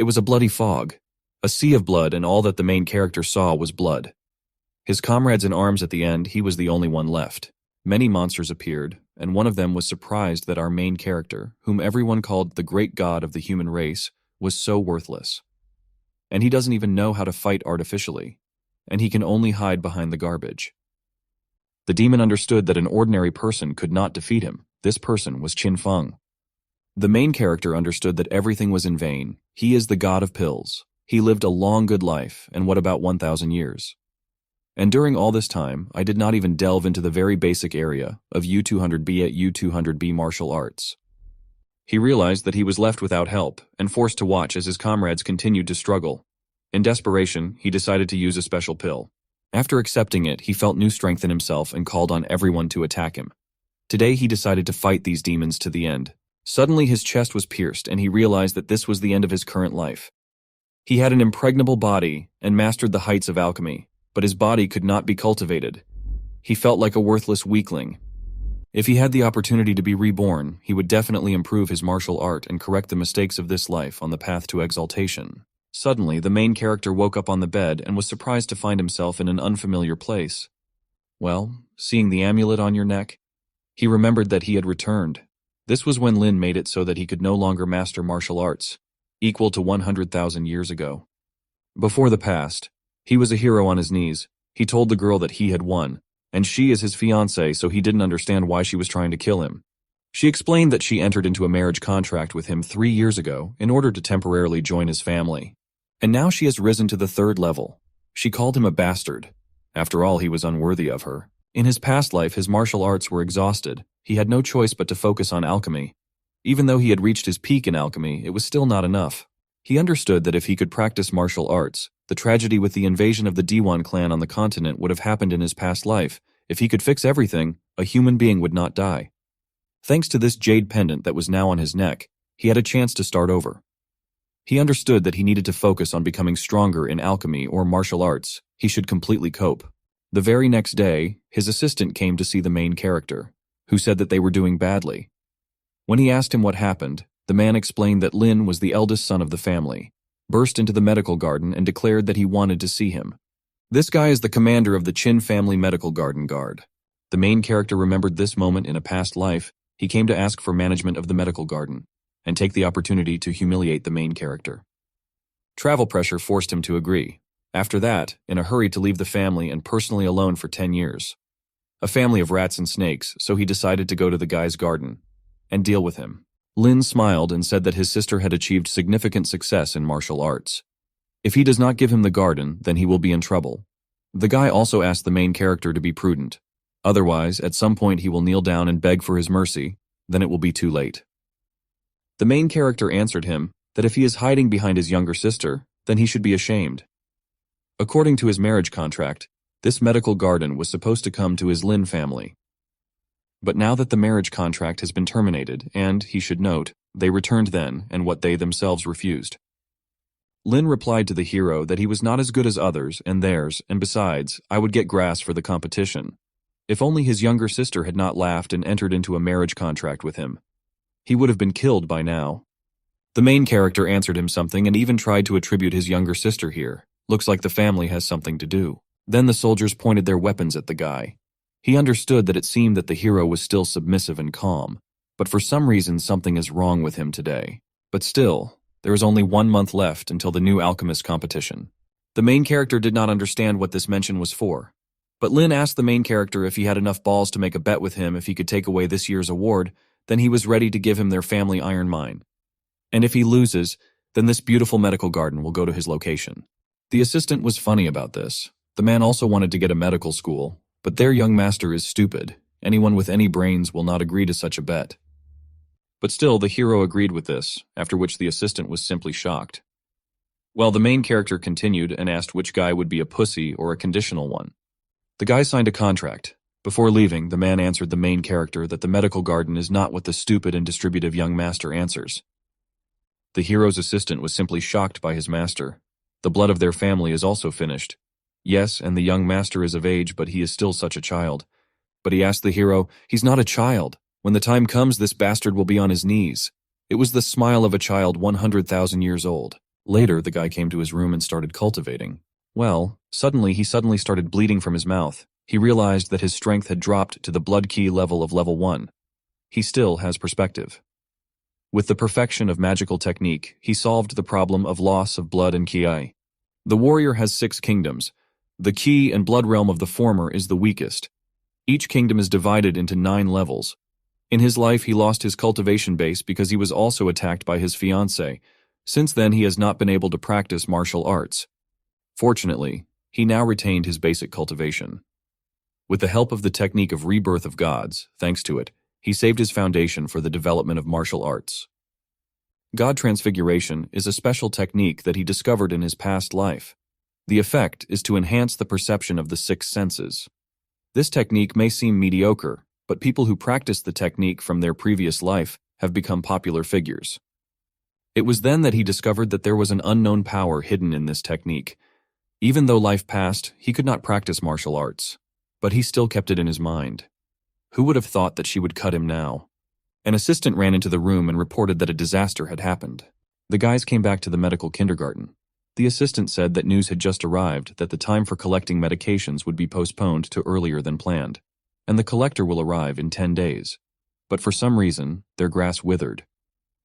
It was a bloody fog, a sea of blood, and all that the main character saw was blood. His comrades in arms at the end, he was the only one left. Many monsters appeared, and one of them was surprised that our main character, whom everyone called the great god of the human race, was so worthless. And he doesn't even know how to fight artificially, and he can only hide behind the garbage. The demon understood that an ordinary person could not defeat him. This person was Qin Feng. The main character understood that everything was in vain. He is the god of pills. He lived a long good life, and what about 1,000 years? And during all this time, I did not even delve into the very basic area of U200B at U200B martial arts. He realized that he was left without help and forced to watch as his comrades continued to struggle. In desperation, he decided to use a special pill. After accepting it, he felt new strength in himself and called on everyone to attack him. Today, he decided to fight these demons to the end. Suddenly, his chest was pierced, and he realized that this was the end of his current life. He had an impregnable body and mastered the heights of alchemy, but his body could not be cultivated. He felt like a worthless weakling. If he had the opportunity to be reborn, he would definitely improve his martial art and correct the mistakes of this life on the path to exaltation. Suddenly, the main character woke up on the bed and was surprised to find himself in an unfamiliar place. Well, seeing the amulet on your neck, he remembered that he had returned. This was when Lin made it so that he could no longer master martial arts, equal to 100,000 years ago. Before the past, he was a hero on his knees. He told the girl that he had won, and she is his fiancée, so he didn't understand why she was trying to kill him. She explained that she entered into a marriage contract with him 3 years ago in order to temporarily join his family. And now she has risen to the 3rd level. She called him a bastard. After all, he was unworthy of her. In his past life, his martial arts were exhausted. He had no choice but to focus on alchemy. Even though he had reached his peak in alchemy, it was still not enough. He understood that if he could practice martial arts, the tragedy with the invasion of the Diwan clan on the continent would have happened in his past life. If he could fix everything, a human being would not die. Thanks to this jade pendant that was now on his neck, he had a chance to start over. He understood that he needed to focus on becoming stronger in alchemy or martial arts. He should completely cope. The very next day, his assistant came to see the main character, who said that they were doing badly. When he asked him what happened, the man explained that Lin was the eldest son of the family, burst into the medical garden and declared that he wanted to see him. This guy is the commander of the Qin family medical garden guard. The main character remembered this moment in a past life. He came to ask for management of the medical garden and take the opportunity to humiliate the main character. Travel pressure forced him to agree. After that, in a hurry to leave the family and personally alone for 10 years. A family of rats and snakes, so he decided to go to the guy's garden and deal with him. Lin smiled and said that his sister had achieved significant success in martial arts. If he does not give him the garden, then he will be in trouble. The guy also asked the main character to be prudent. Otherwise, at some point he will kneel down and beg for his mercy, then it will be too late. The main character answered him that if he is hiding behind his younger sister, then he should be ashamed. According to his marriage contract, this medical garden was supposed to come to his Lin family. But now that the marriage contract has been terminated, and, he should note, they returned then, and what they themselves refused. Lin replied to the hero that he was not as good as others and theirs, and besides, I would get grass for the competition. If only his younger sister had not laughed and entered into a marriage contract with him. He would have been killed by now. The main character answered him something and even tried to attribute his younger sister here. Looks like the family has something to do. Then the soldiers pointed their weapons at the guy. He understood that it seemed that the hero was still submissive and calm, but for some reason something is wrong with him today. But still, there is only 1 month left until the new alchemist competition. The main character did not understand what this mention was for. But Lin asked the main character if he had enough balls to make a bet with him if he could take away this year's award, then he was ready to give him their family iron mine. And if he loses, then this beautiful medical garden will go to his location. The assistant was funny about this. The man also wanted to get a medical school, but their young master is stupid. Anyone with any brains will not agree to such a bet. But still, the hero agreed with this, after which the assistant was simply shocked. Well, the main character continued and asked which guy would be a pussy or a conditional one. The guy signed a contract. Before leaving, the man answered the main character that the medical garden is not what the stupid and distributive young master answers. The hero's assistant was simply shocked by his master. The blood of their family is also finished. Yes, and the young master is of age, but he is still such a child. But he asked the hero, he's not a child. When the time comes, this bastard will be on his knees. It was the smile of a child 100,000 years old. Later, the guy came to his room and started cultivating. Well, suddenly he started bleeding from his mouth. He realized that his strength had dropped to the blood key level of level 1. He still has perspective. With the perfection of magical technique, he solved the problem of loss of blood and ki. The warrior has 6 kingdoms. The ki and blood realm of the former is the weakest. Each kingdom is divided into 9 levels. In his life, he lost his cultivation base because he was also attacked by his fiancée. Since then, he has not been able to practice martial arts. Fortunately, he now retained his basic cultivation. With the help of the technique of rebirth of gods, thanks to it, he saved his foundation for the development of martial arts. God transfiguration is a special technique that he discovered in his past life. The effect is to enhance the perception of the 6 senses. This technique may seem mediocre, but people who practice the technique from their previous life have become popular figures. It was then that he discovered that there was an unknown power hidden in this technique. Even though life passed, he could not practice martial arts, but he still kept it in his mind. Who would have thought that she would cut him now? An assistant ran into the room and reported that a disaster had happened. The guys came back to the medical kindergarten. The assistant said that news had just arrived that the time for collecting medications would be postponed to earlier than planned, and the collector will arrive in 10 days. But for some reason, their grass withered.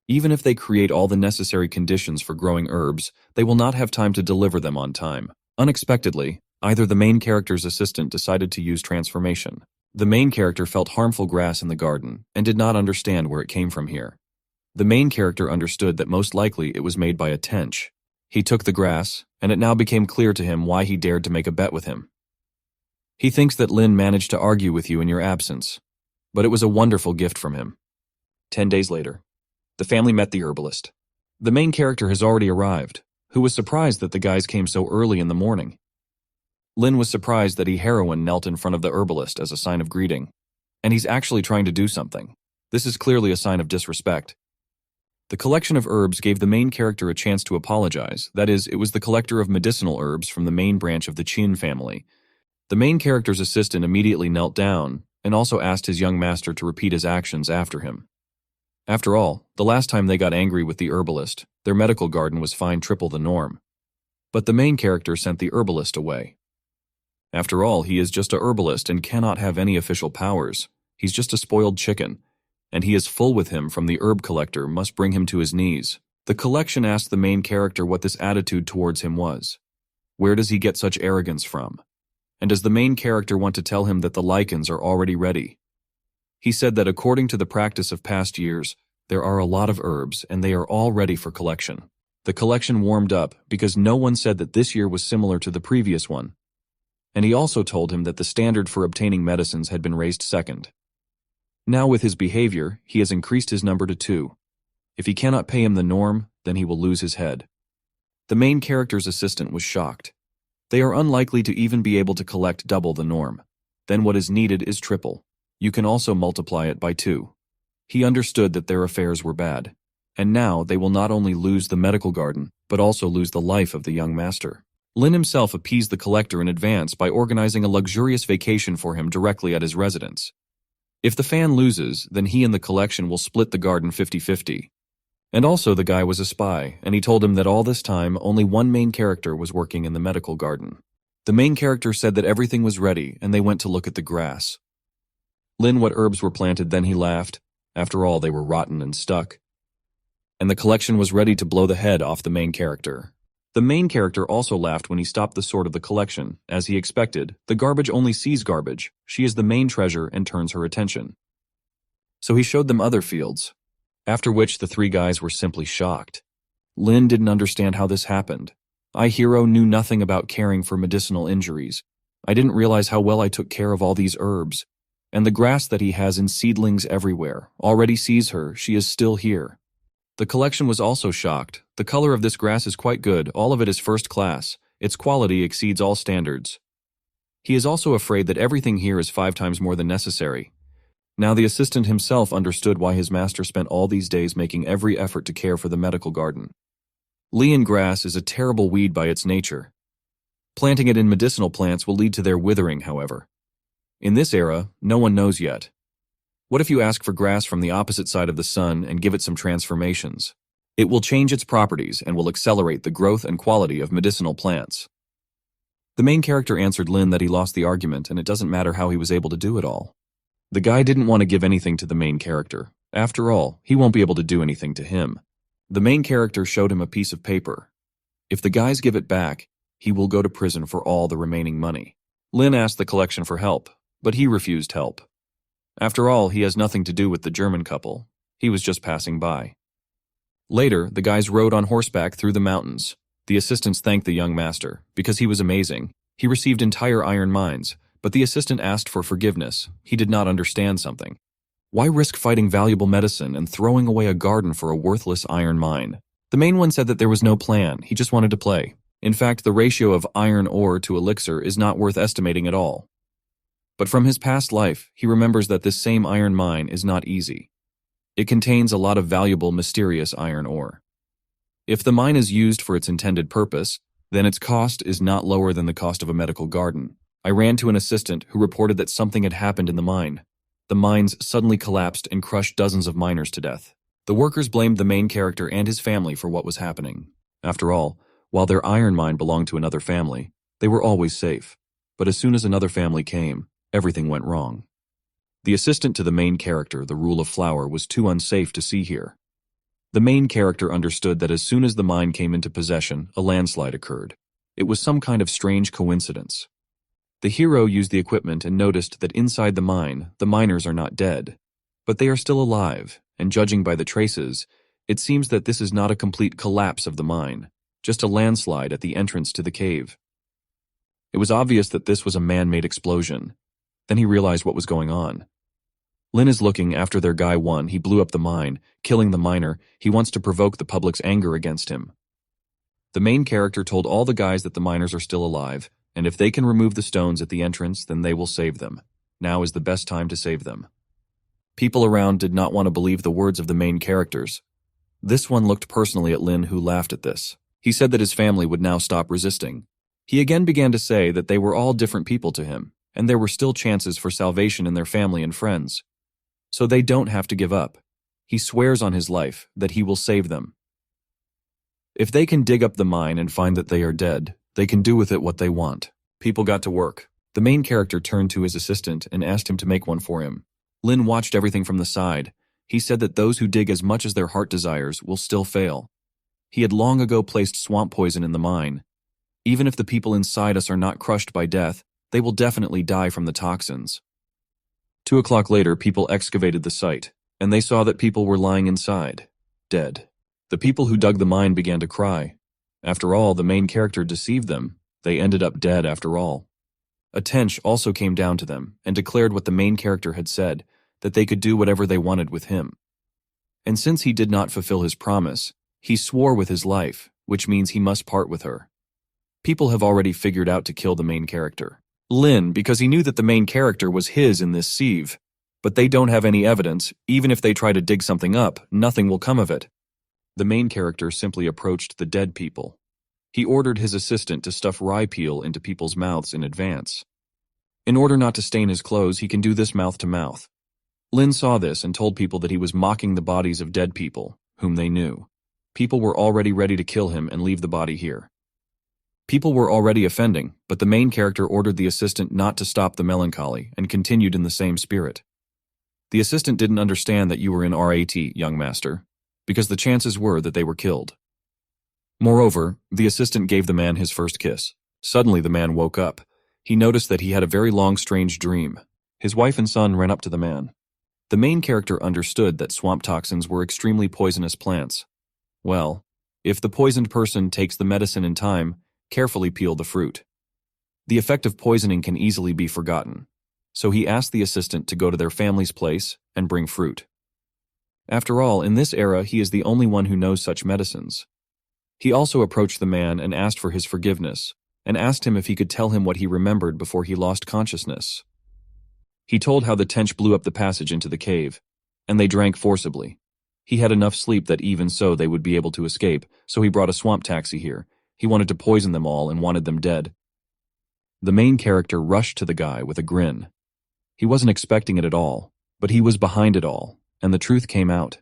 Even if they create all the necessary conditions for growing herbs, they will not have time to deliver them on time. Unexpectedly, either the main character's assistant decided to use transformation. The main character felt harmful grass in the garden and did not understand where it came from here. The main character understood that most likely it was made by a tench. He took the grass, and it now became clear to him why he dared to make a bet with him. He thinks that Lin managed to argue with you in your absence, but it was a wonderful gift from him. 10 days later, the family met the herbalist. The main character has already arrived, who was surprised that the guys came so early in the morning. Lin was surprised that heroine knelt in front of the herbalist as a sign of greeting, and he's actually trying to do something. This is clearly a sign of disrespect. The collection of herbs gave the main character a chance to apologize. That is, it was the collector of medicinal herbs from the main branch of the Qin family. The main character's assistant immediately knelt down and also asked his young master to repeat his actions after him. After all, the last time they got angry with the herbalist, their medical garden was fined triple the norm. But the main character sent the herbalist away. After all, he is just a herbalist and cannot have any official powers. He's just a spoiled chicken, and he is full with him from the herb collector must bring him to his knees. The collection asked the main character what this attitude towards him was. Where does he get such arrogance from? And does the main character want to tell him that the lichens are already ready? He said that according to the practice of past years, there are a lot of herbs and they are all ready for collection. The collection warmed up because no one said that this year was similar to the previous one. And he also told him that the standard for obtaining medicines had been raised second. Now with his behavior, he has increased his number to 2. If he cannot pay him the norm, then he will lose his head. The main character's assistant was shocked. They are unlikely to even be able to collect double the norm. Then what is needed is triple. You can also multiply it by 2. He understood that their affairs were bad, and now they will not only lose the medical garden, but also lose the life of the young master. Lin himself appeased the collector in advance by organizing a luxurious vacation for him directly at his residence. If the fan loses, then he and the collection will split the garden 50-50. And also the guy was a spy, and he told him that all this time only one main character was working in the medical garden. The main character said that everything was ready, and they went to look at the grass. Lin what herbs were planted, then he laughed. After all, they were rotten and stuck. And the collection was ready to blow the head off the main character. The main character also laughed when he stopped the sword of the collection. As he expected, the garbage only sees garbage. She is the main treasure and turns her attention. So he showed them other fields, after which the 3 guys were simply shocked. Lin didn't understand how this happened. I, hero, knew nothing about caring for medicinal injuries. I didn't realize how well I took care of all these herbs. And the grass that he has in seedlings everywhere already sees her. She is still here. The collection was also shocked. The color of this grass is quite good. All of it is first class. Its quality exceeds all standards. He is also afraid that everything here is 5 times more than necessary. Now the assistant himself understood why his master spent all these days making every effort to care for the medical garden. Lian grass is a terrible weed by its nature. Planting it in medicinal plants will lead to their withering, however. In this era, no one knows yet. What if you ask for grass from the opposite side of the sun and give it some transformations? It will change its properties and will accelerate the growth and quality of medicinal plants. The main character answered Lin that he lost the argument and it doesn't matter how he was able to do it all. The guy didn't want to give anything to the main character. After all, he won't be able to do anything to him. The main character showed him a piece of paper. If the guys give it back, he will go to prison for all the remaining money. Lin asked the collection for help, but he refused help. After all, he has nothing to do with the German couple. He was just passing by. Later, the guys rode on horseback through the mountains. The assistants thanked the young master, because he was amazing. He received entire iron mines, but the assistant asked for forgiveness. He did not understand something. Why risk fighting valuable medicine and throwing away a garden for a worthless iron mine? The main one said that there was no plan, he just wanted to play. In fact, the ratio of iron ore to elixir is not worth estimating at all. But from his past life, he remembers that this same iron mine is not easy. It contains a lot of valuable, mysterious iron ore. If the mine is used for its intended purpose, then its cost is not lower than the cost of a medical garden. I ran to an assistant who reported that something had happened in the mine. The mines suddenly collapsed and crushed dozens of miners to death. The workers blamed the main character and his family for what was happening. After all, while their iron mine belonged to another family, they were always safe. But as soon as another family came, everything went wrong. The assistant to the main character, the rule of flower, was too unsafe to see here. The main character understood that as soon as the mine came into possession, a landslide occurred. It was some kind of strange coincidence. The hero used the equipment and noticed that inside the mine, the miners are not dead, but they are still alive, and judging by the traces, it seems that this is not a complete collapse of the mine, just a landslide at the entrance to the cave. It was obvious that this was a man-made explosion. Then he realized what was going on. Lin is looking after their guy 1. He blew up the mine, killing the miner. He wants to provoke the public's anger against him. The main character told all the guys that the miners are still alive, and if they can remove the stones at the entrance, then they will save them. Now is the best time to save them. People around did not want to believe the words of the main characters. This one looked personally at Lin, who laughed at this. He said that his family would now stop resisting. He again began to say that they were all different people to him, and there were still chances for salvation in their family and friends. So they don't have to give up. He swears on his life that he will save them. If they can dig up the mine and find that they are dead, they can do with it what they want. People got to work. The main character turned to his assistant and asked him to make one for him. Lin watched everything from the side. He said that those who dig as much as their heart desires will still fail. He had long ago placed swamp poison in the mine. Even if the people inside us are not crushed by death, they will definitely die from the toxins. 2 o'clock later, people excavated the site, and they saw that people were lying inside, dead. The people who dug the mine began to cry. After all, the main character deceived them. They ended up dead after all. A tench also came down to them and declared what the main character had said, that they could do whatever they wanted with him. And since he did not fulfill his promise, he swore with his life, which means he must part with her. People have already figured out to kill the main character. Lin, because he knew that the main character was his in this sieve. But they don't have any evidence. Even if they try to dig something up, nothing will come of it. The main character simply approached the dead people. He ordered his assistant to stuff rye peel into people's mouths in advance. In order not to stain his clothes, he can do this mouth to mouth. Lin saw this and told people that he was mocking the bodies of dead people, whom they knew. People were already ready to kill him and leave the body here. People were already offending, but the main character ordered the assistant not to stop the melancholy and continued in the same spirit. The assistant didn't understand that you were in RAT, young master, because the chances were that they were killed. Moreover, the assistant gave the man his first kiss. Suddenly the man woke up. He noticed that he had a very long, strange dream. His wife and son ran up to the man. The main character understood that swamp toxins were extremely poisonous plants. Well, if the poisoned person takes the medicine in time, carefully peel the fruit. The effect of poisoning can easily be forgotten, so he asked the assistant to go to their family's place and bring fruit. After all, in this era, he is the only one who knows such medicines. He also approached the man and asked for his forgiveness, and asked him if he could tell him what he remembered before he lost consciousness. He told how the tench blew up the passage into the cave, and they drank forcibly. He had enough sleep that even so they would be able to escape, so he brought a swamp taxi here. He wanted to poison them all and wanted them dead. The main character rushed to the guy with a grin. He wasn't expecting it at all, but he was behind it all, and the truth came out.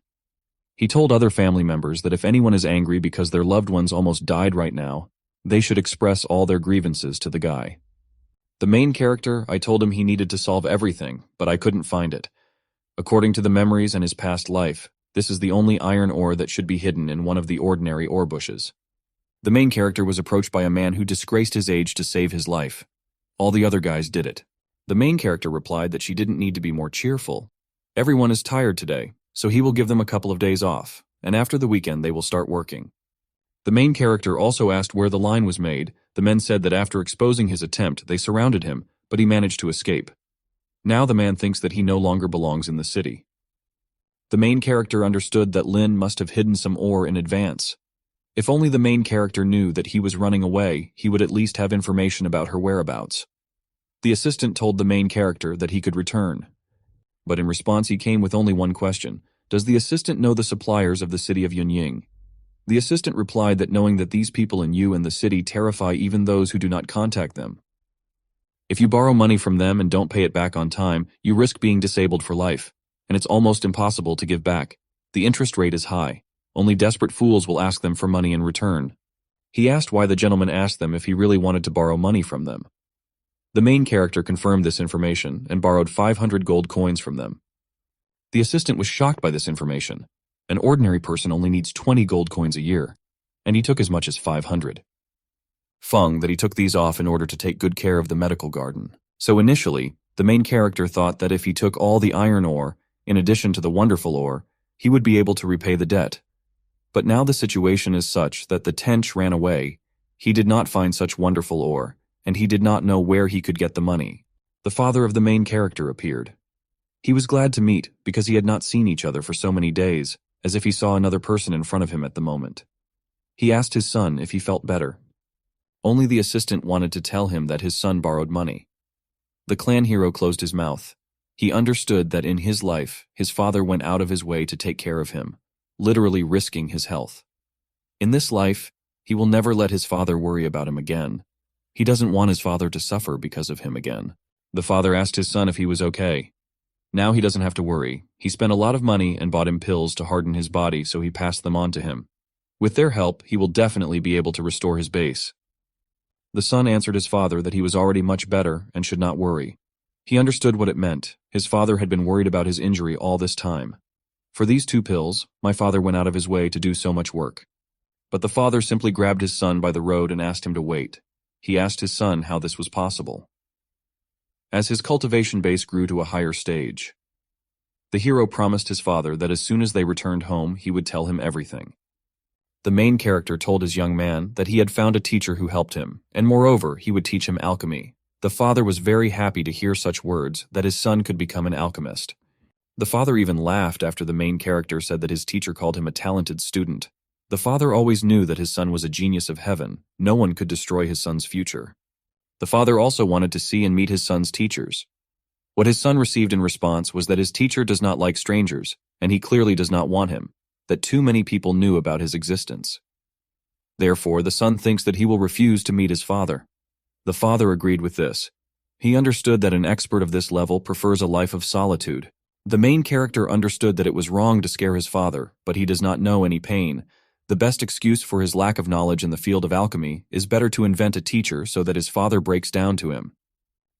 He told other family members that if anyone is angry because their loved ones almost died right now, they should express all their grievances to the guy. The main character, I told him he needed to solve everything, but I couldn't find it. According to the memories and his past life, this is the only iron ore that should be hidden in one of the ordinary ore bushes. The main character was approached by a man who disgraced his age to save his life. All the other guys did it. The main character replied that she didn't need to be more cheerful. Everyone is tired today, so he will give them a couple of days off, and after the weekend they will start working. The main character also asked where the line was made. The men said that after exposing his attempt, they surrounded him, but he managed to escape. Now the man thinks that he no longer belongs in the city. The main character understood that Lin must have hidden some ore in advance. If only the main character knew that he was running away, he would at least have information about her whereabouts. The assistant told the main character that he could return. But in response he came with only one question. Does the assistant know the suppliers of the city of Yunying? The assistant replied that knowing that these people in Yu and the city terrify even those who do not contact them. If you borrow money from them and don't pay it back on time, you risk being disabled for life, and it's almost impossible to give back. The interest rate is high. Only desperate fools will ask them for money in return. He asked why the gentleman asked them if he really wanted to borrow money from them. The main character confirmed this information and borrowed 500 gold coins from them. The assistant was shocked by this information. An ordinary person only needs 20 gold coins a year, and he took as much as 500. Feng that he took these off in order to take good care of the medical garden. So initially, the main character thought that if he took all the iron ore, in addition to the wonderful ore, he would be able to repay the debt. But now the situation is such that the tench ran away. He did not find such wonderful ore, and he did not know where he could get the money. The father of the main character appeared. He was glad to meet because he had not seen each other for so many days, as if he saw another person in front of him at the moment. He asked his son if he felt better. Only the assistant wanted to tell him that his son borrowed money. The clan hero closed his mouth. He understood that in his life, his father went out of his way to take care of him, literally risking his health. In this life, he will never let his father worry about him again. He doesn't want his father to suffer because of him again. The father asked his son if he was okay. Now he doesn't have to worry. He spent a lot of money and bought him pills to harden his body, so he passed them on to him. With their help, he will definitely be able to restore his base. The son answered his father that he was already much better and should not worry. He understood what it meant. His father had been worried about his injury all this time. For these 2 pills, my father went out of his way to do so much work. But the father simply grabbed his son by the road and asked him to wait. He asked his son how this was possible. As his cultivation base grew to a higher stage, the hero promised his father that as soon as they returned home, he would tell him everything. The main character told his young man that he had found a teacher who helped him, and moreover, he would teach him alchemy. The father was very happy to hear such words that his son could become an alchemist. The father even laughed after the main character said that his teacher called him a talented student. The father always knew that his son was a genius of heaven. No one could destroy his son's future. The father also wanted to see and meet his son's teachers. What his son received in response was that his teacher does not like strangers, and he clearly does not want him, that too many people knew about his existence. Therefore, the son thinks that he will refuse to meet his father. The father agreed with this. He understood that an expert of this level prefers a life of solitude. The main character understood that it was wrong to scare his father, but he does not know any pain. The best excuse for his lack of knowledge in the field of alchemy is better to invent a teacher so that his father breaks down to him.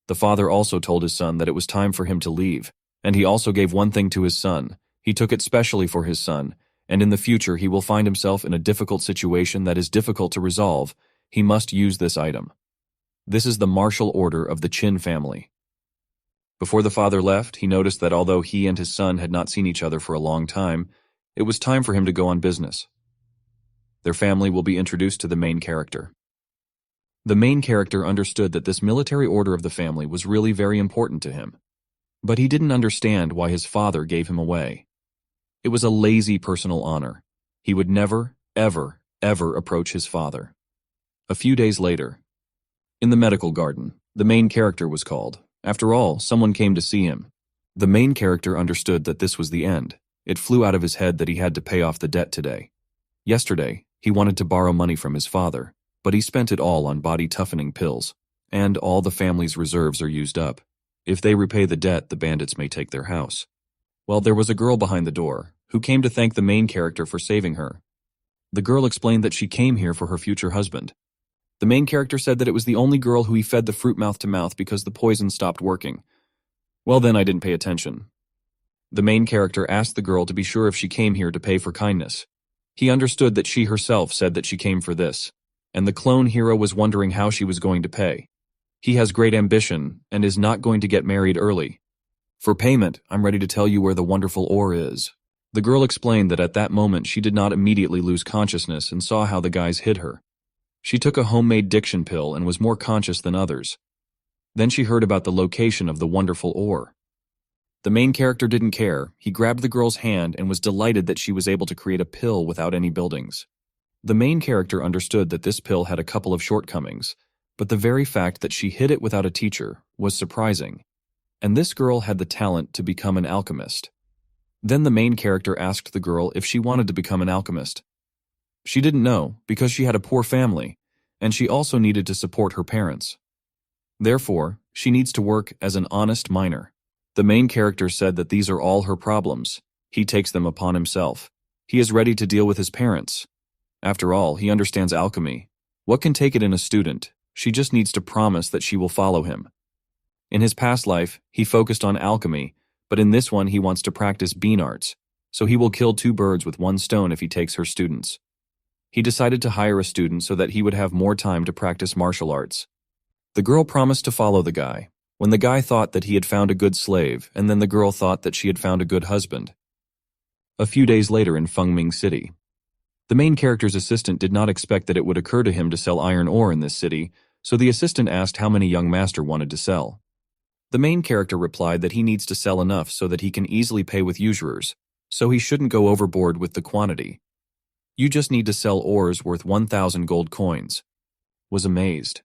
The father also told his son that it was time for him to leave, and he also gave one thing to his son. He took it specially for his son, and in the future he will find himself in a difficult situation that is difficult to resolve. He must use this item. This is the martial order of the Qin family. Before the father left, he noticed that although he and his son had not seen each other for a long time, it was time for him to go on business. Their family will be introduced to the main character. The main character understood that this military order of the family was really very important to him. But he didn't understand why his father gave him away. It was a lazy personal honor. He would never, ever, ever approach his father. A few days later, in the medical garden, the main character was called. After all, someone came to see him. The main character understood that this was the end. It flew out of his head that he had to pay off the debt today. Yesterday, he wanted to borrow money from his father, but he spent it all on body-toughening pills, and all the family's reserves are used up. If they repay the debt, the bandits may take their house. Well, there was a girl behind the door, who came to thank the main character for saving her. The girl explained that she came here for her future husband. The main character said that it was the only girl who he fed the fruit mouth to mouth because the poison stopped working. Well, then I didn't pay attention. The main character asked the girl to be sure if she came here to pay for kindness. He understood that she herself said that she came for this, and the clone hero was wondering how she was going to pay. He has great ambition and is not going to get married early. For payment, I'm ready to tell you where the wonderful ore is. The girl explained that at that moment she did not immediately lose consciousness and saw how the guys hid her. She took a homemade diction pill and was more conscious than others. Then she heard about the location of the wonderful ore. The main character didn't care. He grabbed the girl's hand and was delighted that she was able to create a pill without any buildings. The main character understood that this pill had a couple of shortcomings, but the very fact that she hid it without a teacher was surprising. And this girl had the talent to become an alchemist. Then the main character asked the girl if she wanted to become an alchemist. She didn't know because she had a poor family, and she also needed to support her parents. Therefore, she needs to work as an honest miner. The main character said that these are all her problems. He takes them upon himself. He is ready to deal with his parents. After all, he understands alchemy. What can take it in a student? She just needs to promise that she will follow him. In his past life, he focused on alchemy, but in this one he wants to practice bean arts, so he will kill 2 birds with 1 stone if he takes her students. He decided to hire a student so that he would have more time to practice martial arts. The girl promised to follow the guy. When the guy thought that he had found a good slave, and then the girl thought that she had found a good husband. A few days later in Fengming City. The main character's assistant did not expect that it would occur to him to sell iron ore in this city, so the assistant asked how many young master wanted to sell. The main character replied that he needs to sell enough so that he can easily pay with usurers, so he shouldn't go overboard with the quantity. You just need to sell ores worth 1,000 gold coins. Was amazed.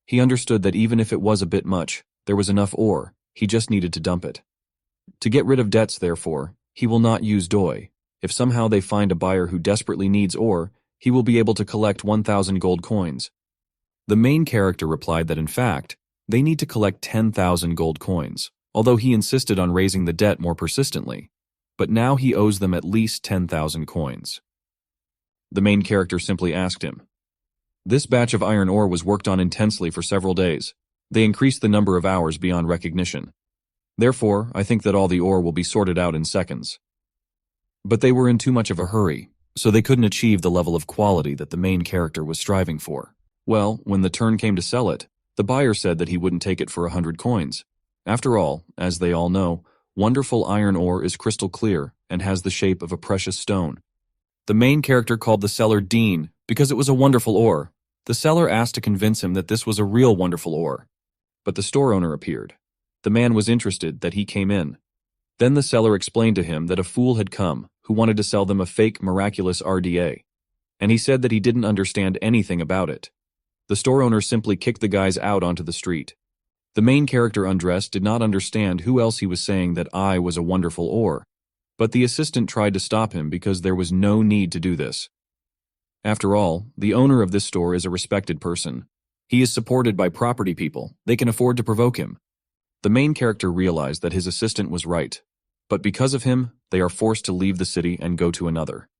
He understood that even if it was a bit much, there was enough ore, he just needed to dump it. To get rid of debts, therefore, he will not use doi. If somehow they find a buyer who desperately needs ore, he will be able to collect 1,000 gold coins. The main character replied that in fact, they need to collect 10,000 gold coins, although he insisted on raising the debt more persistently. But now he owes them at least 10,000 coins. The main character simply asked him. This batch of iron ore was worked on intensely for several days. They increased the number of hours beyond recognition. Therefore, I think that all the ore will be sorted out in seconds. But they were in too much of a hurry, so they couldn't achieve the level of quality that the main character was striving for. Well, when the turn came to sell it, the buyer said that he wouldn't take it for 100 coins. After all, as they all know, wonderful iron ore is crystal clear and has the shape of a precious stone. The main character called the seller Dean because it was a wonderful ore. The seller asked to convince him that this was a real wonderful ore. But the store owner appeared. The man was interested that he came in. Then the seller explained to him that a fool had come who wanted to sell them a fake miraculous RDA. And he said that he didn't understand anything about it. The store owner simply kicked the guys out onto the street. The main character undressed did not understand who else he was saying that I was a wonderful ore. But the assistant tried to stop him because there was no need to do this. After all, the owner of this store is a respected person. He is supported by property people. They can afford to provoke him. The main character realized that his assistant was right. But because of him, they are forced to leave the city and go to another.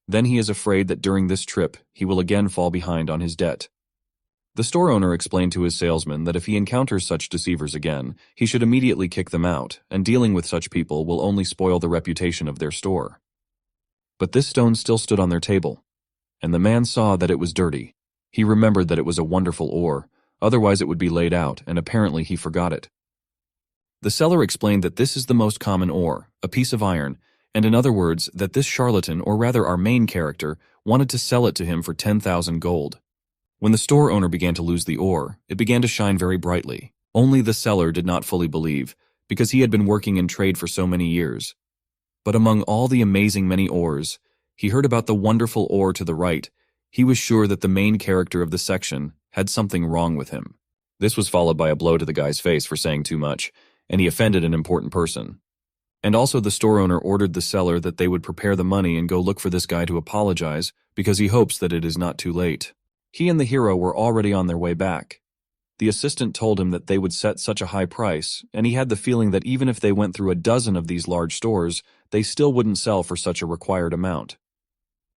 Then he is afraid that during this trip, he will again fall behind on his debt. The store owner explained to his salesman that if he encounters such deceivers again, he should immediately kick them out, and dealing with such people will only spoil the reputation of their store. But this stone still stood on their table, and the man saw that it was dirty. He remembered that it was a wonderful ore, otherwise it would be laid out, and apparently he forgot it. The seller explained that this is the most common ore, a piece of iron, and in other words, that this charlatan, or rather our main character, wanted to sell it to him for 10,000 gold. When the store owner began to lose the ore, it began to shine very brightly. Only the seller did not fully believe, because he had been working in trade for so many years. But among all the amazing many ores, he heard about the wonderful ore to the right. He was sure that the main character of the section had something wrong with him. This was followed by a blow to the guy's face for saying too much, and he offended an important person. And also the store owner ordered the seller that they would prepare the money and go look for this guy to apologize because he hopes that it is not too late. He and the hero were already on their way back. The assistant told him that they would set such a high price, and he had the feeling that even if they went through a dozen of these large stores, they still wouldn't sell for such a required amount.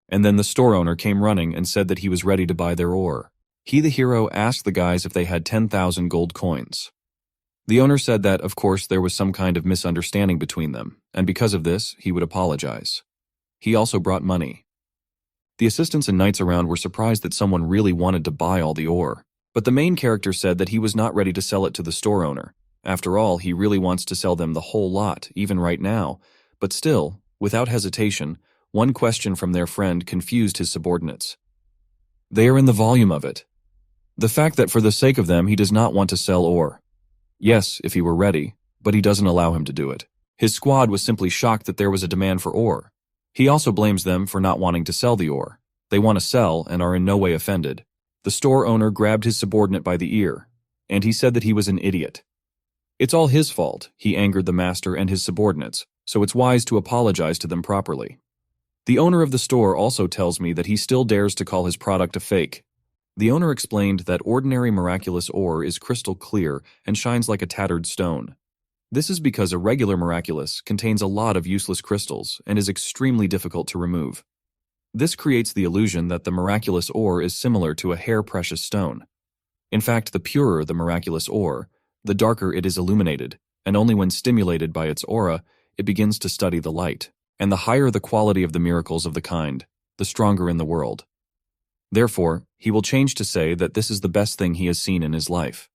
And then the store owner came running and said that he was ready to buy their ore. He, the hero, asked the guys if they had 10,000 gold coins. The owner said that, of course, there was some kind of misunderstanding between them, and because of this, he would apologize. He also brought money. The assistants and knights around were surprised that someone really wanted to buy all the ore. But the main character said that he was not ready to sell it to the store owner. After all, he really wants to sell them the whole lot, even right now. But still, without hesitation, one question from their friend confused his subordinates. They are in the volume of it. The fact that for the sake of them he does not want to sell ore. Yes, if he were ready, but he doesn't allow him to do it. His squad was simply shocked that there was a demand for ore. He also blames them for not wanting to sell the ore. They want to sell and are in no way offended. The store owner grabbed his subordinate by the ear, and he said that he was an idiot. It's all his fault, he angered the master and his subordinates, so it's wise to apologize to them properly. The owner of the store also tells me that he still dares to call his product a fake. The owner explained that ordinary miraculous ore is crystal clear and shines like a tattered stone. This is because a regular miraculous contains a lot of useless crystals and is extremely difficult to remove. This creates the illusion that the miraculous ore is similar to a hair-precious stone. In fact, the purer the miraculous ore, the darker it is illuminated, and only when stimulated by its aura, it begins to study the light. And the higher the quality of the miracles of the kind, the stronger in the world. Therefore, he will change to say that this is the best thing he has seen in his life.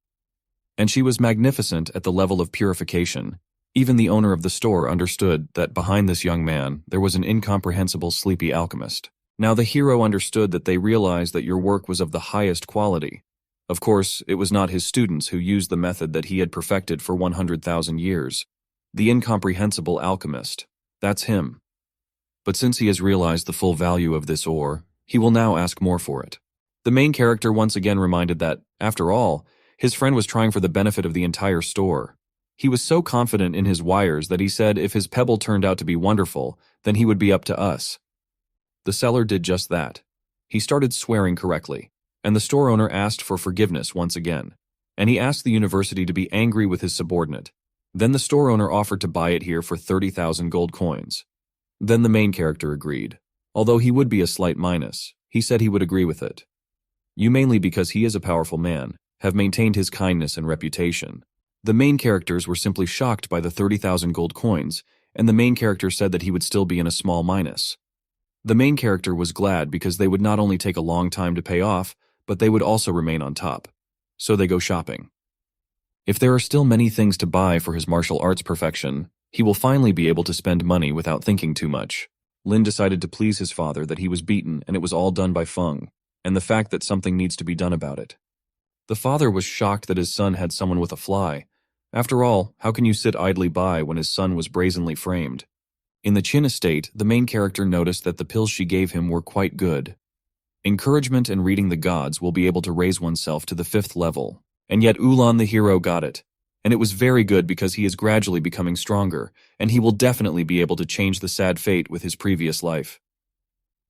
And she was magnificent at the level of purification. Even the owner of the store understood that behind this young man there was an incomprehensible sleepy alchemist. Now the hero understood that they realized that your work was of the highest quality. Of course, it was not his students who used the method that he had perfected for 100,000 years. The incomprehensible alchemist. That's him. But since he has realized the full value of this ore, he will now ask more for it. The main character once again reminded that, after all, his friend was trying for the benefit of the entire store. He was so confident in his wires that he said if his pebble turned out to be wonderful, then he would be up to us. The seller did just that. He started swearing correctly, and the store owner asked for forgiveness once again, and he asked the university to be angry with his subordinate. Then the store owner offered to buy it here for 30,000 gold coins. Then the main character agreed. Although he would be a slight minus, he said he would agree with it. You, mainly because he is a powerful man, have maintained his kindness and reputation. The main characters were simply shocked by the 30,000 gold coins, and the main character said that he would still be in a small minus. The main character was glad because they would not only take a long time to pay off, but they would also remain on top. So they go shopping. If there are still many things to buy for his martial arts perfection, he will finally be able to spend money without thinking too much. Lin decided to please his father that he was beaten and it was all done by Feng, and the fact that something needs to be done about it. The father was shocked that his son had someone with a fly. After all, how can you sit idly by when his son was brazenly framed? In the Qin estate, the main character noticed that the pills she gave him were quite good. Encouragement and reading the gods will be able to raise oneself to the 5th level, and yet Ulan the hero got it. And it was very good because he is gradually becoming stronger, and he will definitely be able to change the sad fate with his previous life.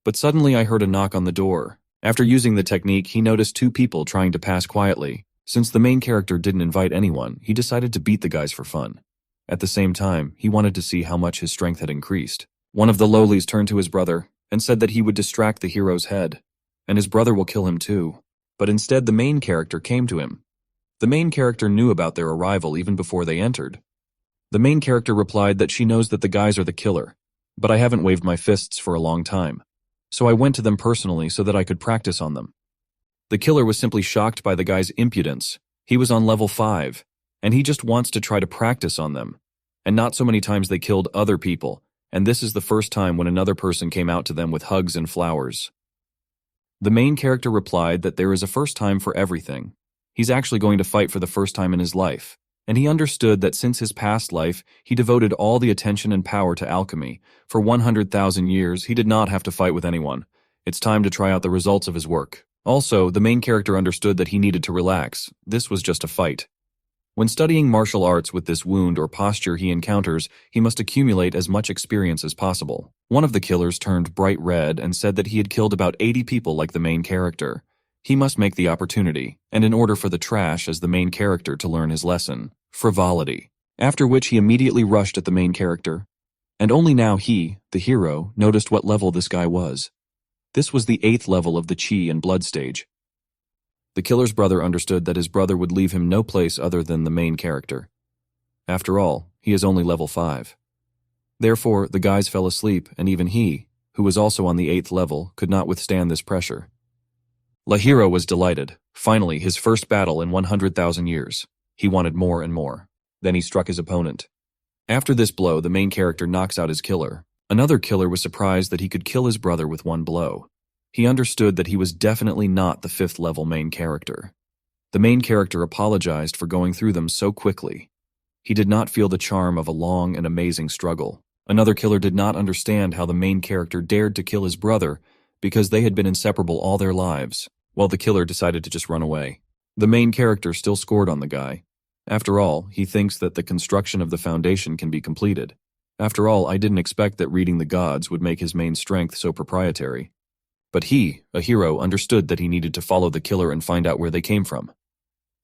But suddenly I heard a knock on the door. After using the technique, he noticed 2 people trying to pass quietly. Since the main character didn't invite anyone, he decided to beat the guys for fun. At the same time, he wanted to see how much his strength had increased. One of the lowlies turned to his brother and said that he would distract the hero's head, and his brother will kill him too. But instead the main character came to him. The main character knew about their arrival even before they entered. The main character replied that she knows that the guys are the killer, but I haven't waved my fists for a long time. So I went to them personally so that I could practice on them. The killer was simply shocked by the guy's impudence. He was on level 5, and he just wants to try to practice on them. And not so many times they killed other people, and this is the first time when another person came out to them with hugs and flowers. The main character replied that there is a first time for everything. He's actually going to fight for the first time in his life, and he understood that since his past life, he devoted all the attention and power to alchemy. For 100,000 years, he did not have to fight with anyone. It's time to try out the results of his work. Also, the main character understood that he needed to relax. This was just a fight. When studying martial arts with this wound or posture he encounters, he must accumulate as much experience as possible. One of the killers turned bright red and said that he had killed about 80 people like the main character. He must make the opportunity, and in order for the trash as the main character to learn his lesson, frivolity. After which he immediately rushed at the main character, and only now he, the hero, noticed what level this guy was. This was the 8th level of the chi and blood stage. The killer's brother understood that his brother would leave him no place other than the main character. After all, he is only level 5. Therefore, the guys fell asleep, and even he, who was also on the 8th level, could not withstand this pressure. La Hero was delighted. Finally, his first battle in 100,000 years. He wanted more and more. Then he struck his opponent. After this blow, the main character knocks out his killer. Another killer was surprised that he could kill his brother with one blow. He understood that he was definitely not the 5th level main character. The main character apologized for going through them so quickly. He did not feel the charm of a long and amazing struggle. Another killer did not understand how the main character dared to kill his brother because they had been inseparable all their lives, while the killer decided to just run away. The main character still scored on the guy. After all, he thinks that the construction of the foundation can be completed. After all, I didn't expect that reading the gods would make his main strength so proprietary. But he, a hero, understood that he needed to follow the killer and find out where they came from.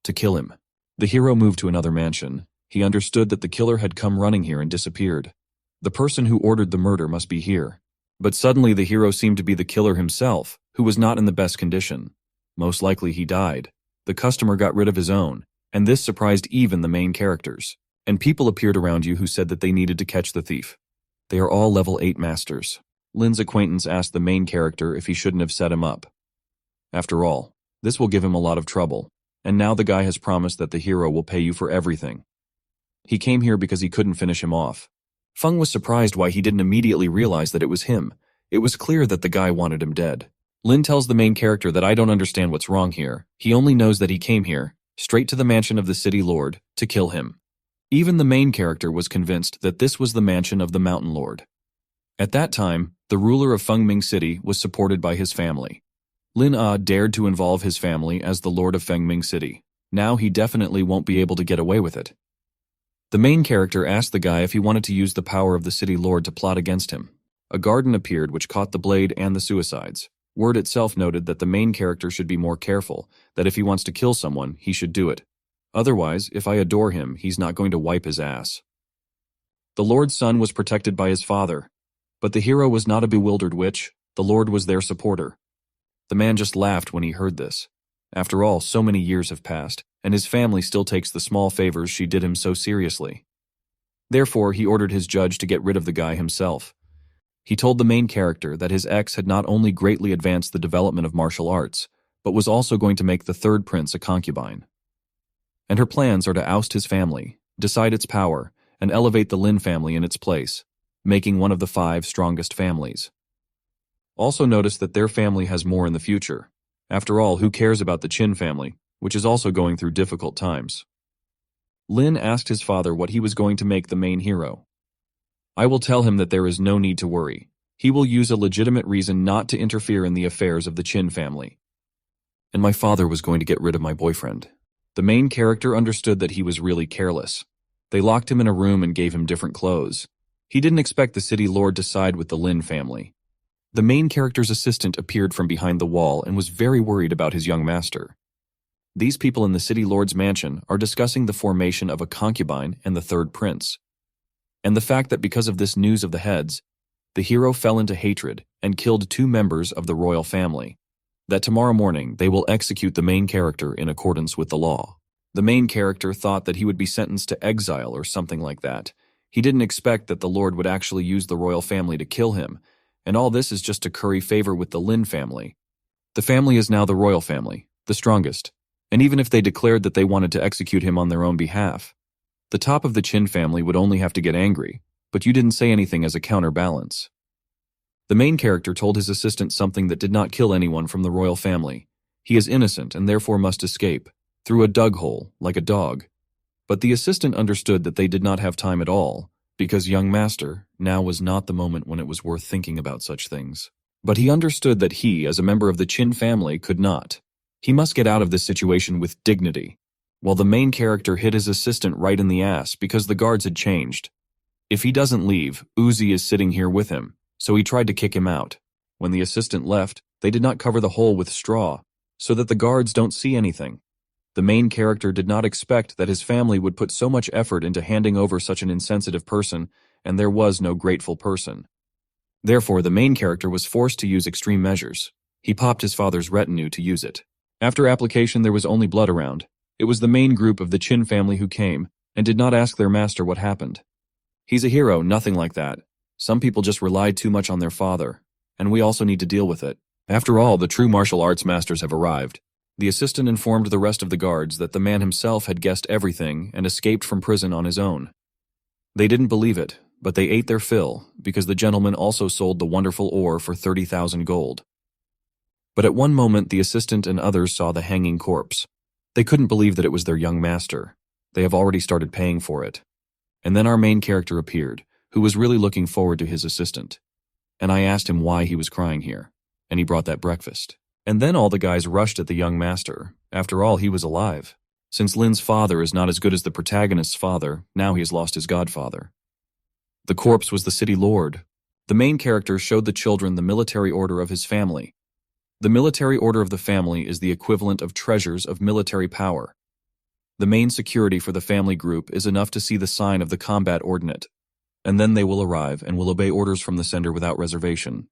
To kill him. The hero moved to another mansion. He understood that the killer had come running here and disappeared. The person who ordered the murder must be here. But suddenly the hero seemed to be the killer himself, who was not in the best condition. Most likely he died. The customer got rid of his own, and this surprised even the main characters. And people appeared around you who said that they needed to catch the thief. They are all level 8 masters. Lin's acquaintance asked the main character if he shouldn't have set him up. After all, this will give him a lot of trouble, and now the guy has promised that the hero will pay you for everything. He came here because he couldn't finish him off. Feng was surprised why he didn't immediately realize that it was him. It was clear that the guy wanted him dead. Lin tells the main character that I don't understand what's wrong here. He only knows that he came here, straight to the mansion of the city lord, to kill him. Even the main character was convinced that this was the mansion of the mountain lord. At that time, the ruler of Fengming City was supported by his family. Lin Ah dared to involve his family as the lord of Fengming City. Now he definitely won't be able to get away with it. The main character asked the guy if he wanted to use the power of the city lord to plot against him. A garden appeared which caught the blade and the suicides. Word itself noted that the main character should be more careful, that if he wants to kill someone, he should do it. Otherwise, if I adore him, he's not going to wipe his ass. The lord's son was protected by his father, but the hero was not a bewildered witch. The lord was their supporter. The man just laughed when he heard this. After all, so many years have passed, and his family still takes the small favors she did him so seriously. Therefore, he ordered his judge to get rid of the guy himself. He told the main character that his ex had not only greatly advanced the development of martial arts, but was also going to make the third prince a concubine. And her plans are to oust his family, decide its power, and elevate the Lin family in its place, making one of the 5 strongest families. Also notice that their family has more in the future. After all, who cares about the Qin family, which is also going through difficult times? Lin asked his father what he was going to make the main hero. I will tell him that there is no need to worry. He will use a legitimate reason not to interfere in the affairs of the Qin family. And my father was going to get rid of my boyfriend. The main character understood that he was really careless. They locked him in a room and gave him different clothes. He didn't expect the city lord to side with the Lin family. The main character's assistant appeared from behind the wall and was very worried about his young master. These people in the city lord's mansion are discussing the formation of a concubine and the third prince. And the fact that because of this news of the heads, the hero fell into hatred and killed 2 members of the royal family. That tomorrow morning they will execute the main character in accordance with the law. The main character thought that he would be sentenced to exile or something like that. He didn't expect that the lord would actually use the royal family to kill him, and all this is just to curry favor with the Lin family. The family is now the royal family, the strongest, and even if they declared that they wanted to execute him on their own behalf, the top of the Qin family would only have to get angry, but you didn't say anything as a counterbalance. The main character told his assistant something that did not kill anyone from the royal family. He is innocent and therefore must escape, through a dug hole, like a dog. But the assistant understood that they did not have time at all, because young master, now was not the moment when it was worth thinking about such things. But he understood that he, as a member of the Qin family, could not. He must get out of this situation with dignity. While the main character hit his assistant right in the ass because the guards had changed. If he doesn't leave, Uzi is sitting here with him, so he tried to kick him out. When the assistant left, they did not cover the hole with straw, so that the guards don't see anything. The main character did not expect that his family would put so much effort into handing over such an insensitive person, and there was no grateful person. Therefore, the main character was forced to use extreme measures. He popped his father's retinue to use it. After application, there was only blood around. It was the main group of the Chin family who came, and did not ask their master what happened. He's a hero, nothing like that. Some people just relied too much on their father, and we also need to deal with it. After all, the true martial arts masters have arrived. The assistant informed the rest of the guards that the man himself had guessed everything and escaped from prison on his own. They didn't believe it, but they ate their fill, because the gentleman also sold the wonderful ore for 30,000 gold. But at one moment the assistant and others saw the hanging corpse. They couldn't believe that it was their young master. They have already started paying for it. And then our main character appeared, who was really looking forward to his assistant. And I asked him why he was crying here, and he brought that breakfast. And then all the guys rushed at the young master. After all, he was alive. Since Lin's father is not as good as the protagonist's father, now he has lost his godfather. The corpse was the city lord. The main character showed the children the military order of his family. The military order of the family is the equivalent of treasures of military power. The main security for the family group is enough to see the sign of the combat ordinate, and then they will arrive and will obey orders from the sender without reservation.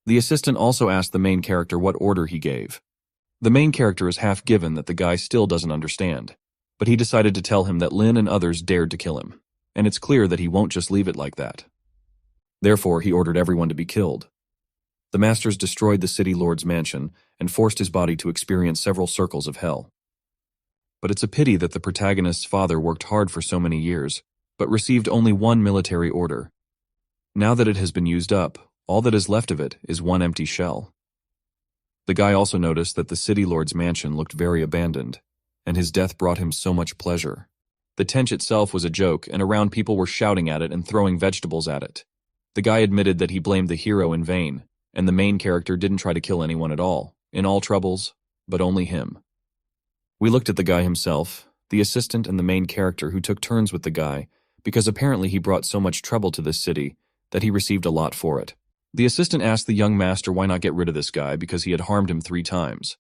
The assistant also asked the main character what order he gave. The main character is half given that the guy still doesn't understand, but he decided to tell him that Lin and others dared to kill him, and it's clear that he won't just leave it like that. Therefore, he ordered everyone to be killed. The masters destroyed the city lord's mansion and forced his body to experience several circles of hell. But it's a pity that the protagonist's father worked hard for so many years, but received only one military order. Now that it has been used up, all that is left of it is one empty shell. The guy also noticed that the city lord's mansion looked very abandoned, and his death brought him so much pleasure. The tent itself was a joke, and around people were shouting at it and throwing vegetables at it. The guy admitted that he blamed the hero in vain, and the main character didn't try to kill anyone at all, in all troubles, but only him. We looked at the guy himself, the assistant and the main character who took turns with the guy, because apparently he brought so much trouble to this city that he received a lot for it. The assistant asked the young master why not get rid of this guy because he had harmed him 3 times.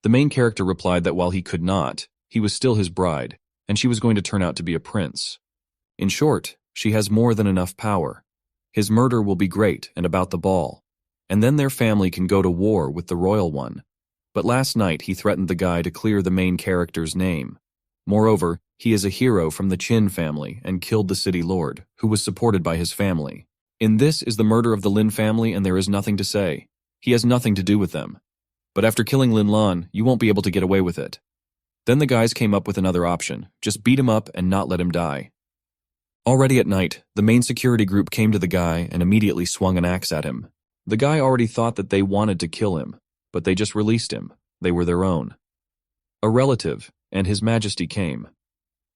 The main character replied that while he could not, he was still his bride, and she was going to turn out to be a prince. In short, she has more than enough power. His murder will be great and about the ball, and then their family can go to war with the royal one. But last night he threatened the guy to clear the main character's name. Moreover, he is a hero from the Chin family and killed the city lord, who was supported by his family. In this is the murder of the Lin family, and there is nothing to say. He has nothing to do with them. But after killing Lin Lan, you won't be able to get away with it. Then the guys came up with another option. Just beat him up and not let him die. Already at night, the main security group came to the guy and immediately swung an axe at him. The guy already thought that they wanted to kill him, but they just released him. They were their own. A relative, and His Majesty came.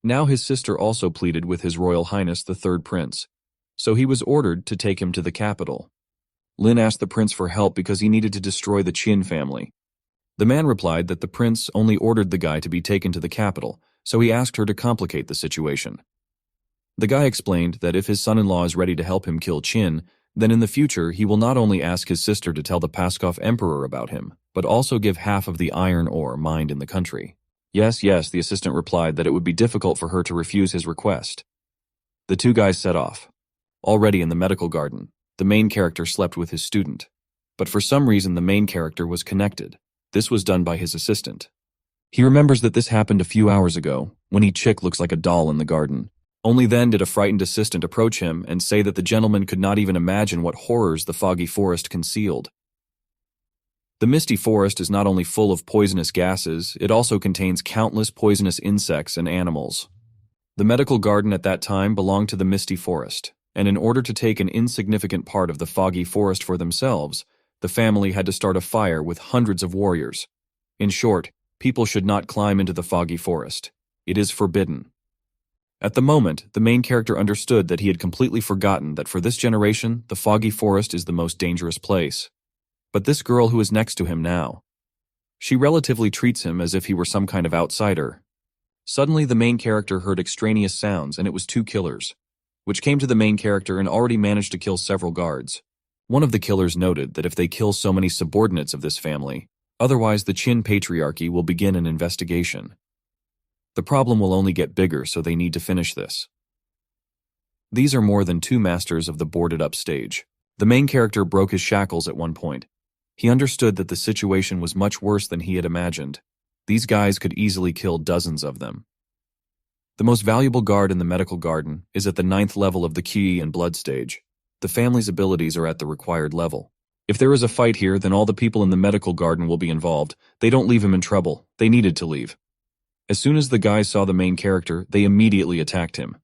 Now his sister also pleaded with His Royal Highness the Third Prince, so he was ordered to take him to the capital. Lin asked the prince for help because he needed to destroy the Qin family. The man replied that the prince only ordered the guy to be taken to the capital, so he asked her to complicate the situation. The guy explained that if his son-in-law is ready to help him kill Qin, then in the future he will not only ask his sister to tell the Paskov emperor about him, but also give half of the iron ore mined in the country. Yes, the assistant replied that it would be difficult for her to refuse his request. The 2 guys set off. Already in the medical garden, the main character slept with his student. But for some reason the main character was connected. This was done by his assistant. He remembers that this happened a few hours ago, when he chick looks like a doll in the garden. Only then did a frightened assistant approach him and say that the gentleman could not even imagine what horrors the foggy forest concealed. The misty forest is not only full of poisonous gases, it also contains countless poisonous insects and animals. The medical garden at that time belonged to the misty forest, and in order to take an insignificant part of the foggy forest for themselves, the family had to start a fire with hundreds of warriors. In short, people should not climb into the foggy forest. It is forbidden. At the moment, the main character understood that he had completely forgotten that for this generation, the foggy forest is the most dangerous place. But this girl who is next to him now, she relatively treats him as if he were some kind of outsider. Suddenly, the main character heard extraneous sounds, and it was 2 killers, which came to the main character and already managed to kill several guards. One of the killers noted that if they kill so many subordinates of this family, Otherwise, the Qin Patriarchy will begin an investigation. The problem will only get bigger, so they need to finish this. These are more than 2 masters of the boarded-up stage. The main character broke his shackles at one point. He understood that the situation was much worse than he had imagined. These guys could easily kill dozens of them. The most valuable guard in the medical garden is at the 9th level of the Qi and blood stage. The family's abilities are at the required level. If there is a fight here, then all the people in the medical garden will be involved. They don't leave him in trouble. They needed to leave. As soon as the guys saw the main character, they immediately attacked him.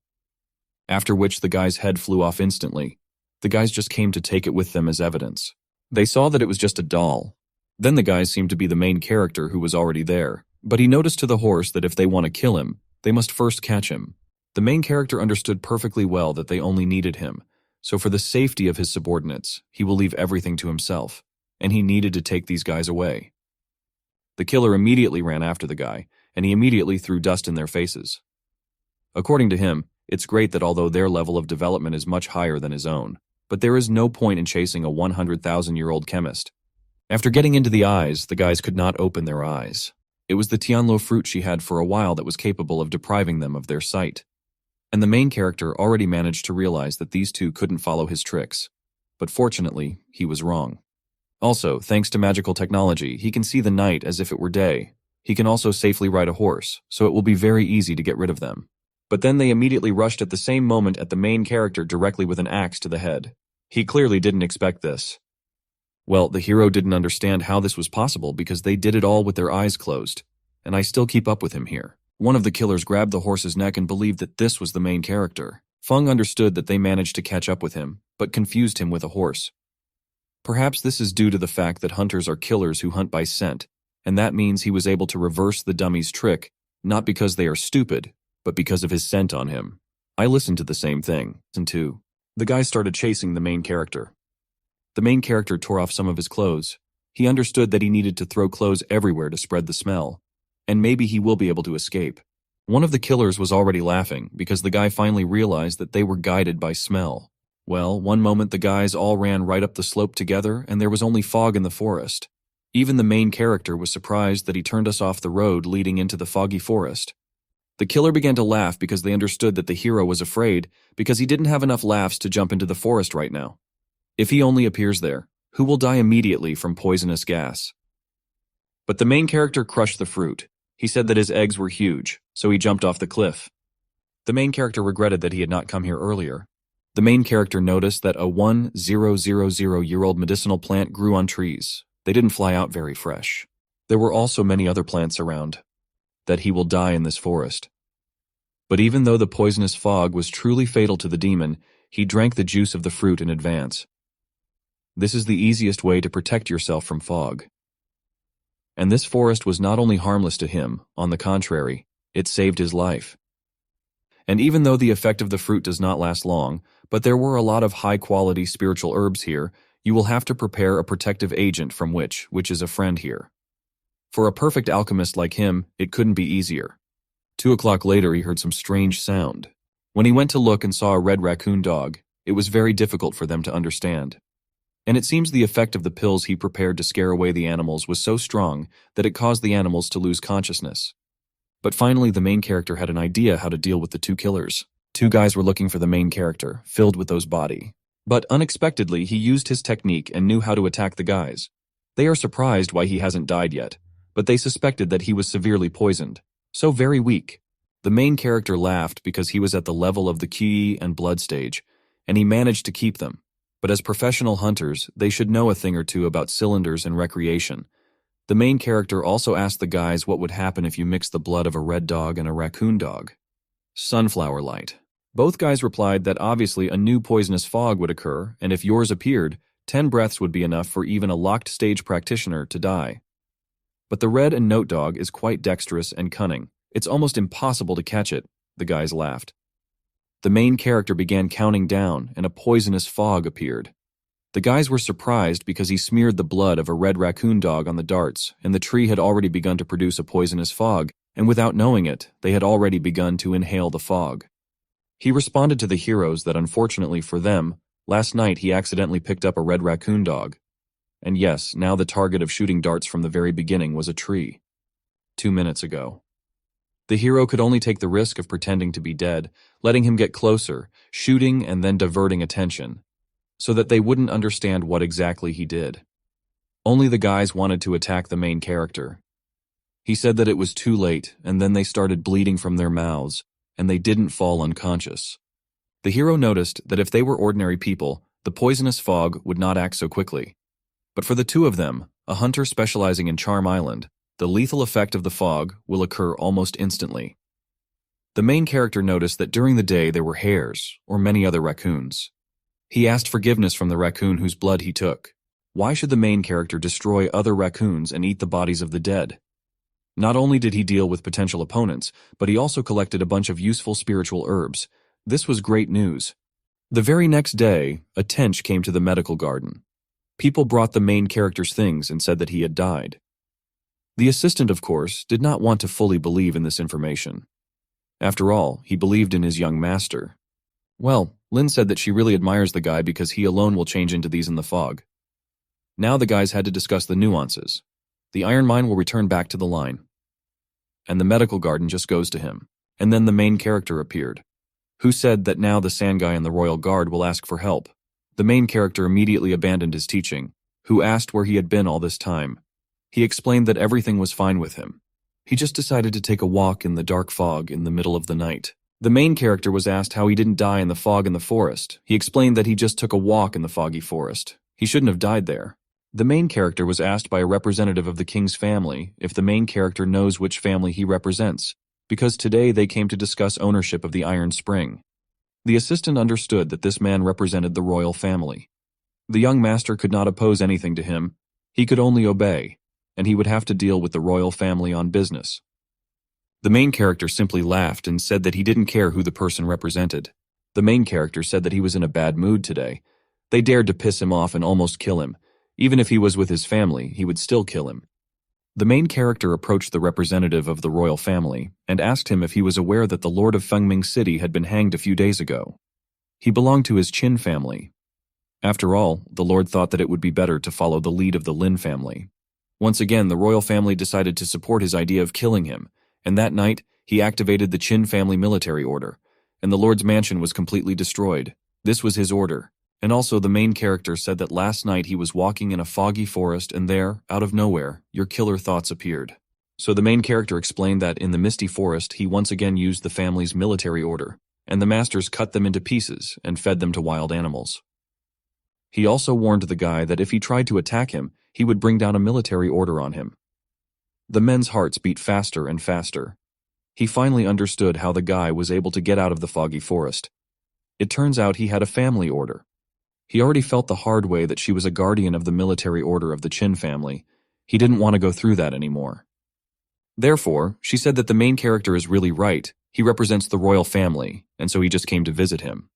After which the guy's head flew off instantly. The guys just came to take it with them as evidence. They saw that it was just a doll. Then the guys seemed to be the main character who was already there. But he noticed to the horse that if they want to kill him, they must first catch him. The main character understood perfectly well that they only needed him. So for the safety of his subordinates, he will leave everything to himself. And he needed to take these guys away. The killer immediately ran after the guy, and he immediately threw dust in their faces. According to him, it's great that although their level of development is much higher than his own, but there is no point in chasing a 100,000-year-old chemist. After getting into the eyes, the guys could not open their eyes. It was the Tianluo fruit she had for a while that was capable of depriving them of their sight. And the main character already managed to realize that these two couldn't follow his tricks. But fortunately, he was wrong. Also, thanks to magical technology, he can see the night as if it were day. He can also safely ride a horse, so it will be very easy to get rid of them. But then they immediately rushed at the same moment at the main character directly with an axe to the head. He clearly didn't expect this. Well, the hero didn't understand how this was possible because they did it all with their eyes closed. And I still keep up with him here. One of the killers grabbed the horse's neck and believed that this was the main character. Feng understood that they managed to catch up with him, but confused him with a horse. Perhaps this is due to the fact that hunters are killers who hunt by scent, and that means he was able to reverse the dummy's trick, not because they are stupid, but because of his scent on him. I listened to the same thing. And two, the guy started chasing the main character. The main character tore off some of his clothes. He understood that he needed to throw clothes everywhere to spread the smell, and maybe he will be able to escape. One of the killers was already laughing because the guy finally realized that they were guided by smell. Well, one moment the guys all ran right up the slope together and there was only fog in the forest. Even the main character was surprised that he turned us off the road leading into the foggy forest. The killer began to laugh because they understood that the hero was afraid because he didn't have enough laughs to jump into the forest right now. If he only appears there, who will die immediately from poisonous gas? But the main character crushed the fruit. He said that his eggs were huge, so he jumped off the cliff. The main character regretted that he had not come here earlier. The main character noticed that a 1000-year-old medicinal plant grew on trees. They didn't fly out very fresh. There were also many other plants around. That he will die in this forest. But even though the poisonous fog was truly fatal to the demon, he drank the juice of the fruit in advance. This is the easiest way to protect yourself from fog. And this forest was not only harmless to him, on the contrary, it saved his life. And even though the effect of the fruit does not last long, but there were a lot of high-quality spiritual herbs here, you will have to prepare a protective agent from which is a friend here. For a perfect alchemist like him, it couldn't be easier. 2 o'clock later, he heard some strange sound. When he went to look and saw a red raccoon dog, it was very difficult for them to understand. And it seems the effect of the pills he prepared to scare away the animals was so strong that it caused the animals to lose consciousness. But finally, the main character had an idea how to deal with the 2 killers. 2 guys were looking for the main character, filled with those body. But unexpectedly, he used his technique and knew how to attack the guys. They are surprised why he hasn't died yet, but they suspected that he was severely poisoned, so very weak. The main character laughed because he was at the level of the Qi and blood stage, and he managed to keep them. But as professional hunters, they should know a thing or two about cylinders and recreation. The main character also asked the guys what would happen if you mixed the blood of a red dog and a raccoon dog. Sunflower light. Both guys replied that obviously a new poisonous fog would occur, and if yours appeared, 10 breaths would be enough for even a locked stage practitioner to die. But the red and note dog is quite dexterous and cunning. It's almost impossible to catch it, the guys laughed. The main character began counting down, and a poisonous fog appeared. The guys were surprised because he smeared the blood of a red raccoon dog on the darts, and the tree had already begun to produce a poisonous fog, and without knowing it, they had already begun to inhale the fog. He responded to the heroes that unfortunately for them, last night he accidentally picked up a red raccoon dog. And yes, now the target of shooting darts from the very beginning was a tree. 2 minutes ago. The hero could only take the risk of pretending to be dead, letting him get closer, shooting and then diverting attention, so that they wouldn't understand what exactly he did. Only the guys wanted to attack the main character. He said that it was too late, and then they started bleeding from their mouths, and they didn't fall unconscious. The hero noticed that if they were ordinary people, the poisonous fog would not act so quickly. But for the two of them, a hunter specializing in Charm Island, the lethal effect of the fog will occur almost instantly. The main character noticed that during the day there were hares, or many other raccoons. He asked forgiveness from the raccoon whose blood he took. Why should the main character destroy other raccoons and eat the bodies of the dead? Not only did he deal with potential opponents, but he also collected a bunch of useful spiritual herbs. This was great news. The very next day, a tench came to the medical garden. People brought the main character's things and said that he had died. The assistant, of course, did not want to fully believe in this information. After all, he believed in his young master. Well, Lin said that she really admires the guy because he alone will change into these in the fog. Now the guys had to discuss the nuances. The iron mine will return back to the line. And the medical garden just goes to him. And then the main character appeared, who said that now the sand guy and the royal guard will ask for help. The main character immediately abandoned his teaching, who asked where he had been all this time. He explained that everything was fine with him. He just decided to take a walk in the dark fog in the middle of the night. The main character was asked how he didn't die in the fog in the forest. He explained that he just took a walk in the foggy forest. He shouldn't have died there. The main character was asked by a representative of the king's family if the main character knows which family he represents, because today they came to discuss ownership of the Iron Spring. The assistant understood that this man represented the royal family. The young master could not oppose anything to him. He could only obey, and he would have to deal with the royal family on business. The main character simply laughed and said that he didn't care who the person represented. The main character said that he was in a bad mood today. They dared to piss him off and almost kill him. Even if he was with his family, he would still kill him. The main character approached the representative of the royal family and asked him if he was aware that the Lord of Fengming City had been hanged a few days ago. He belonged to his Qin family. After all, the Lord thought that it would be better to follow the lead of the Lin family. Once again, the royal family decided to support his idea of killing him, and that night, he activated the Qin family military order, and the Lord's mansion was completely destroyed. This was his order. And also the main character said that last night he was walking in a foggy forest and there, out of nowhere, your killer thoughts appeared. So the main character explained that in the misty forest he once again used the family's military order, and the masters cut them into pieces and fed them to wild animals. He also warned the guy that if he tried to attack him, he would bring down a military order on him. The men's hearts beat faster and faster. He finally understood how the guy was able to get out of the foggy forest. It turns out he had a family order. He already felt the hard way that she was a guardian of the military order of the Qin family. He didn't want to go through that anymore. Therefore, she said that the main character is really right. He represents the royal family, and so he just came to visit him.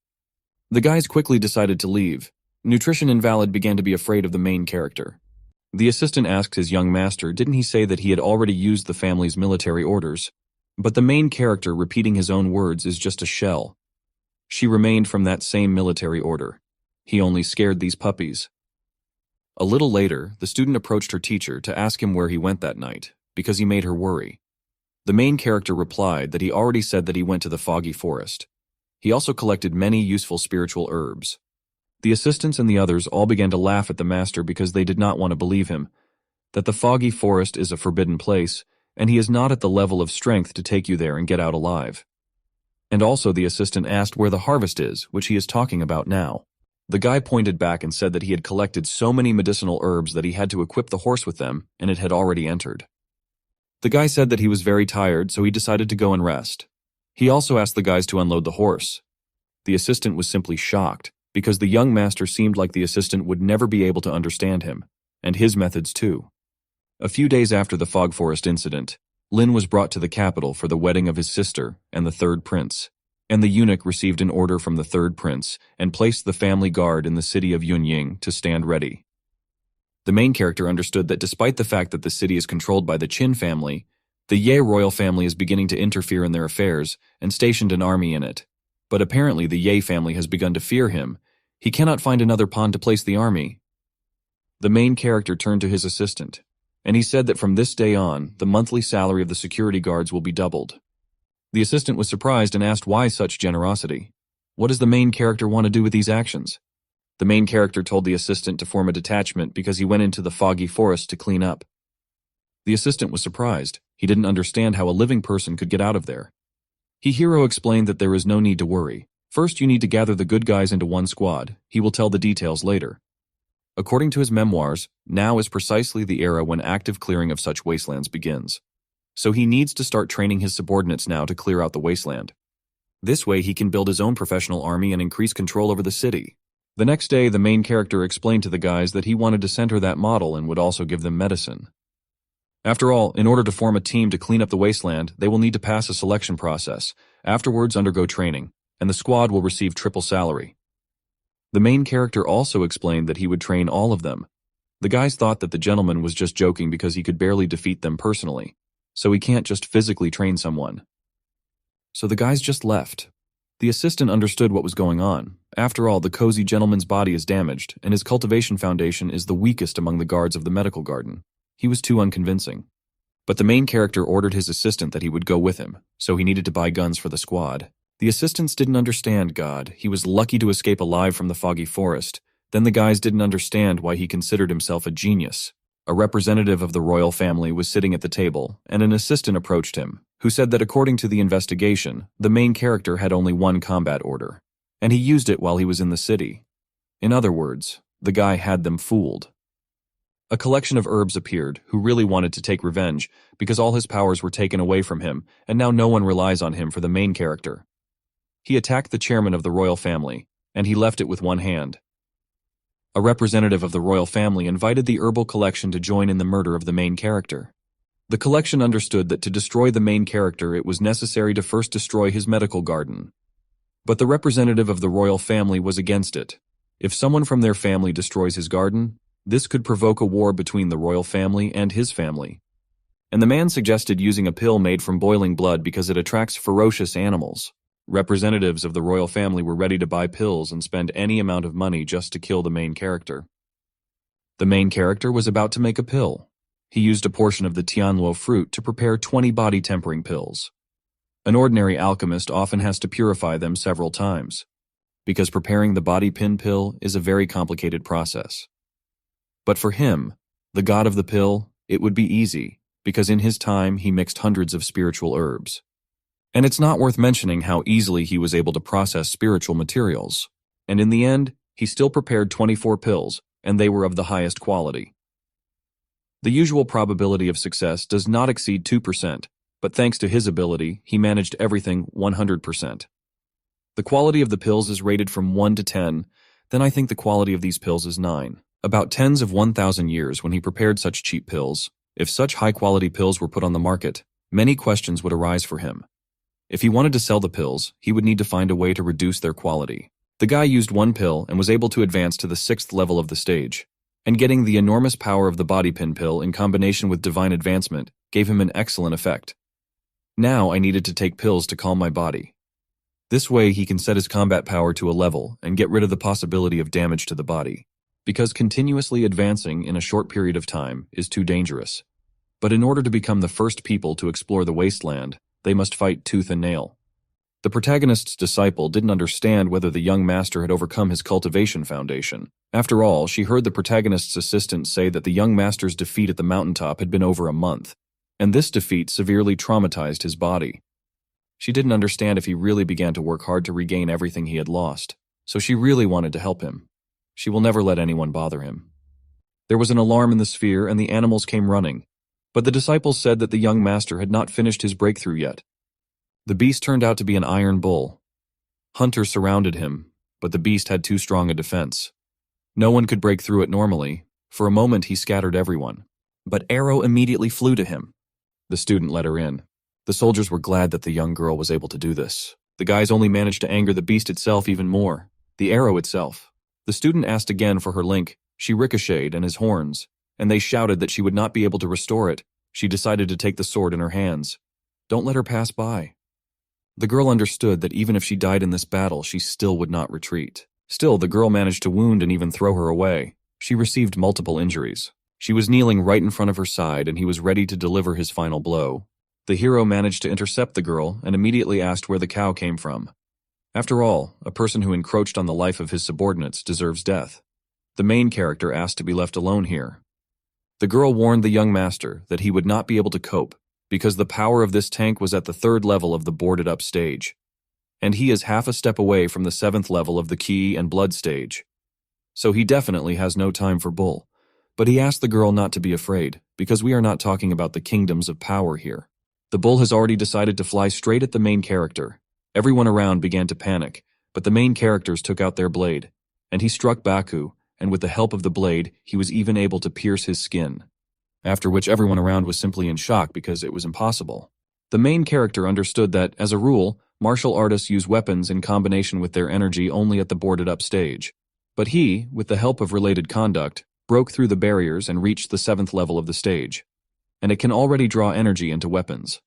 The guys quickly decided to leave. Nutrition Invalid began to be afraid of the main character. The assistant asked his young master, didn't he say that he had already used the family's military orders? But the main character repeating his own words is just a shell. She remained from that same military order. He only scared these puppies. A little later, the student approached her teacher to ask him where he went that night, because he made her worry. The main character replied that he already said that he went to the foggy forest. He also collected many useful spiritual herbs. The assistants and the others all began to laugh at the master because they did not want to believe him, that the foggy forest is a forbidden place, and he is not at the level of strength to take you there and get out alive. And also the assistant asked where the harvest is, which he is talking about now. The guy pointed back and said that he had collected so many medicinal herbs that he had to equip the horse with them, and it had already entered. The guy said that he was very tired, so he decided to go and rest. He also asked the guys to unload the horse. The assistant was simply shocked, because the young master seemed like the assistant would never be able to understand him, and his methods too. A few days after the Fog Forest incident, Lin was brought to the capital for the wedding of his sister and the third prince. And the eunuch received an order from the third prince and placed the family guard in the city of Yunying to stand ready. The main character understood that despite the fact that the city is controlled by the Qin family, the Ye royal family is beginning to interfere in their affairs and stationed an army in it. But apparently the Ye family has begun to fear him. He cannot find another pawn to place the army. The main character turned to his assistant, and he said that from this day on, the monthly salary of the security guards will be doubled. The assistant was surprised and asked why such generosity. What does the main character want to do with these actions? The main character told the assistant to form a detachment because he went into the foggy forest to clean up. The assistant was surprised. He didn't understand how a living person could get out of there. Hiro explained that there is no need to worry. First, you need to gather the good guys into one squad. He will tell the details later. According to his memoirs, now is precisely the era when active clearing of such wastelands begins. So he needs to start training his subordinates now to clear out the wasteland. This way he can build his own professional army and increase control over the city. The next day, the main character explained to the guys that he wanted to center that model and would also give them medicine. After all, in order to form a team to clean up the wasteland, they will need to pass a selection process, afterwards undergo training, and the squad will receive triple salary. The main character also explained that he would train all of them. The guys thought that the gentleman was just joking because he could barely defeat them personally, so he can't just physically train someone. So the guys just left. The assistant understood what was going on. After all, the cozy gentleman's body is damaged, and his cultivation foundation is the weakest among the guards of the medical garden. He was too unconvincing. But the main character ordered his assistant that he would go with him, so he needed to buy guns for the squad. The assistants didn't understand God. He was lucky to escape alive from the foggy forest. Then the guys didn't understand why he considered himself a genius. A representative of the royal family was sitting at the table, and an assistant approached him, who said that according to the investigation, the main character had only one combat order, and he used it while he was in the city. In other words, the guy had them fooled. A collection of herbs appeared, who really wanted to take revenge, because all his powers were taken away from him, and now no one relies on him for the main character. He attacked the chairman of the royal family, and he left it with one hand. A representative of the royal family invited the herbal collection to join in the murder of the main character. The collection understood that to destroy the main character it was necessary to first destroy his medical garden. But the representative of the royal family was against it. If someone from their family destroys his garden, this could provoke a war between the royal family and his family. And the man suggested using a pill made from boiling blood because it attracts ferocious animals. Representatives of the royal family were ready to buy pills and spend any amount of money just to kill the main character. The main character was about to make a pill. He used a portion of the tianluo fruit to prepare 20 body-tempering pills. An ordinary alchemist often has to purify them several times, because preparing the body pin pill is a very complicated process. But for him, the god of the pill, it would be easy, because in his time he mixed hundreds of spiritual herbs. And it's not worth mentioning how easily he was able to process spiritual materials. And in the end, he still prepared 24 pills, and they were of the highest quality. The usual probability of success does not exceed 2%, but thanks to his ability, he managed everything 100%. The quality of the pills is rated from 1 to 10, then I think the quality of these pills is 9. About tens of 1,000 years when he prepared such cheap pills, if such high-quality pills were put on the market, many questions would arise for him. If he wanted to sell the pills, he would need to find a way to reduce their quality. The guy used one pill and was able to advance to the 6th level of the stage. And getting the enormous power of the body pin pill in combination with divine advancement gave him an excellent effect. Now I needed to take pills to calm my body. This way he can set his combat power to a level and get rid of the possibility of damage to the body. Because continuously advancing in a short period of time is too dangerous. But in order to become the first people to explore the wasteland, they must fight tooth and nail. The protagonist's disciple didn't understand whether the young master had overcome his cultivation foundation. After all, she heard the protagonist's assistant say that the young master's defeat at the mountaintop had been over a month, and this defeat severely traumatized his body. She didn't understand if he really began to work hard to regain everything he had lost, so she really wanted to help him. She will never let anyone bother him. There was an alarm in the sphere and the animals came running, but the disciples said that the young master had not finished his breakthrough yet. The beast turned out to be an iron bull. Hunters surrounded him, but the beast had too strong a defense. No one could break through it normally. For a moment he scattered everyone. But Arrow immediately flew to him. The student let her in. The soldiers were glad that the young girl was able to do this. The guys only managed to anger the beast itself even more. The arrow itself. The student asked again for her link. She ricocheted and his horns, and they shouted that she would not be able to restore it. She decided to take the sword in her hands. Don't let her pass by. The girl understood that even if she died in this battle, she still would not retreat. Still, the girl managed to wound and even throw her away. She received multiple injuries. She was kneeling right in front of her side and he was ready to deliver his final blow. The hero managed to intercept the girl and immediately asked where the cow came from. After all, a person who encroached on the life of his subordinates deserves death. The main character asked to be left alone here. The girl warned the young master that he would not be able to cope because the power of this tank was at the 3rd level of the boarded-up stage, and he is half a step away from the 7th level of the Ki and Blood stage. So he definitely has no time for Bull. But he asked the girl not to be afraid, because we are not talking about the kingdoms of power here. The Bull has already decided to fly straight at the main character. Everyone around began to panic, but the main characters took out their blade, and he struck Baku, and with the help of the blade, he was even able to pierce his skin. After which everyone around was simply in shock because it was impossible. The main character understood that, as a rule, martial artists use weapons in combination with their energy only at the boarded-up stage. But he, with the help of related conduct, broke through the barriers and reached the 7th level of the stage. And it can already draw energy into weapons.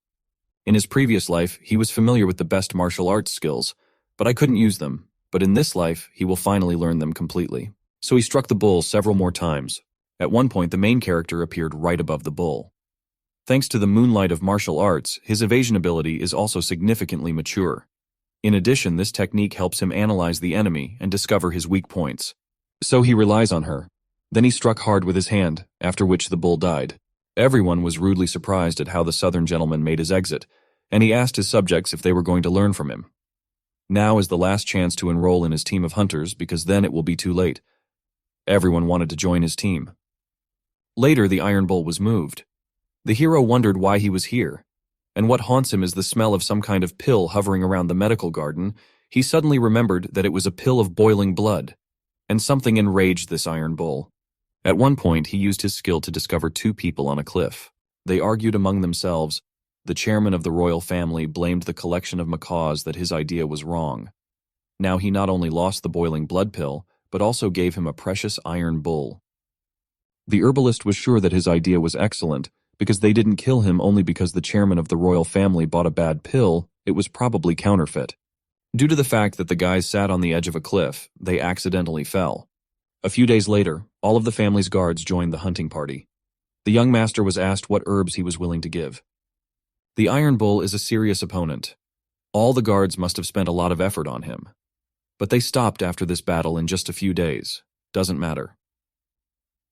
In his previous life, he was familiar with the best martial arts skills, but I couldn't use them. But in this life, he will finally learn them completely. So he struck the bull several more times. At one point, the main character appeared right above the bull. Thanks to the moonlight of martial arts, his evasion ability is also significantly mature. In addition, this technique helps him analyze the enemy and discover his weak points. So he relies on her. Then he struck hard with his hand, after which the bull died. Everyone was rudely surprised at how the southern gentleman made his exit, and he asked his subjects if they were going to learn from him. Now is the last chance to enroll in his team of hunters, because then it will be too late. Everyone wanted to join his team. Later, the Iron Bull was moved. The hero wondered why he was here, and what haunts him is the smell of some kind of pill hovering around the medical garden. He suddenly remembered that it was a pill of boiling blood, and something enraged this Iron Bull. At one point, he used his skill to discover 2 people on a cliff. They argued among themselves. The chairman of the royal family blamed the collection of macaws that his idea was wrong. Now he not only lost the boiling blood pill, but also gave him a precious Iron Bull. The herbalist was sure that his idea was excellent, because they didn't kill him only because the chairman of the royal family bought a bad pill. It was probably counterfeit. Due to the fact that the guys sat on the edge of a cliff, they accidentally fell. A few days later, all of the family's guards joined the hunting party. The young master was asked what herbs he was willing to give. The Iron Bull is a serious opponent. All the guards must have spent a lot of effort on him. But they stopped after this battle in just a few days. Doesn't matter.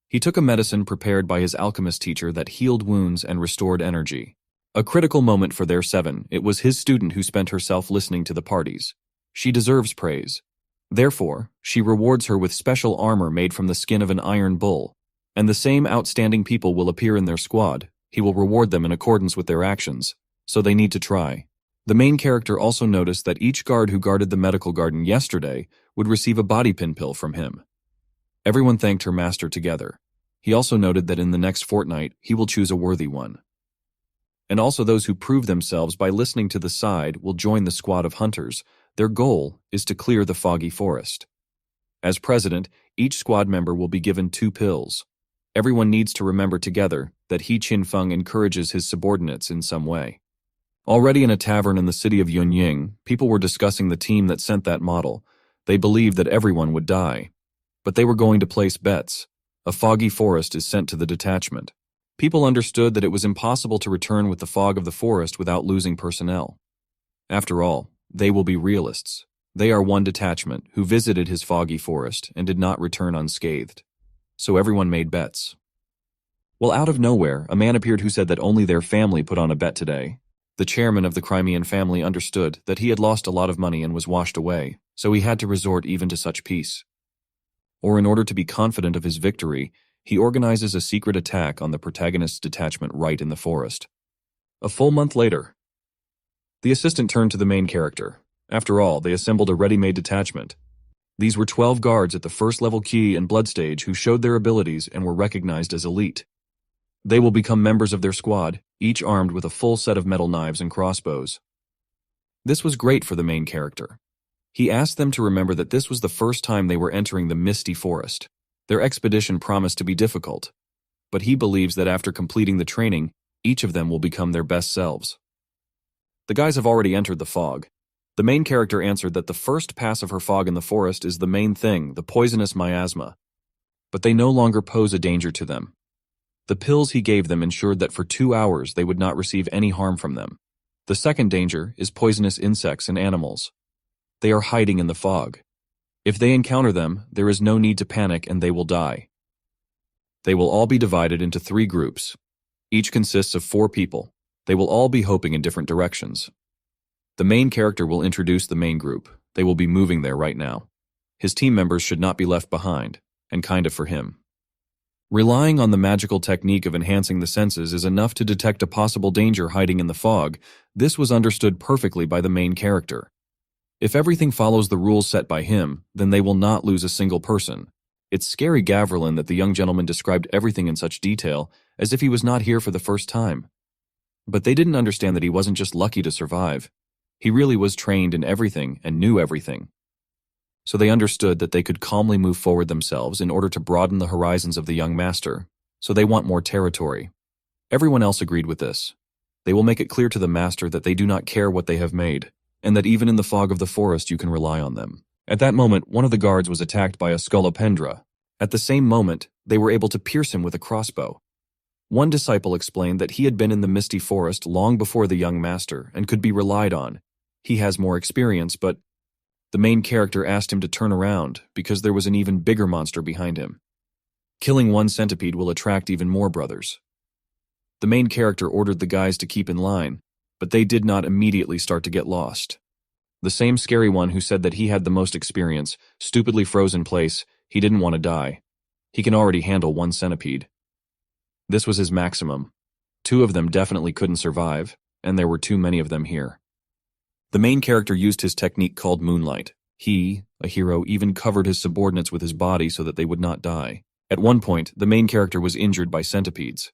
He took a medicine prepared by his alchemist teacher that healed wounds and restored energy. A critical moment for their 7. It was his student who spent herself listening to the parties. She deserves praise. Therefore, she rewards her with special armor made from the skin of an Iron Bull, and the same outstanding people will appear in their squad. He will reward them in accordance with their actions, so they need to try. The main character also noticed that each guard who guarded the medical garden yesterday would receive a body pin pill from him. Everyone thanked her master together. He also noted that in the next fortnight, he will choose a worthy one. And also those who prove themselves by listening to the side will join the squad of hunters. Their goal is to clear the foggy forest. As president, each squad member will be given 2 pills. Everyone needs to remember together that He Qin-feng encourages his subordinates in some way. Already in a tavern in the city of Yunying, people were discussing the team that sent that model. They believed that everyone would die. But they were going to place bets. A foggy forest is sent to the detachment. People understood that it was impossible to return with the fog of the forest without losing personnel. After all, they will be realists. They are one detachment who visited his foggy forest and did not return unscathed. So everyone made bets. Well, out of nowhere, a man appeared who said that only their family put on a bet today. The chairman of the Crimean family understood that he had lost a lot of money and was washed away, so he had to resort even to such peace. Or in order to be confident of his victory, he organizes a secret attack on the protagonist's detachment right in the forest. A full month later, the assistant turned to the main character. After all, they assembled a ready-made detachment. These were 12 guards at the 1st level Ki and Blood stage who showed their abilities and were recognized as elite. They will become members of their squad, each armed with a full set of metal knives and crossbows. This was great for the main character. He asked them to remember that this was the first time they were entering the misty forest. Their expedition promised to be difficult, but he believes that after completing the training, each of them will become their best selves. The guys have already entered the fog. The main character answered that the first pass of her fog in the forest is the main thing, the poisonous miasma. but they no longer pose a danger to them. The pills he gave them ensured that for 2 hours they would not receive any harm from them. The second danger is poisonous insects and animals. They are hiding in the fog. If they encounter them, there is no need to panic and they will die. They will all be divided into 3 groups. Each consists of 4 people. They will all be hoping in different directions. The main character will introduce the main group. They will be moving there right now. His team members should not be left behind, and kind of for him. Relying on the magical technique of enhancing the senses is enough to detect a possible danger hiding in the fog. This was understood perfectly by the main character. If everything follows the rules set by him, then they will not lose a single person. It's scary Gavrillin that the young gentleman described everything in such detail, as if he was not here for the first time. But they didn't understand that he wasn't just lucky to survive. He really was trained in everything and knew everything. So they understood that they could calmly move forward themselves in order to broaden the horizons of the young master, so they want more territory. Everyone else agreed with this. They will make it clear to the master that they do not care what they have made, and that even in the fog of the forest you can rely on them. At that moment, one of the guards was attacked by a scolopendra. At the same moment, they were able to pierce him with a crossbow. One disciple explained that he had been in the misty forest long before the young master and could be relied on. He has more experience, but the main character asked him to turn around because there was an even bigger monster behind him. Killing one centipede will attract even more brothers. The main character ordered the guys to keep in line, but they did not immediately start to get lost. The same scary one who said that he had the most experience stupidly froze in place. He didn't want to die. He can already handle one centipede. This was his maximum. 2 of them definitely couldn't survive, and there were too many of them here. The main character used his technique called moonlight. He, a hero, even covered his subordinates with his body so that they would not die. At one point, the main character was injured by centipedes.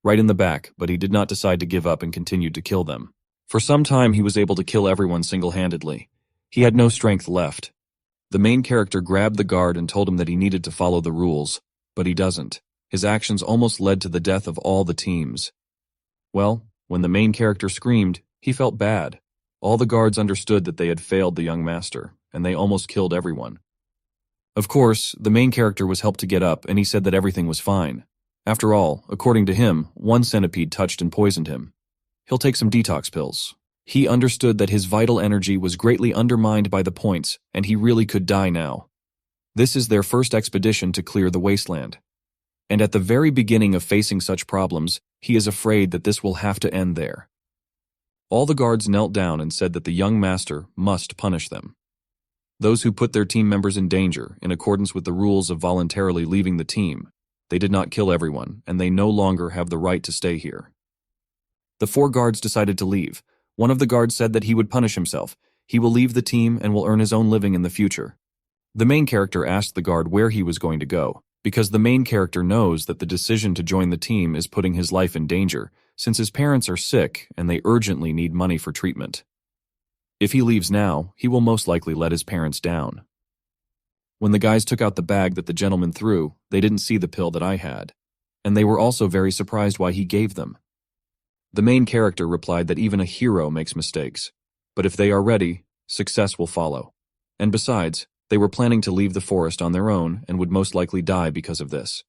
Right in the back, but he did not decide to give up and continued to kill them. For some time, he was able to kill everyone single-handedly. He had no strength left. The main character grabbed the guard and told him that he needed to follow the rules, but he doesn't. His actions almost led to the death of all the teams. Well, when the main character screamed, he felt bad. All the guards understood that they had failed the young master, and they almost killed everyone. Of course, the main character was helped to get up, and he said that everything was fine. After all, according to him, one centipede touched and poisoned him. He'll take some detox pills. He understood that his vital energy was greatly undermined by the points, and he really could die now. This is their first expedition to clear the wasteland. And at the very beginning of facing such problems, he is afraid that this will have to end there. All the guards knelt down and said that the young master must punish them. Those who put their team members in danger, in accordance with the rules of voluntarily leaving the team, they did not kill everyone, and they no longer have the right to stay here. The 4 guards decided to leave. One of the guards said that he would punish himself. He will leave the team and will earn his own living in the future. The main character asked the guard where he was going to go, because the main character knows that the decision to join the team is putting his life in danger, since his parents are sick and they urgently need money for treatment. If he leaves now, he will most likely let his parents down. When the guys took out the bag that the gentleman threw, they didn't see the pill that I had, and they were also very surprised why he gave them. The main character replied that even a hero makes mistakes, but if they are ready, success will follow. And besides, they were planning to leave the forest on their own and would most likely die because of this.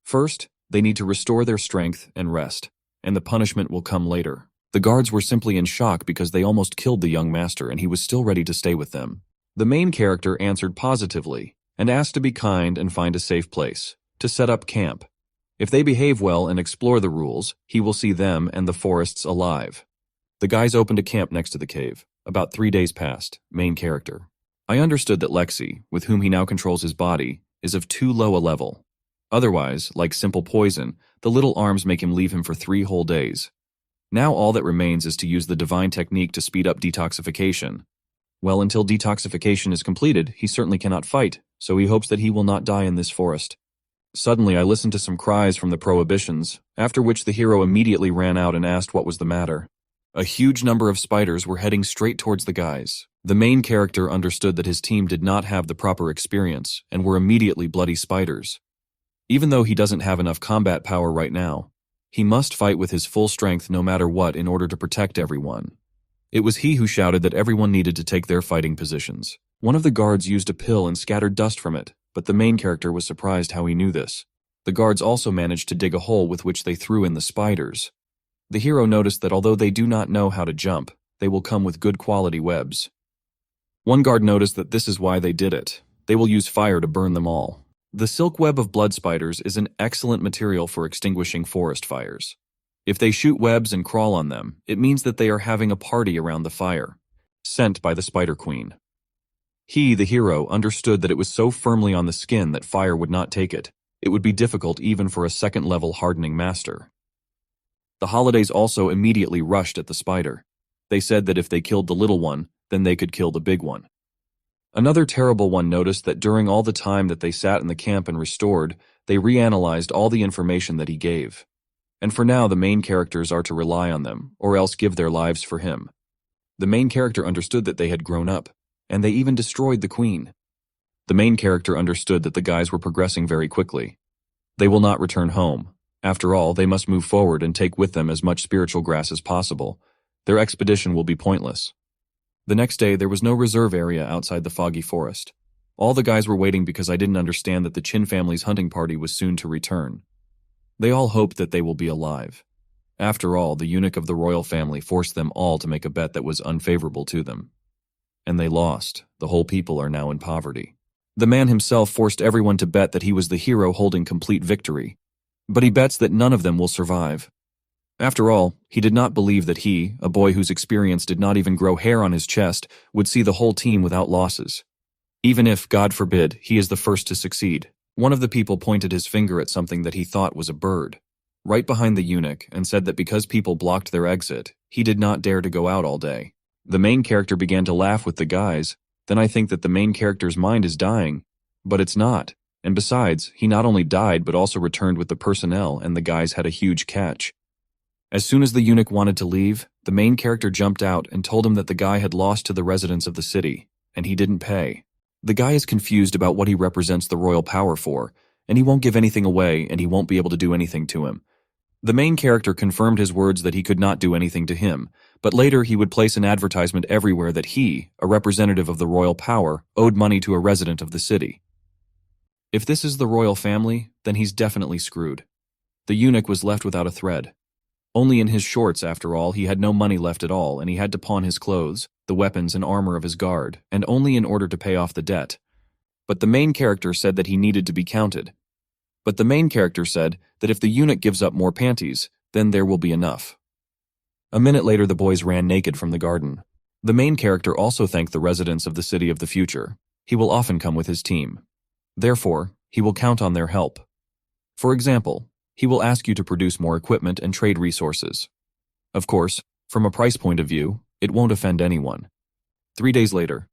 First, they need to restore their strength and rest, and the punishment will come later. The guards were simply in shock because they almost killed the young master and he was still ready to stay with them. The main character answered positively and asked to be kind and find a safe place, to set up camp. If they behave well and explore the rules, he will see them and the forests alive. The guys opened a camp next to the cave. About 3 days passed. Main character. I understood that Lexi, with whom he now controls his body, is of too low a level. Otherwise, like simple poison, the little arms make him leave him for 3 whole days. Now all that remains is to use the divine technique to speed up detoxification. Well, until detoxification is completed, he certainly cannot fight, so he hopes that he will not die in this forest. Suddenly I listened to some cries from the prohibitions, after which the hero immediately ran out and asked what was the matter. A huge number of spiders were heading straight towards the guys. The main character understood that his team did not have the proper experience and were immediately bloody spiders. Even though he doesn't have enough combat power right now, he must fight with his full strength no matter what in order to protect everyone. It was he who shouted that everyone needed to take their fighting positions. One of the guards used a pill and scattered dust from it. but the main character was surprised how he knew this. The guards also managed to dig a hole with which they threw in the spiders. The hero noticed that although they do not know how to jump, they will come with good quality webs. One guard noticed that this is why they did it. They will use fire to burn them all. The silk web of blood spiders is an excellent material for extinguishing forest fires. If they shoot webs and crawl on them, it means that they are having a party around the fire, sent by the Spider Queen. He, the hero, understood that it was so firmly on the skin that fire would not take it. It would be difficult even for a second-level hardening master. The holidays also immediately rushed at the spider. They said that if they killed the little one, then they could kill the big one. Another terrible one noticed that during all the time that they sat in the camp and restored, they reanalyzed all the information that he gave. And for now, the main characters are to rely on them, or else give their lives for him. The main character understood that they had grown up, and they even destroyed the queen. The main character understood that the guys were progressing very quickly. They will not return home. After all, they must move forward and take with them as much spiritual grass as possible. Their expedition will be pointless. The next day, there was no reserve area outside the foggy forest. All the guys were waiting because I didn't understand that the Chin family's hunting party was soon to return. They all hoped that they will be alive. After all, the eunuch of the royal family forced them all to make a bet that was unfavorable to them. And they lost. The whole people are now in poverty. The man himself forced everyone to bet that he was the hero holding complete victory. But he bets that none of them will survive. After all, he did not believe that he, a boy whose experience did not even grow hair on his chest, would see the whole team without losses. Even if, God forbid, he is the first to succeed. One of the people pointed his finger at something that he thought was a bird, right behind the eunuch, and said that because people blocked their exit, he did not dare to go out all day. The main character began to laugh with the guys. Then I think that the main character's mind is dying. But it's not. And besides, he not only died but also returned with the personnel, and the guys had a huge catch. As soon as the eunuch wanted to leave, the main character jumped out and told him that the guy had lost to the residents of the city, and he didn't pay. The guy is confused about what he represents the royal power for, and he won't give anything away, and he won't be able to do anything to him. The main character confirmed his words that he could not do anything to him, but later he would place an advertisement everywhere that he, a representative of the royal power, owed money to a resident of the city. If this is the royal family, then he's definitely screwed. The eunuch was left without a thread. Only in his shorts, after all, he had no money left at all, and he had to pawn his clothes, the weapons and armor of his guard, and only in order to pay off the debt. But the main character said that he needed to be counted. But the main character said that if the eunuch gives up more panties, then there will be enough. A minute later, the boys ran naked from the garden. The main character also thanked the residents of the city of the future. He will often come with his team. Therefore, he will count on their help. For example, he will ask you to produce more equipment and trade resources. Of course, from a price point of view, it won't offend anyone. 3 days later,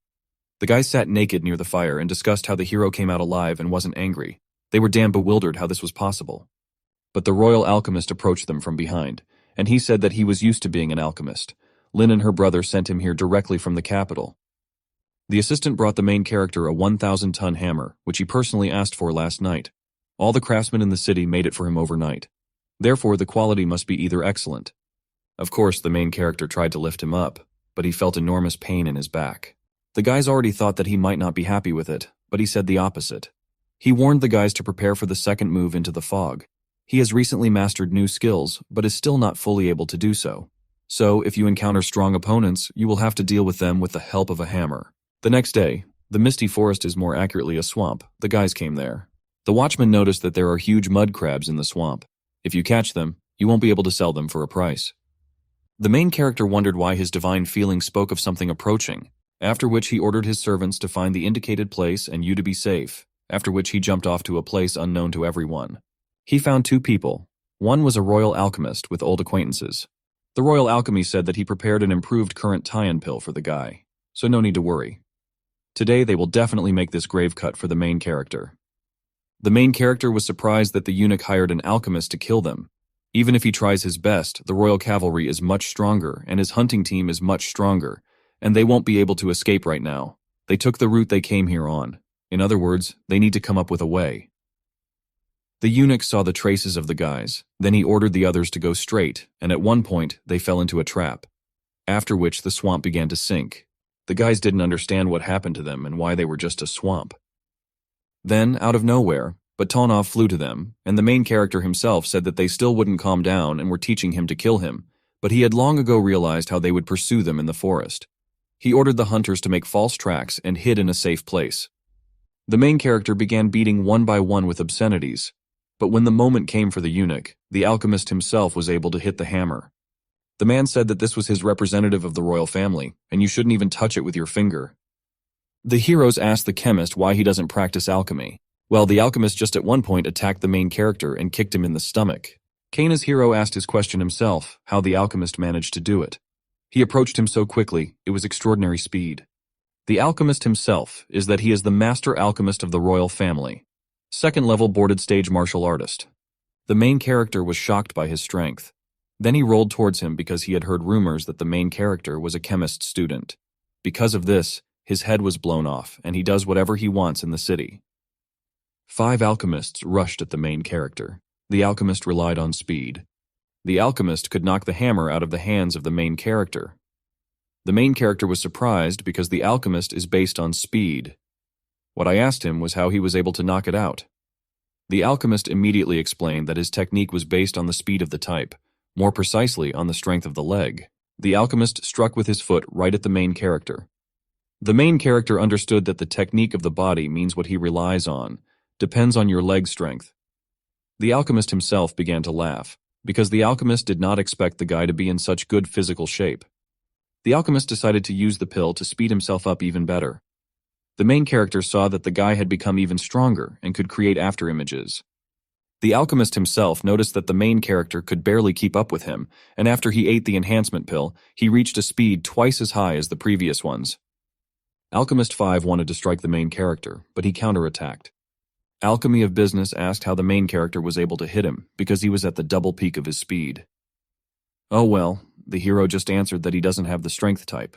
the guys sat naked near the fire and discussed how the hero came out alive and wasn't angry. They were damn bewildered how this was possible. But the royal alchemist approached them from behind, and he said that he was used to being an alchemist. Lin and her brother sent him here directly from the capital. The assistant brought the main character a 1,000-ton hammer, which he personally asked for last night. All the craftsmen in the city made it for him overnight. Therefore, the quality must be either excellent. Of course, the main character tried to lift him up, but he felt enormous pain in his back. The guys already thought that he might not be happy with it, but he said the opposite. He warned the guys to prepare for the second move into the fog. He has recently mastered new skills, but is still not fully able to do so. So, if you encounter strong opponents, you will have to deal with them with the help of a hammer. The next day, the misty forest is more accurately a swamp. The guys came there. The watchman noticed that there are huge mud crabs in the swamp. If you catch them, you won't be able to sell them for a price. The main character wondered why his divine feeling spoke of something approaching, after which he ordered his servants to find the indicated place and you to be safe, after which he jumped off to a place unknown to everyone. He found 2 people. One was a royal alchemist with old acquaintances. The royal alchemy said that he prepared an improved current tie-in pill for the guy, so no need to worry. Today they will definitely make this grave cut for the main character. The main character was surprised that the eunuch hired an alchemist to kill them. Even if he tries his best, the royal cavalry is much stronger, and his hunting team is much stronger, and they won't be able to escape right now. They took the route they came here on. In other words, they need to come up with a way. The eunuch saw the traces of the guys, then he ordered the others to go straight, and at one point, they fell into a trap. After which, the swamp began to sink. The guys didn't understand what happened to them and why they were just a swamp. Then, out of nowhere, Batonov flew to them, and the main character himself said that they still wouldn't calm down and were teaching him to kill him, but he had long ago realized how they would pursue them in the forest. He ordered the hunters to make false tracks and hid in a safe place. The main character began beating one by one with obscenities, but when the moment came for the eunuch, the alchemist himself was able to hit the hammer. The man said that this was his representative of the royal family, and you shouldn't even touch it with your finger. The heroes asked the chemist why he doesn't practice alchemy. Well, the alchemist just at one point attacked the main character and kicked him in the stomach. Kaina's hero asked his question himself, how the alchemist managed to do it. He approached him so quickly, it was extraordinary speed. The alchemist himself is that he is the master alchemist of the royal family. Second-level boarded stage martial artist. The main character was shocked by his strength. Then he rolled towards him because he had heard rumors that the main character was a chemist student. Because of this, his head was blown off, and he does whatever he wants in the city. 5 alchemists rushed at the main character. The alchemist relied on speed. The alchemist could knock the hammer out of the hands of the main character. The main character was surprised because the alchemist is based on speed. What I asked him was how he was able to knock it out. The alchemist immediately explained that his technique was based on the speed of the type, more precisely on the strength of the leg. The alchemist struck with his foot right at the main character. The main character understood that the technique of the body means what he relies on, depends on your leg strength. The alchemist himself began to laugh, because the alchemist did not expect the guy to be in such good physical shape. The alchemist decided to use the pill to speed himself up even better. The main character saw that the guy had become even stronger and could create afterimages. The alchemist himself noticed that the main character could barely keep up with him, and after he ate the enhancement pill, he reached a speed twice as high as the previous ones. Alchemist 5 wanted to strike the main character, but he counterattacked. Alchemy of Business asked how the main character was able to hit him, because he was at the double peak of his speed. Oh well, the hero just answered that he doesn't have the strength type.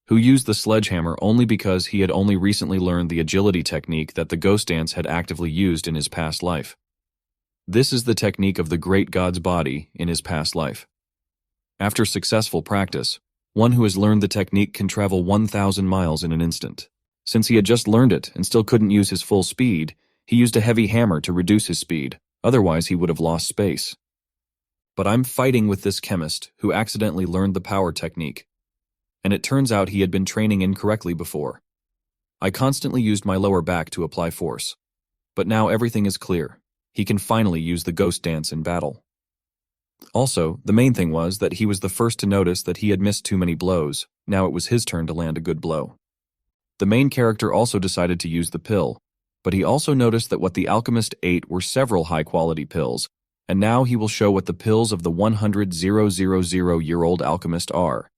Who used the sledgehammer only because he had only recently learned the agility technique that the ghost dance had actively used in his past life. This is the technique of the great god's body in his past life. After successful practice, one who has learned the technique can travel 1,000 miles in an instant. Since he had just learned it and still couldn't use his full speed, he used a heavy hammer to reduce his speed, otherwise he would have lost space. But I'm fighting with this chemist who accidentally learned the power technique, and it turns out he had been training incorrectly before. I constantly used my lower back to apply force, but now everything is clear. He can finally use the ghost dance in battle. Also, the main thing was that he was the first to notice that he had missed too many blows. Now it was his turn to land a good blow. The main character also decided to use the pill, but he also noticed that what the alchemist ate were several high-quality pills, and now he will show what the pills of the 100,000-year-old alchemist are.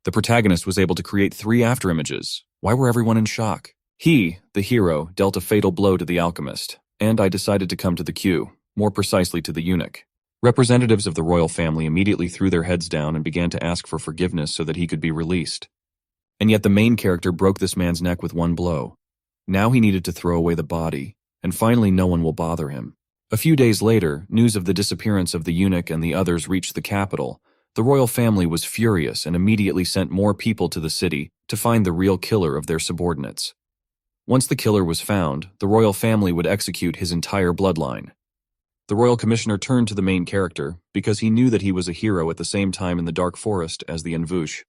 The protagonist was able to create 3 afterimages. Why were everyone in shock? He, the hero, dealt a fatal blow to the alchemist, and I decided to come to the queue, more precisely to the eunuch. Representatives of the royal family immediately threw their heads down and began to ask for forgiveness so that he could be released. And yet the main character broke this man's neck with one blow. Now he needed to throw away the body, and finally no one will bother him. A few days later, news of the disappearance of the eunuch and the others reached the capital. The royal family was furious and immediately sent more people to the city to find the real killer of their subordinates. Once the killer was found, the royal family would execute his entire bloodline. The royal commissioner turned to the main character because he knew that he was a hero at the same time in the dark forest as the Envush.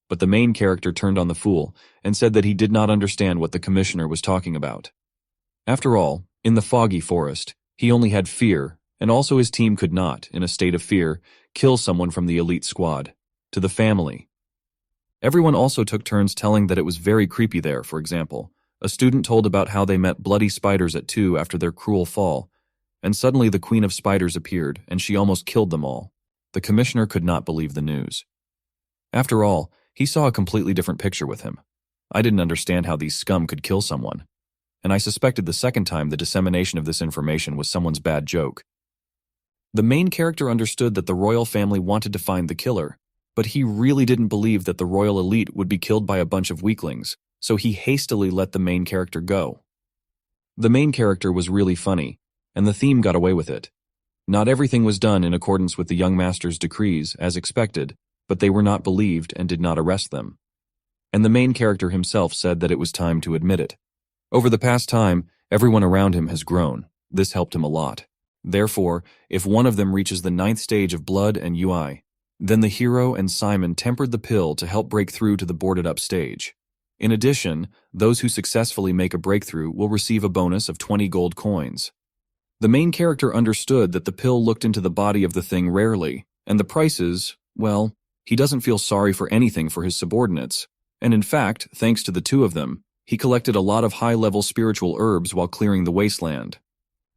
But the main character turned on the fool and said that he did not understand what the commissioner was talking about. After all, in the foggy forest, he only had fear, and also his team could not, in a state of fear, kill someone from the elite squad. To the family. Everyone also took turns telling that it was very creepy there. For example, a student told about how they met bloody spiders at 2 after their cruel fall, and suddenly the queen of spiders appeared, and she almost killed them all. The commissioner could not believe the news. After all, he saw a completely different picture with him. I didn't understand how these scum could kill someone, and I suspected the second time the dissemination of this information was someone's bad joke. The main character understood that the royal family wanted to find the killer, but he really didn't believe that the royal elite would be killed by a bunch of weaklings, so he hastily let the main character go. The main character was really funny, and the theme got away with it. Not everything was done in accordance with the young master's decrees, as expected, but they were not believed and did not arrest them. And the main character himself said that it was time to admit it. Over the past time, everyone around him has grown. This helped him a lot. Therefore, if one of them reaches the 9th stage of blood and UI, then the hero and Simon tempered the pill to help break through to the boarded up stage. In addition, those who successfully make a breakthrough will receive a bonus of 20 gold coins. The main character understood that the pill looked into the body of the thing rarely, and the prices, well, he doesn't feel sorry for anything for his subordinates. And in fact, thanks to the two of them, he collected a lot of high-level spiritual herbs while clearing the wasteland.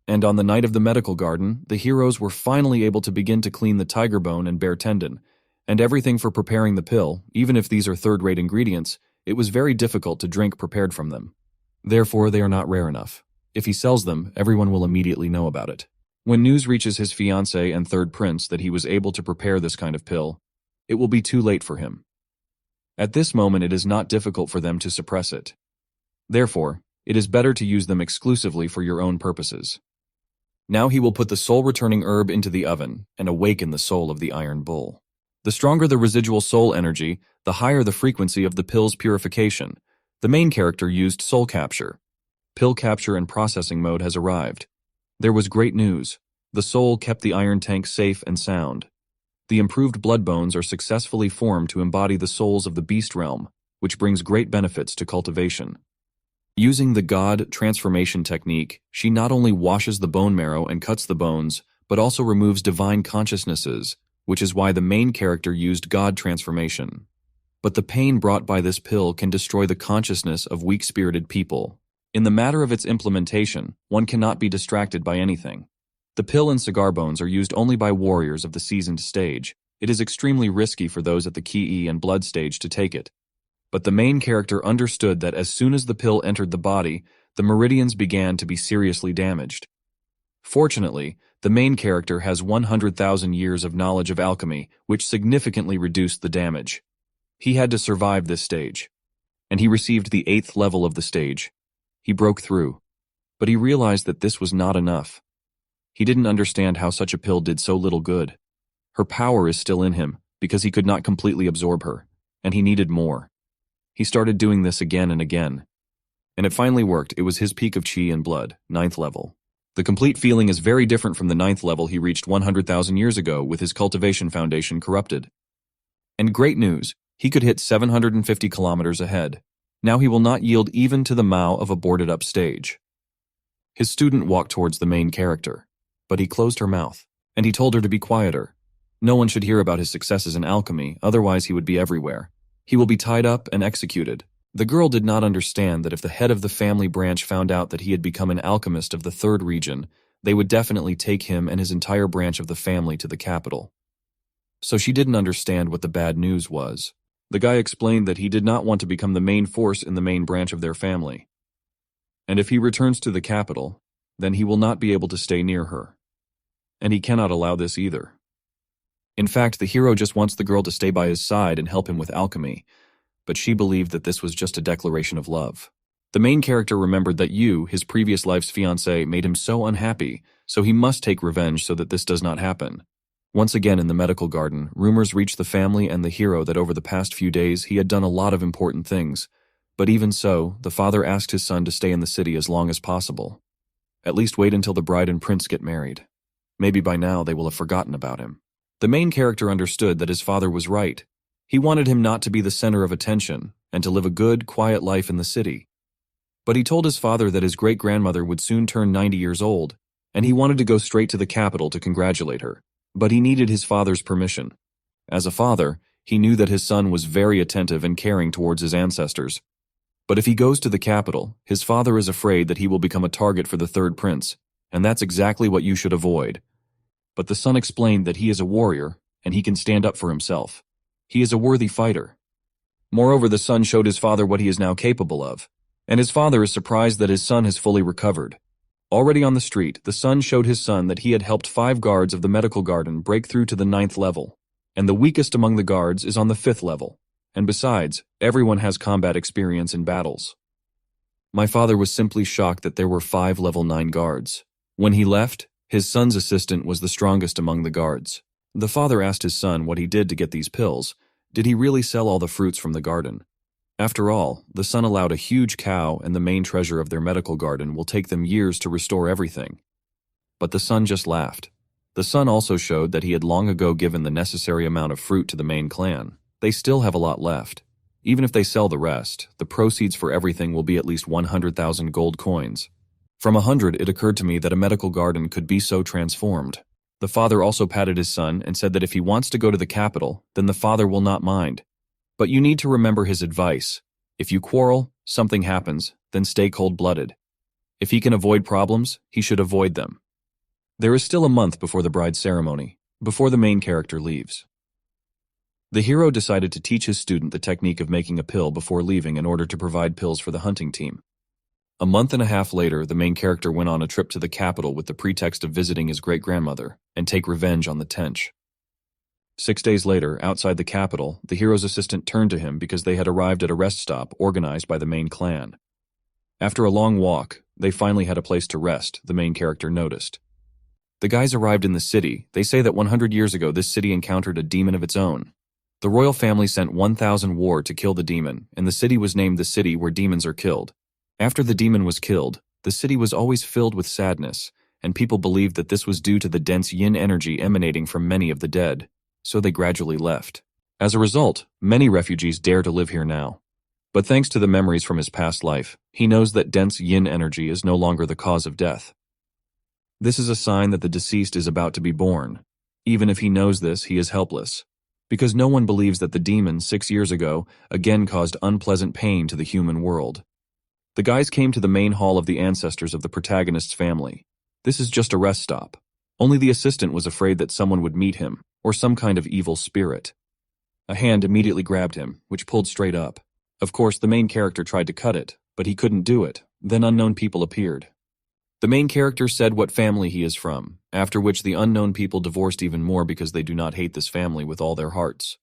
And on the night of the medical garden, the heroes were finally able to begin to clean the tiger bone and bear tendon, and everything for preparing the pill. Even if these are third-rate ingredients, it was very difficult to drink prepared from them. Therefore, they are not rare enough. If he sells them, everyone will immediately know about it. When news reaches his fiancée and third prince that he was able to prepare this kind of pill, it will be too late for him. At this moment, it is not difficult for them to suppress it. Therefore, it is better to use them exclusively for your own purposes. Now he will put the soul-returning herb into the oven and awaken the soul of the Iron Bull. The stronger the residual soul energy, the higher the frequency of the pill's purification. The main character used soul capture. Pill capture and processing mode has arrived. There was great news. The soul kept the iron tank safe and sound. The improved blood bones are successfully formed to embody the souls of the beast realm, which brings great benefits to cultivation. Using the God transformation technique, she not only washes the bone marrow and cuts the bones, but also removes divine consciousnesses, which is why the main character used God transformation. But the pain brought by this pill can destroy the consciousness of weak-spirited people. In the matter of its implementation, one cannot be distracted by anything. The pill and cigar bones are used only by warriors of the seasoned stage. It is extremely risky for those at the Ki and blood stage to take it. But the main character understood that as soon as the pill entered the body, the meridians began to be seriously damaged. Fortunately, the main character has 100,000 years of knowledge of alchemy, which significantly reduced the damage. He had to survive this stage. And he received the 8th level of the stage. He broke through. But he realized that this was not enough. He didn't understand how such a pill did so little good. Her power is still in him, because he could not completely absorb her, and he needed more. He started doing this again and again. And it finally worked. It was his peak of chi and blood, 9th level. The complete feeling is very different from the 9th level he reached 100,000 years ago with his cultivation foundation corrupted. And great news, he could hit 750 kilometers ahead. Now he will not yield even to the Mao of a boarded-up stage. His student walked towards the main character, but he closed her mouth, and he told her to be quieter. No one should hear about his successes in alchemy, otherwise he would be everywhere. He will be tied up and executed. The girl did not understand that if the head of the family branch found out that he had become an alchemist of the 3rd region, they would definitely take him and his entire branch of the family to the capital. So she didn't understand what the bad news was. The guy explained that he did not want to become the main force in the main branch of their family. And if he returns to the capital, then he will not be able to stay near her. And he cannot allow this either. In fact, the hero just wants the girl to stay by his side and help him with alchemy, but she believed that this was just a declaration of love. The main character remembered that his previous life's fiancée, made him so unhappy, so he must take revenge so that this does not happen. Once again in the medical garden, rumors reached the family and the hero that over the past few days he had done a lot of important things, but even so, the father asked his son to stay in the city as long as possible. At least wait until the bride and prince get married. Maybe by now they will have forgotten about him. The main character understood that his father was right. He wanted him not to be the center of attention and to live a good, quiet life in the city. But he told his father that his great-grandmother would soon turn 90 years old, and he wanted to go straight to the capital to congratulate her. But he needed his father's permission. As a father, he knew that his son was very attentive and caring towards his ancestors. But if he goes to the capital, his father is afraid that he will become a target for the 3rd prince, and that's exactly what you should avoid. But the son explained that he is a warrior, and he can stand up for himself. He is a worthy fighter. Moreover, the son showed his father what he is now capable of, and his father is surprised that his son has fully recovered. Already on the street, the son showed his son that he had helped 5 guards of the medical garden break through to the 9th level, and the weakest among the guards is on the 5th level, and besides, everyone has combat experience in battles. My father was simply shocked that there were 5 level 9 guards. When he left, his son's assistant was the strongest among the guards. The father asked his son what he did to get these pills. Did he really sell all the fruits from the garden? After all, the sun allowed a huge cow and the main treasure of their medical garden will take them years to restore everything. But the sun just laughed. The sun also showed that he had long ago given the necessary amount of fruit to the main clan. They still have a lot left. Even if they sell the rest, the proceeds for everything will be at least 100,000 gold coins. From 100, it occurred to me that a medical garden could be so transformed. The father also patted his son and said that if he wants to go to the capital, then the father will not mind. But you need to remember his advice. If you quarrel, something happens, then stay cold-blooded. If he can avoid problems, he should avoid them. There is still a month before the bride's ceremony, before the main character leaves. The hero decided to teach his student the technique of making a pill before leaving in order to provide pills for the hunting team. A month and a half later, the main character went on a trip to the capital with the pretext of visiting his great-grandmother and take revenge on the Tench. 6 days later, outside the capital, the hero's assistant turned to him because they had arrived at a rest stop organized by the main clan. After a long walk, they finally had a place to rest, the main character noticed. The guys arrived in the city. They say that 100 years ago this city encountered a demon of its own. The royal family sent 1,000 war to kill the demon, and the city was named the city where demons are killed. After the demon was killed, the city was always filled with sadness, and people believed that this was due to the dense yin energy emanating from many of the dead, so they gradually left. As a result, many refugees dare to live here now. But thanks to the memories from his past life, he knows that dense yin energy is no longer the cause of death. This is a sign that the deceased is about to be born. Even if he knows this, he is helpless, because no one believes that the demon 6 years ago again caused unpleasant pain to the human world. The guys came to the main hall of the ancestors of the protagonist's family. This is just a rest stop. Only the assistant was afraid that someone would meet him, or some kind of evil spirit. A hand immediately grabbed him, which pulled straight up. Of course, the main character tried to cut it, but he couldn't do it. Then unknown people appeared. The main character said what family he is from, after which the unknown people divorced even more because they do not hate this family with all their hearts.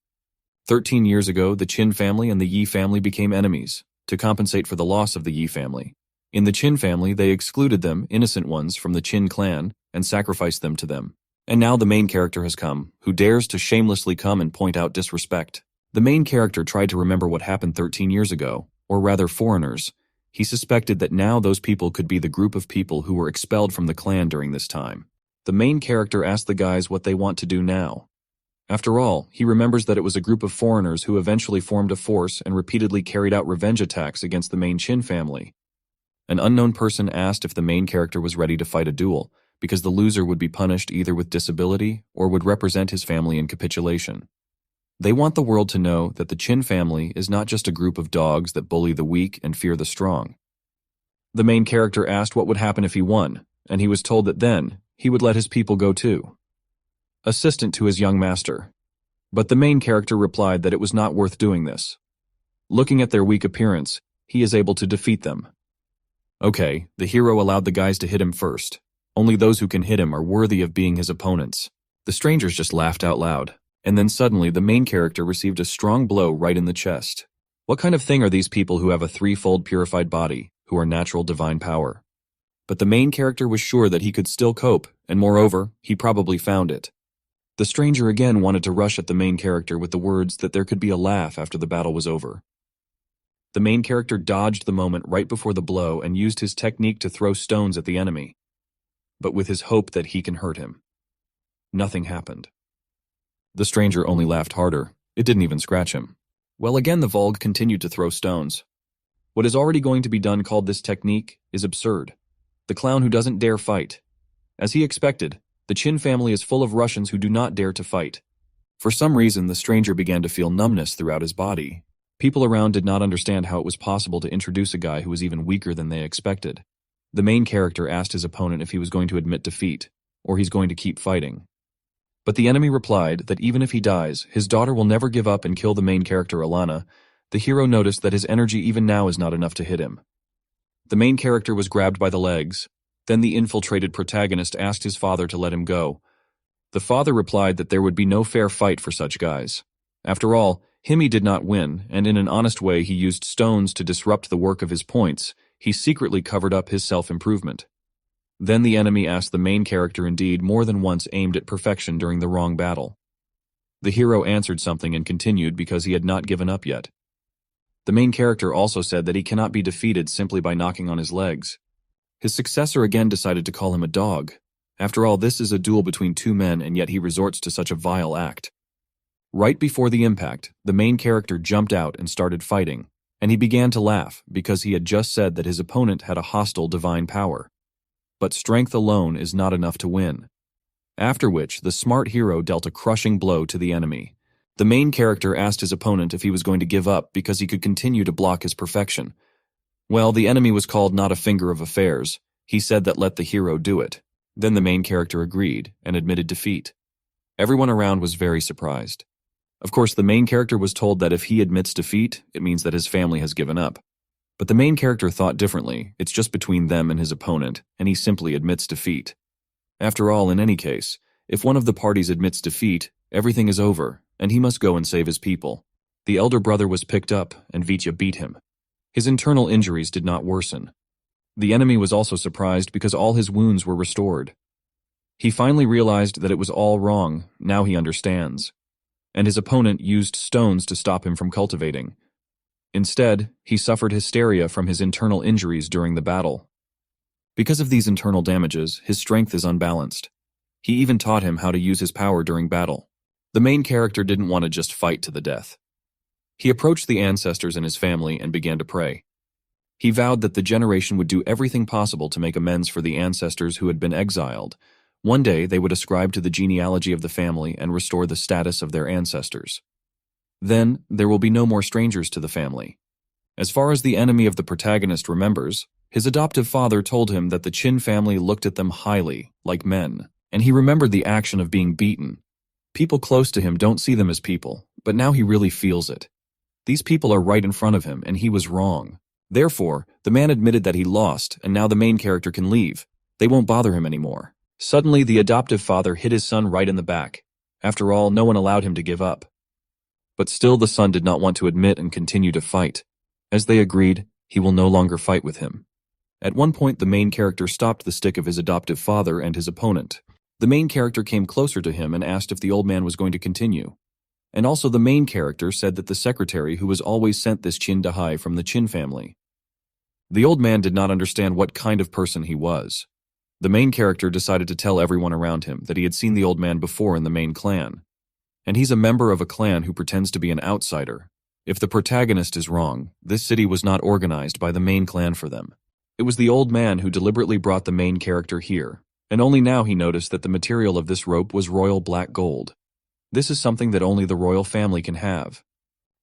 13 years ago, the Qin family and the Yi family became enemies, to compensate for the loss of the Yi family. In the Qin family, they excluded them, innocent ones, from the Qin clan and sacrificed them to them. And now the main character has come, who dares to shamelessly come and point out disrespect. The main character tried to remember what happened 13 years ago, or rather foreigners. He suspected that now those people could be the group of people who were expelled from the clan during this time. The main character asked the guys what they want to do now. After all, he remembers that it was a group of foreigners who eventually formed a force and repeatedly carried out revenge attacks against the main Qin family. An unknown person asked if the main character was ready to fight a duel, because the loser would be punished either with disability or would represent his family in capitulation. They want the world to know that the Qin family is not just a group of dogs that bully the weak and fear the strong. The main character asked what would happen if he won, and he was told that then he would let his people go too. Assistant to his young master. But the main character replied that it was not worth doing this. Looking at their weak appearance, he is able to defeat them. Okay, the hero allowed the guys to hit him first. Only those who can hit him are worthy of being his opponents. The strangers just laughed out loud, and then suddenly the main character received a strong blow right in the chest. What kind of thing are these people who have a threefold purified body, who are natural divine power? But the main character was sure that he could still cope, and moreover, he probably found it. The stranger again wanted to rush at the main character with the words that there could be a laugh after the battle was over. The main character dodged the moment right before the blow and used his technique to throw stones at the enemy, but with his hope that he can hurt him. Nothing happened. The stranger only laughed harder. It didn't even scratch him. Well, again the Volg continued to throw stones. What is already going to be done called this technique is absurd. The clown who doesn't dare fight. As he expected, the Qin family is full of Russians who do not dare to fight. For some reason, the stranger began to feel numbness throughout his body. People around did not understand how it was possible to introduce a guy who was even weaker than they expected. The main character asked his opponent if he was going to admit defeat, or he's going to keep fighting. But the enemy replied that even if he dies, his daughter will never give up and kill the main character Alana. The hero noticed that his energy even now is not enough to hit him. The main character was grabbed by the legs. Then the infiltrated protagonist asked his father to let him go. The father replied that there would be no fair fight for such guys. After all, Himi did not win, and in an honest way he used stones to disrupt the work of his points. He secretly covered up his self-improvement. Then the enemy asked the main character indeed more than once aimed at perfection during the wrong battle. The hero answered something and continued because he had not given up yet. The main character also said that he cannot be defeated simply by knocking on his legs. His successor again decided to call him a dog. After all, this is a duel between two men, and yet he resorts to such a vile act. Right before the impact, the main character jumped out and started fighting, and he began to laugh because he had just said that his opponent had a hostile divine power. But strength alone is not enough to win. After which, the smart hero dealt a crushing blow to the enemy. The main character asked his opponent if he was going to give up because he could continue to block his perfection. Well, the enemy was called not a finger of affairs. He said that let the hero do it. Then the main character agreed and admitted defeat. Everyone around was very surprised. Of course, the main character was told that if he admits defeat, it means that his family has given up. But the main character thought differently. It's just between them and his opponent, and he simply admits defeat. After all, in any case, if one of the parties admits defeat, everything is over, and he must go and save his people. The elder brother was picked up, and Vitya beat him. His internal injuries did not worsen. The enemy was also surprised because all his wounds were restored. He finally realized that it was all wrong. Now he understands. And his opponent used stones to stop him from cultivating. Instead, he suffered hysteria from his internal injuries during the battle. Because of these internal damages, his strength is unbalanced. He even taught him how to use his power during battle. The main character didn't want to just fight to the death. He approached the ancestors and his family and began to pray. He vowed that the generation would do everything possible to make amends for the ancestors who had been exiled. One day, they would ascribe to the genealogy of the family and restore the status of their ancestors. Then, there will be no more strangers to the family. As far as the enemy of the protagonist remembers, his adoptive father told him that the Chin family looked at them highly, like men, and he remembered the action of being beaten. People close to him don't see them as people, but now he really feels it. These people are right in front of him, and he was wrong. Therefore, the man admitted that he lost, and now the main character can leave. They won't bother him anymore. Suddenly, the adoptive father hit his son right in the back. After all, no one allowed him to give up. But still the son did not want to admit and continue to fight. As they agreed, he will no longer fight with him. At one point, the main character stopped the stick of his adoptive father and his opponent. The main character came closer to him and asked if the old man was going to continue. And also the main character said that the secretary who was always sent this Chin Dahai from the Chin family. The old man did not understand what kind of person he was. The main character decided to tell everyone around him that he had seen the old man before in the main clan. And he's a member of a clan who pretends to be an outsider. If the protagonist is wrong, this city was not organized by the main clan for them. It was the old man who deliberately brought the main character here, and only now he noticed that the material of this rope was royal black gold. This is something that only the royal family can have.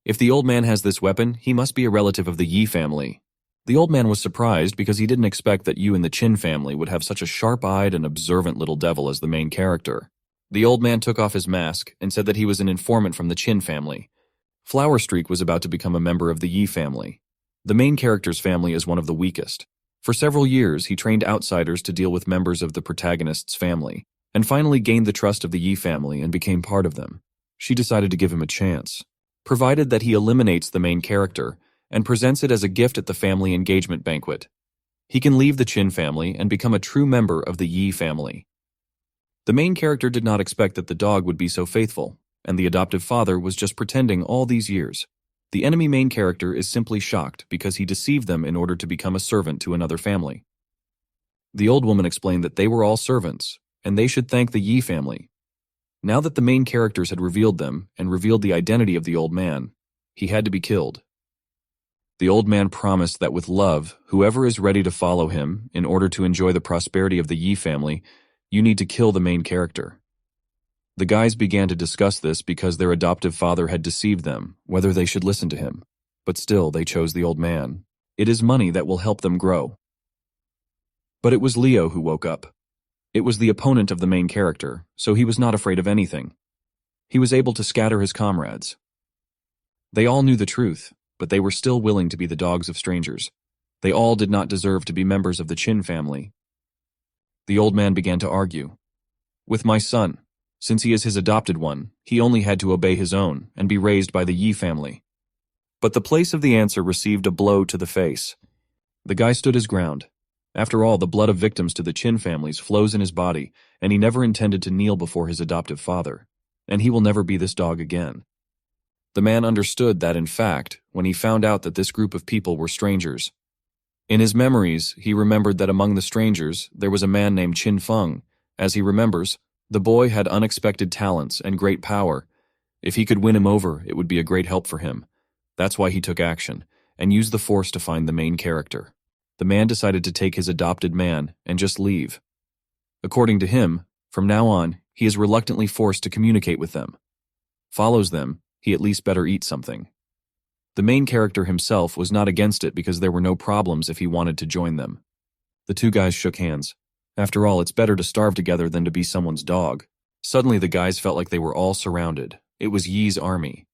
If the old man has this weapon, he must be a relative of the Yi family. The old man was surprised because he didn't expect that you and the Chin family would have such a sharp-eyed and observant little devil as the main character. The old man took off his mask and said that he was an informant from the Chin family. Flower Streak was about to become a member of the Yi family. The main character's family is one of the weakest. For several years, he trained outsiders to deal with members of the protagonist's family, and finally gained the trust of the Yi family and became part of them. She decided to give him a chance, provided that he eliminates the main character and presents it as a gift at the family engagement banquet. He can leave the Chin family and become a true member of the Yi family. The main character did not expect that the dog would be so faithful, and the adoptive father was just pretending all these years. The enemy main character is simply shocked because he deceived them in order to become a servant to another family. The old woman explained that they were all servants, and they should thank the Yi family. Now that the main characters had revealed them and revealed the identity of the old man, he had to be killed. The old man promised that with love, whoever is ready to follow him in order to enjoy the prosperity of the Yi family, you need to kill the main character. The guys began to discuss this because their adoptive father had deceived them, whether they should listen to him. But still, they chose the old man. It is money that will help them grow. But it was Leo who woke up. It was the opponent of the main character, so he was not afraid of anything. He was able to scatter his comrades. They all knew the truth, but they were still willing to be the dogs of strangers. They all did not deserve to be members of the Chin family. The old man began to argue. With my son, since he is his adopted one, he only had to obey his own and be raised by the Yi family. But the place of the answer received a blow to the face. The guy stood his ground. After all, the blood of victims to the Chin families flows in his body, and he never intended to kneel before his adoptive father. And he will never be this dog again. The man understood that, in fact, when he found out that this group of people were strangers. In his memories, he remembered that among the strangers, there was a man named Qin Feng. As he remembers, the boy had unexpected talents and great power. If he could win him over, it would be a great help for him. That's why he took action, and used the force to find the main character. The man decided to take his adopted man and just leave. According to him, from now on, he is reluctantly forced to communicate with them. Follows them, he at least better eat something. The main character himself was not against it because there were no problems if he wanted to join them. The two guys shook hands. After all, it's better to starve together than to be someone's dog. Suddenly the guys felt like they were all surrounded. It was Yi's army.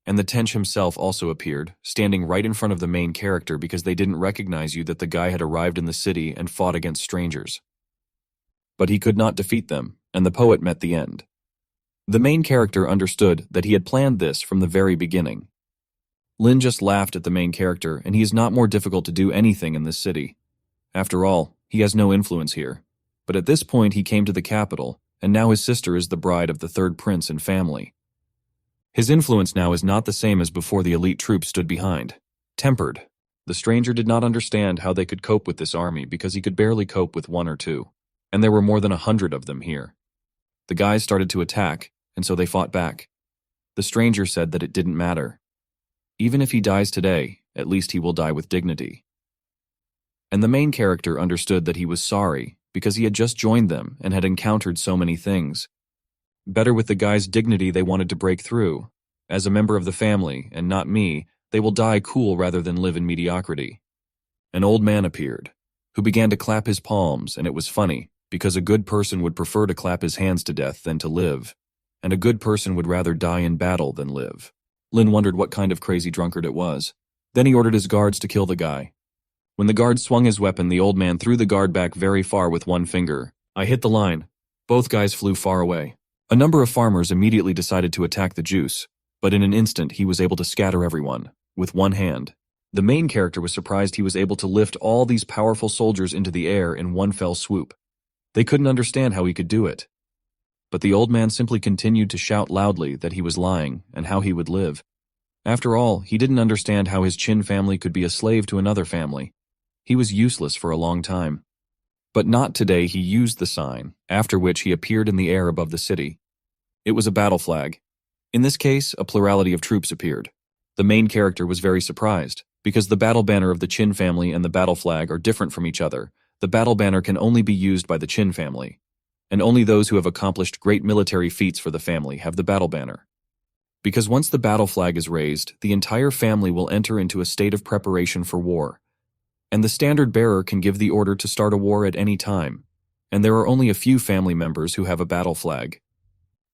And the Tench himself also appeared, standing right in front of the main character because they didn't recognize you that the guy had arrived in the city and fought against strangers. But he could not defeat them, and the poet met the end. The main character understood that he had planned this from the very beginning. Lin just laughed at the main character, and he is not more difficult to do anything in this city. After all, he has no influence here. But at this point he came to the capital, and now his sister is the bride of the third prince and family. His influence now is not the same as before the elite troops stood behind. Tempered. The stranger did not understand how they could cope with this army because he could barely cope with 1 or 2. And there were more than 100 of them here. The guys started to attack, and so they fought back. The stranger said that it didn't matter. Even if he dies today, at least he will die with dignity. And the main character understood that he was sorry because he had just joined them and had encountered so many things. Better with the guy's dignity they wanted to break through. As a member of the family, and not me, they will die cool rather than live in mediocrity. An old man appeared, who began to clap his palms, and it was funny, because a good person would prefer to clap his hands to death than to live, and a good person would rather die in battle than live. Lin wondered what kind of crazy drunkard it was. Then he ordered his guards to kill the guy. When the guard swung his weapon, the old man threw the guard back very far with one finger. I hit the line. Both guys flew far away. A number of farmers immediately decided to attack the juice, but in an instant he was able to scatter everyone, with one hand. The main character was surprised he was able to lift all these powerful soldiers into the air in one fell swoop. They couldn't understand how he could do it. But the old man simply continued to shout loudly that he was lying and how he would live. After all, he didn't understand how his Qin family could be a slave to another family. He was useless for a long time. But not today. He used the sign, after which he appeared in the air above the city. It was a battle flag. In this case, a plurality of troops appeared. The main character was very surprised, because the battle banner of the Qin family and the battle flag are different from each other. The battle banner can only be used by the Qin family, and only those who have accomplished great military feats for the family have the battle banner. Because once the battle flag is raised, the entire family will enter into a state of preparation for war. And the standard bearer can give the order to start a war at any time, and there are only a few family members who have a battle flag.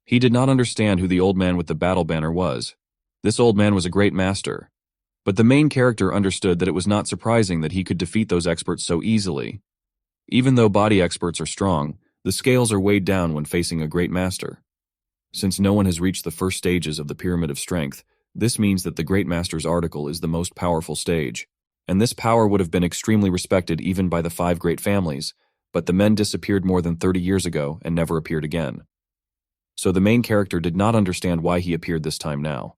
He did not understand who the old man with the battle banner was. This old man was a great master. But the main character understood that it was not surprising that he could defeat those experts so easily. Even though body experts are strong, the scales are weighed down when facing a great master. Since no one has reached the first stages of the Pyramid of Strength, this means that the Great Master's article is the most powerful stage. And this power would have been extremely respected even by the 5 great families, but the men disappeared more than 30 years ago and never appeared again. So the main character did not understand why he appeared this time now.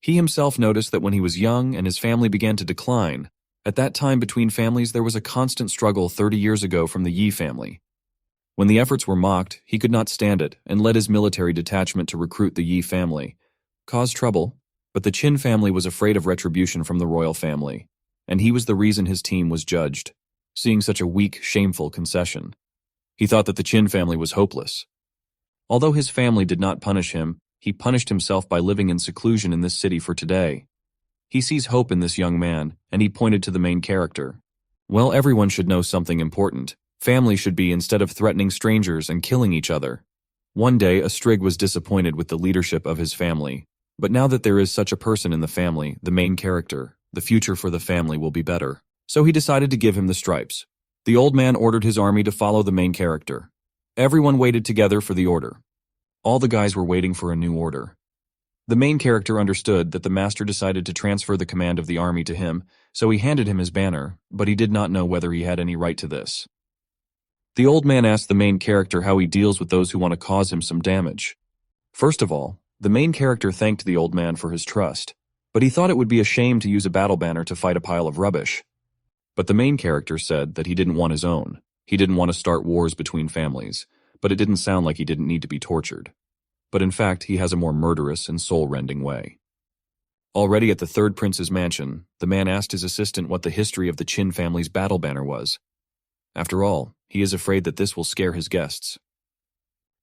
He himself noticed that when he was young and his family began to decline, at that time between families there was a constant struggle 30 years ago from the Yi family. When the efforts were mocked, he could not stand it and led his military detachment to recruit the Yi family. Caused trouble, but the Qin family was afraid of retribution from the royal family, and he was the reason his team was judged, seeing such a weak, shameful concession. He thought that the Qin family was hopeless. Although his family did not punish him, he punished himself by living in seclusion in this city for today. He sees hope in this young man, and he pointed to the main character. Well, everyone should know something important. Family should be instead of threatening strangers and killing each other. One day, a Strig was disappointed with the leadership of his family, but now that there is such a person in the family, the main character, the future for the family will be better. So he decided to give him the stripes. The old man ordered his army to follow the main character. Everyone waited together for the order. All the guys were waiting for a new order. The main character understood that the master decided to transfer the command of the army to him, so he handed him his banner, but he did not know whether he had any right to this. The old man asked the main character how he deals with those who want to cause him some damage. First of all, The main character thanked the old man for his trust, but he thought it would be a shame to use a battle banner to fight a pile of rubbish. But the main character said that he didn't want his own. He didn't want to start wars between families, but it didn't sound like he didn't need to be tortured. But in fact, he has a more murderous and soul-rending way. Already at the third prince's mansion, the man asked his assistant what the history of the Qin family's battle banner was. After all, he is afraid that this will scare his guests.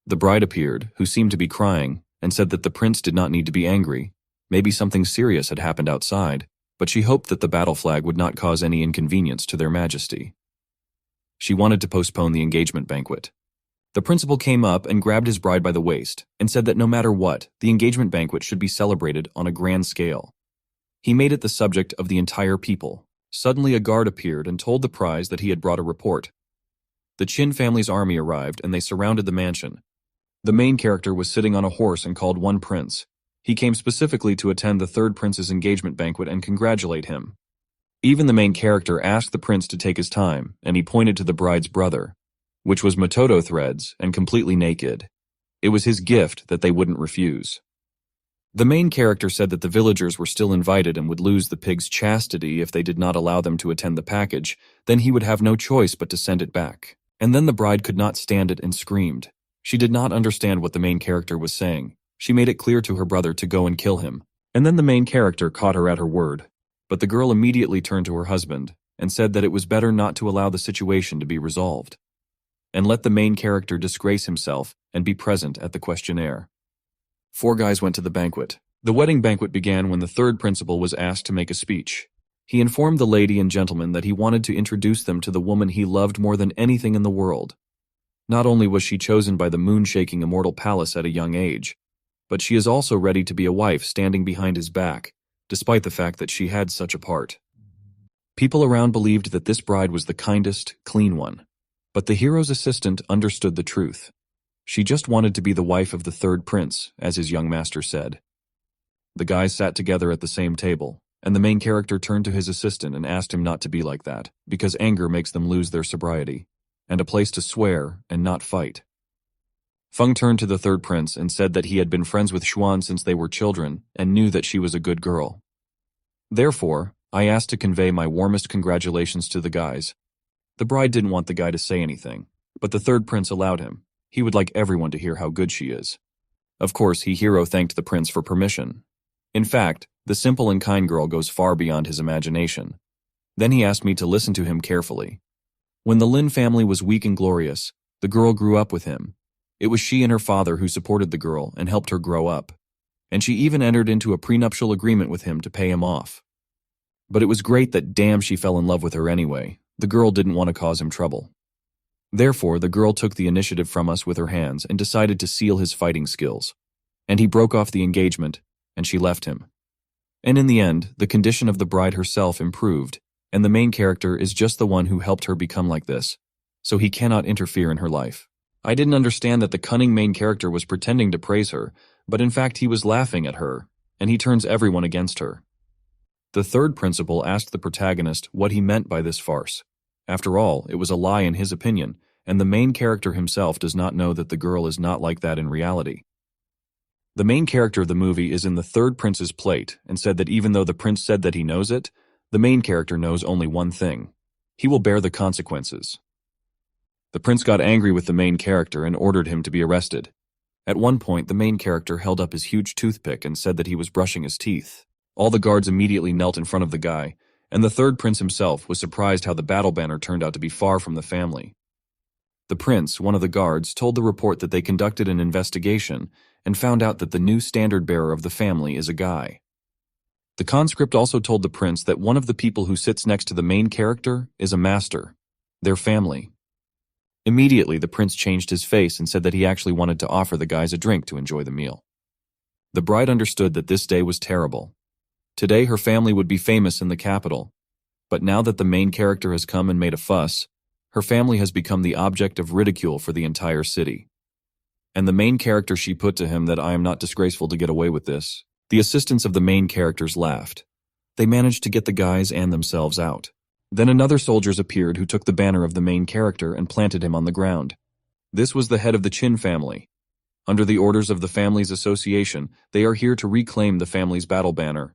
The bride appeared, who seemed to be crying, and said that the prince did not need to be angry. Maybe something serious had happened outside, but she hoped that the battle flag would not cause any inconvenience to their majesty. She wanted to postpone the engagement banquet. The principal came up and grabbed his bride by the waist and said that no matter what, the engagement banquet should be celebrated on a grand scale. He made it the subject of the entire people. Suddenly a guard appeared and told the prize that he had brought a report. The Qin family's army arrived and they surrounded the mansion. The main character was sitting on a horse and called one prince. He came specifically to attend the third prince's engagement banquet and congratulate him. Even the main character asked the prince to take his time, and he pointed to the bride's brother, which was Matoto threads and completely naked. It was his gift that they wouldn't refuse. The main character said that the villagers were still invited and would lose the pig's chastity if they did not allow them to attend the package. Then he would have no choice but to send it back. And then the bride could not stand it and screamed. She did not understand what the main character was saying. She made it clear to her brother to go and kill him. And then the main character caught her at her word. But the girl immediately turned to her husband and said that it was better not to allow the situation to be resolved, and let the main character disgrace himself and be present at the questionnaire. 4 guys went to the banquet. The wedding banquet began when the third principal was asked to make a speech. He informed the lady and gentleman that he wanted to introduce them to the woman he loved more than anything in the world. Not only was she chosen by the moon-shaking immortal palace at a young age, but she is also ready to be a wife standing behind his back, despite the fact that she had such a part. People around believed that this bride was the kindest, clean one. But the hero's assistant understood the truth. She just wanted to be the wife of the third prince, as his young master said. The guys sat together at the same table, and the main character turned to his assistant and asked him not to be like that, because anger makes them lose their sobriety, and a place to swear and not fight. Feng turned to the third prince and said that he had been friends with Xuan since they were children and knew that she was a good girl. Therefore, I asked to convey my warmest congratulations to the guys. The bride didn't want the guy to say anything, but the third prince allowed him. He would like everyone to hear how good she is. Of course, hero thanked the prince for permission. In fact, the simple and kind girl goes far beyond his imagination. Then he asked me to listen to him carefully. When the Lin family was weak and glorious, the girl grew up with him. It was she and her father who supported the girl and helped her grow up. And she even entered into a prenuptial agreement with him to pay him off. But it was great that damn she fell in love with her anyway. The girl didn't want to cause him trouble. Therefore, the girl took the initiative from us with her hands and decided to seal his fighting skills. And he broke off the engagement, and she left him. And in the end, the condition of the bride herself improved, and the main character is just the one who helped her become like this, so he cannot interfere in her life. I didn't understand that the cunning main character was pretending to praise her, but in fact he was laughing at her, and he turns everyone against her. The third principal asked the protagonist what he meant by this farce. After all, it was a lie in his opinion, and the main character himself does not know that the girl is not like that in reality. The main character of the movie is in the third prince's plate and said that even though the prince said that he knows it, the main character knows only one thing. He will bear the consequences. The prince got angry with the main character and ordered him to be arrested. At one point, the main character held up his huge toothpick and said that he was brushing his teeth. All the guards immediately knelt in front of the guy, and the third prince himself was surprised how the battle banner turned out to be far from the family. The prince, one of the guards, told the report that they conducted an investigation and found out that the new standard bearer of the family is a guy. The conscript also told the prince that one of the people who sits next to the main character is a master, their family. Immediately, the prince changed his face and said that he actually wanted to offer the guys a drink to enjoy the meal. The bride understood that this day was terrible. Today, her family would be famous in the capital, but now that the main character has come and made a fuss, her family has become the object of ridicule for the entire city. And the main character she put to him that I am not disgraceful to get away with this. The assistants of the main characters laughed. They managed to get the guys and themselves out. Then another soldiers appeared who took the banner of the main character and planted him on the ground. This was the head of the Qin family. Under the orders of the family's association, they are here to reclaim the family's battle banner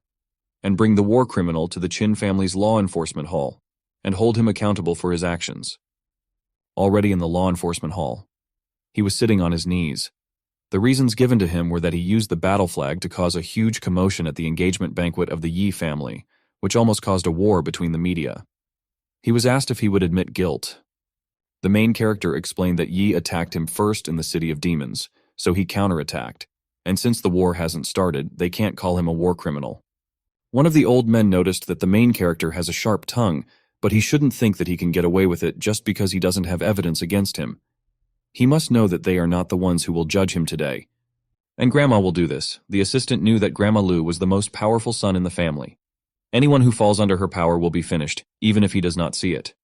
and bring the war criminal to the Chin family's law enforcement hall and hold him accountable for his actions. Already in the law enforcement hall, he was sitting on his knees. The reasons given to him were that he used the battle flag to cause a huge commotion at the engagement banquet of the Yi family, which almost caused a war between the media. He was asked if he would admit guilt. The main character explained that Yi attacked him first in the City of Demons, so he counterattacked, and since the war hasn't started, they can't call him a war criminal. One of the old men noticed that the main character has a sharp tongue, but he shouldn't think that he can get away with it just because he doesn't have evidence against him. He must know that they are not the ones who will judge him today. And Grandma will do this. The assistant knew that Grandma Lu was the most powerful son in the family. Anyone who falls under her power will be finished, even if he does not see it.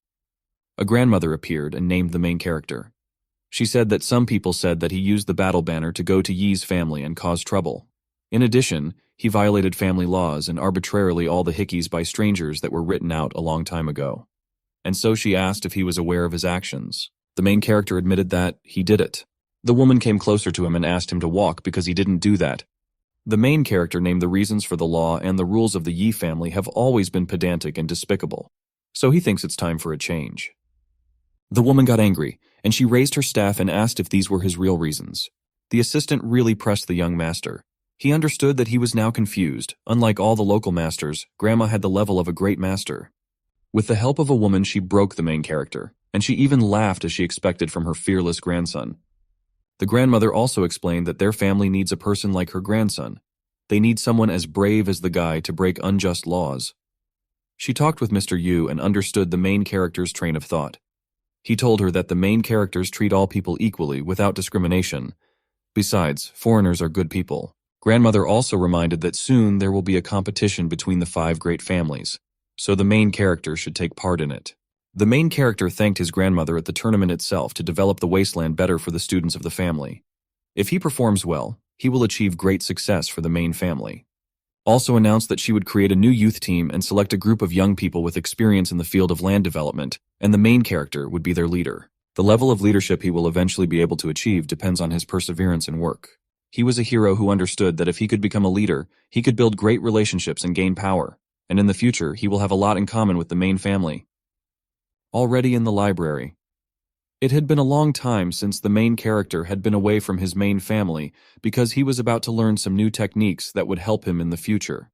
A grandmother appeared and named the main character. She said that some people said that he used the battle banner to go to Yi's family and cause trouble. In addition, he violated family laws and arbitrarily all the hickeys by strangers that were written out a long time ago. And so she asked if he was aware of his actions. The main character admitted that he did it. The woman came closer to him and asked him to walk because he didn't do that. The main character named the reasons for the law and the rules of the Yi family have always been pedantic and despicable, so he thinks it's time for a change. The woman got angry, and she raised her staff and asked if these were his real reasons. The assistant really pressed the young master. He understood that he was now confused. Unlike all the local masters, Grandma had the level of a great master. With the help of a woman, she broke the main character, and she even laughed as she expected from her fearless grandson. The grandmother also explained that their family needs a person like her grandson. They need someone as brave as the guy to break unjust laws. She talked with Mr. Yu and understood the main character's train of thought. He told her that the main characters treat all people equally without discrimination. Besides, foreigners are good people. Grandmother also reminded that soon there will be a competition between the 5 great families, so the main character should take part in it. The main character thanked his grandmother at the tournament itself to develop the wasteland better for the students of the family. If he performs well, he will achieve great success for the main family. Also announced that she would create a new youth team and select a group of young people with experience in the field of land development, and the main character would be their leader. The level of leadership he will eventually be able to achieve depends on his perseverance and work. He was a hero who understood that if he could become a leader, he could build great relationships and gain power, and in the future he will have a lot in common with the main family. Already in the library. It had been a long time since the main character had been away from his main family because he was about to learn some new techniques that would help him in the future.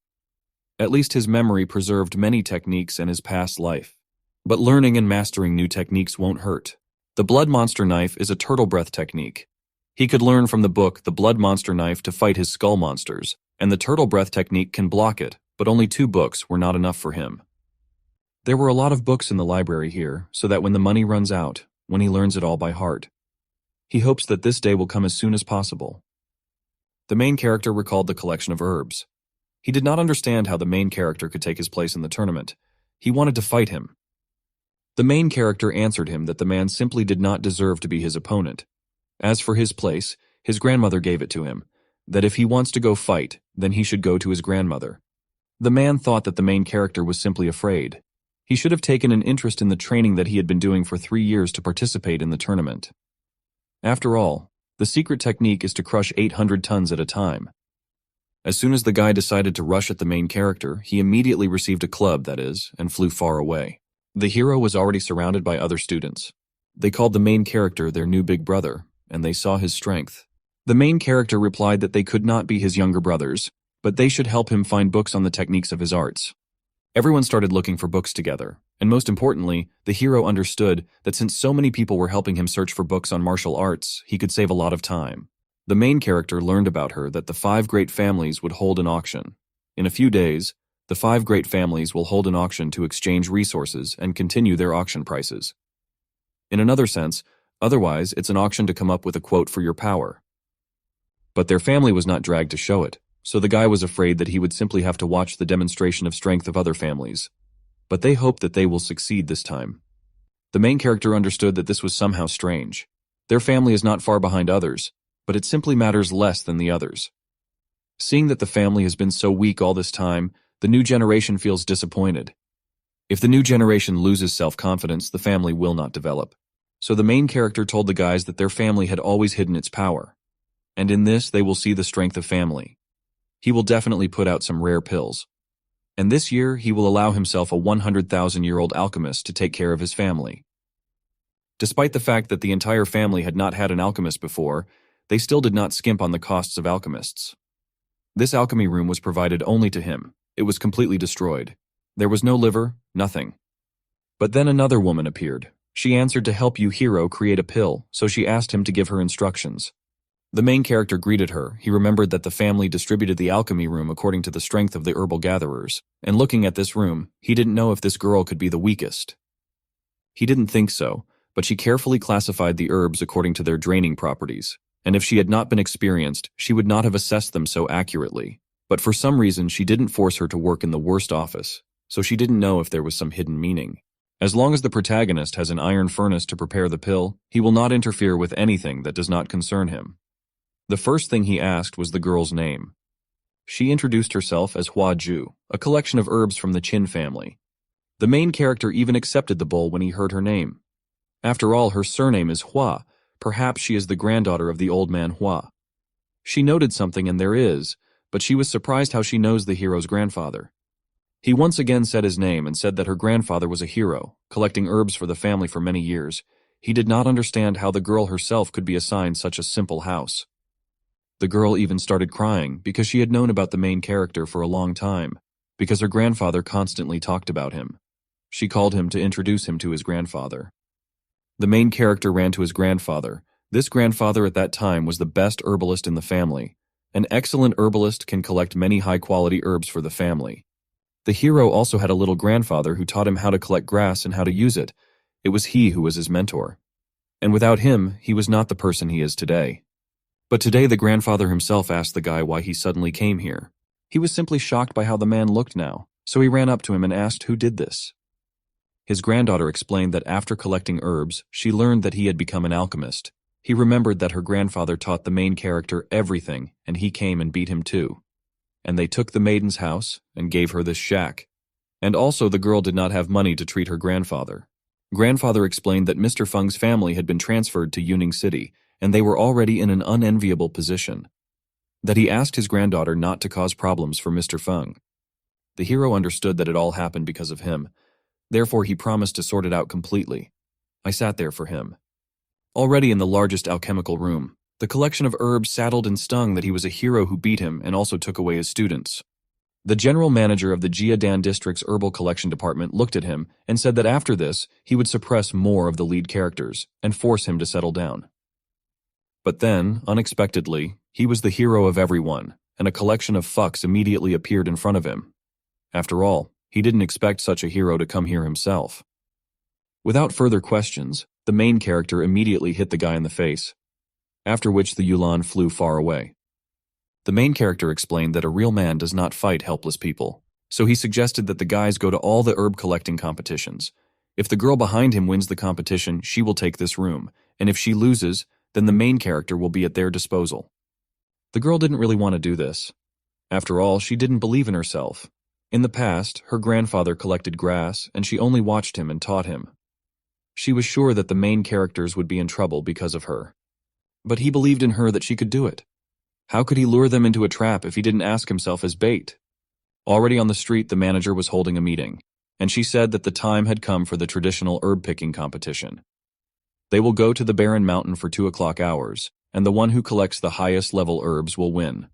At least his memory preserved many techniques in his past life. But learning and mastering new techniques won't hurt. The blood monster knife is a turtle breath technique. He could learn from the book The Blood Monster Knife to fight his skull monsters, and the turtle breath technique can block it, but only 2 books were not enough for him. There were a lot of books in the library here, so that when the money runs out, when he learns it all by heart, he hopes that this day will come as soon as possible. The main character recalled the collection of herbs. He did not understand how the main character could take his place in the tournament. He wanted to fight him. The main character answered him that the man simply did not deserve to be his opponent. As for his place, his grandmother gave it to him, that if he wants to go fight, then he should go to his grandmother. The man thought that the main character was simply afraid. He should have taken an interest in the training that he had been doing for 3 years to participate in the tournament. After all, the secret technique is to crush 800 tons at a time. As soon as the guy decided to rush at the main character, he immediately received a club, that is, and flew far away. The hero was already surrounded by other students. They called the main character their new big brother, and they saw his strength. The main character replied that they could not be his younger brothers, but they should help him find books on the techniques of his arts. Everyone started looking for books together, and most importantly, the hero understood that since so many people were helping him search for books on martial arts, he could save a lot of time. The main character learned about her that the 5 great families would hold an auction. In a few days, the 5 great families will hold an auction to exchange resources and continue their auction prices. In another sense, otherwise, it's an auction to come up with a quote for your power. But their family was not dragged to show it, so the guy was afraid that he would simply have to watch the demonstration of strength of other families. But they hope that they will succeed this time. The main character understood that this was somehow strange. Their family is not far behind others, but it simply matters less than the others. Seeing that the family has been so weak all this time, the new generation feels disappointed. If the new generation loses self-confidence, the family will not develop. So the main character told the guys that their family had always hidden its power. And in this, they will see the strength of family. He will definitely put out some rare pills. And this year, he will allow himself a 100,000-year-old alchemist to take care of his family. Despite the fact that the entire family had not had an alchemist before, they still did not skimp on the costs of alchemists. This alchemy room was provided only to him. It was completely destroyed. There was no liver, nothing. But then another woman appeared. She answered to help Yujiro create a pill, so she asked him to give her instructions. The main character greeted her. He remembered that the family distributed the alchemy room according to the strength of the herbal gatherers, and looking at this room, he didn't know if this girl could be the weakest. He didn't think so, but she carefully classified the herbs according to their draining properties, and if she had not been experienced, she would not have assessed them so accurately. But for some reason, she didn't force her to work in the worst office, so she didn't know if there was some hidden meaning. As long as the protagonist has an iron furnace to prepare the pill, he will not interfere with anything that does not concern him. The first thing he asked was the girl's name. She introduced herself as Hua Ju, a collection of herbs from the Qin family. The main character even accepted the bowl when he heard her name. After all, her surname is Hua. Perhaps she is the granddaughter of the old man Hua. She noted something, and there is, but she was surprised how she knows the hero's grandfather. He once again said his name and said that her grandfather was a hero, collecting herbs for the family for many years. He did not understand how the girl herself could be assigned such a simple house. The girl even started crying because she had known about the main character for a long time, because her grandfather constantly talked about him. She called him to introduce him to his grandfather. The main character ran to his grandfather. This grandfather at that time was the best herbalist in the family. An excellent herbalist can collect many high-quality herbs for the family. The hero also had a little grandfather who taught him how to collect grass and how to use it. It was he who was his mentor. And without him, he was not the person he is today. But today the grandfather himself asked the guy why he suddenly came here. He was simply shocked by how the man looked now, so he ran up to him and asked who did this. His granddaughter explained that after collecting herbs, she learned that he had become an alchemist. He remembered that her grandfather taught the main character everything, and he came and beat him too. And they took the maiden's house and gave her this shack. And also the girl did not have money to treat her grandfather. Grandfather explained that Mr. Feng's family had been transferred to Yuning City, and they were already in an unenviable position. That he asked his granddaughter not to cause problems for Mr. Feng. The hero understood that it all happened because of him. Therefore, he promised to sort it out completely. I sat there for him. Already in the largest alchemical room, the collection of herbs saddled and stung that he was a hero who beat him and also took away his students. The general manager of the Jiadan district's herbal collection department looked at him and said that after this, he would suppress more of the lead characters and force him to settle down. But then, unexpectedly, he was the hero of everyone, and a collection of fucks immediately appeared in front of him. After all, he didn't expect such a hero to come here himself. Without further questions, the main character immediately hit the guy in the face, after which the Yulan flew far away. The main character explained that a real man does not fight helpless people, so he suggested that the guys go to all the herb collecting competitions. If the girl behind him wins the competition, she will take this room, and if she loses, then the main character will be at their disposal. The girl didn't really want to do this. After all, she didn't believe in herself. In the past, her grandfather collected grass, and she only watched him and taught him. She was sure that the main characters would be in trouble because of her. But he believed in her that she could do it. How could he lure them into a trap if he didn't ask himself as bait? Already on the street, the manager was holding a meeting, and she said that the time had come for the traditional herb-picking competition. They will go to the barren mountain for 2 hours, and the one who collects the highest level herbs will win.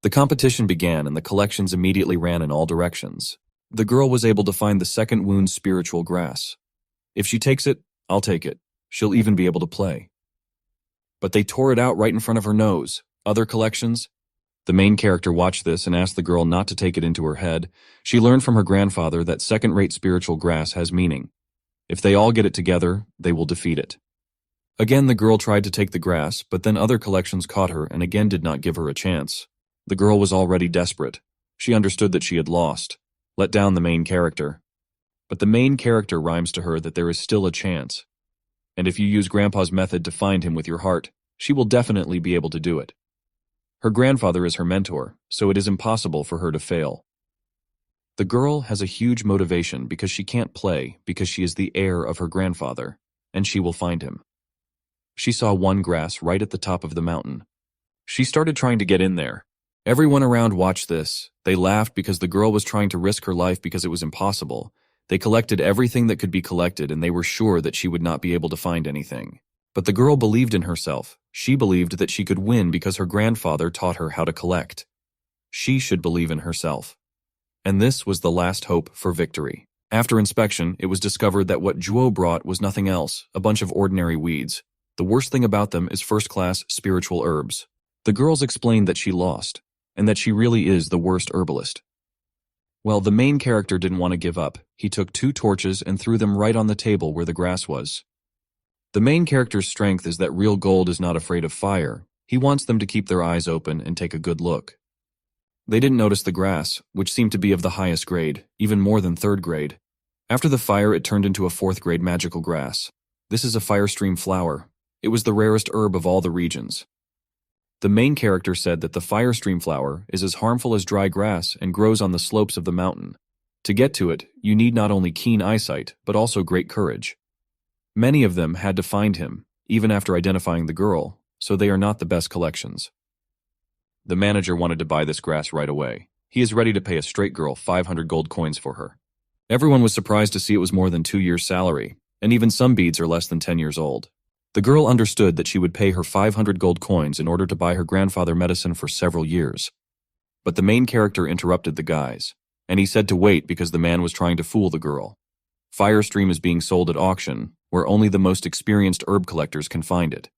The competition began, and the collections immediately ran in all directions. The girl was able to find the second wound's spiritual grass. If she takes it, I'll take it. She'll even be able to play. But they tore it out right in front of her nose. Other collections? The main character watched this and asked the girl not to take it into her head. She learned from her grandfather that second-rate spiritual grass has meaning. If they all get it together, they will defeat it. Again, the girl tried to take the grass, but then other collections caught her and again did not give her a chance. The girl was already desperate. She understood that she had lost, let down the main character. But the main character rhymes to her that there is still a chance. And if you use Grandpa's method to find him with your heart, she will definitely be able to do it. Her grandfather is her mentor, so it is impossible for her to fail. The girl has a huge motivation because she can't play because she is the heir of her grandfather, and she will find him. She saw one grass right at the top of the mountain. She started trying to get in there. Everyone around watched this. They laughed because the girl was trying to risk her life because it was impossible. They collected everything that could be collected and they were sure that she would not be able to find anything. But the girl believed in herself. She believed that she could win because her grandfather taught her how to collect. She should believe in herself. And this was the last hope for victory. After inspection, it was discovered that what Zhuo brought was nothing else, a bunch of ordinary weeds. The worst thing about them is first-class spiritual herbs. The girls explained that she lost, and that she really is the worst herbalist. Well, the main character didn't want to give up. He took 2 torches and threw them right on the table where the grass was. The main character's strength is that real gold is not afraid of fire. He wants them to keep their eyes open and take a good look. They didn't notice the grass, which seemed to be of the highest grade, even more than 3rd grade. After the fire, it turned into a 4th grade magical grass. This is a fire stream flower. It was the rarest herb of all the regions. The main character said that the fire stream flower is as harmful as dry grass and grows on the slopes of the mountain. To get to it, you need not only keen eyesight, but also great courage. Many of them had to find him, even after identifying the girl, so they are not the best collections. The manager wanted to buy this grass right away. He is ready to pay a straight girl 500 gold coins for her. Everyone was surprised to see it was more than 2 years' salary, and even some beads are less than 10 years old. The girl understood that she would pay her 500 gold coins in order to buy her grandfather medicine for several years. But the main character interrupted the guys, and he said to wait because the man was trying to fool the girl. Firestream is being sold at auction, where only the most experienced herb collectors can find it.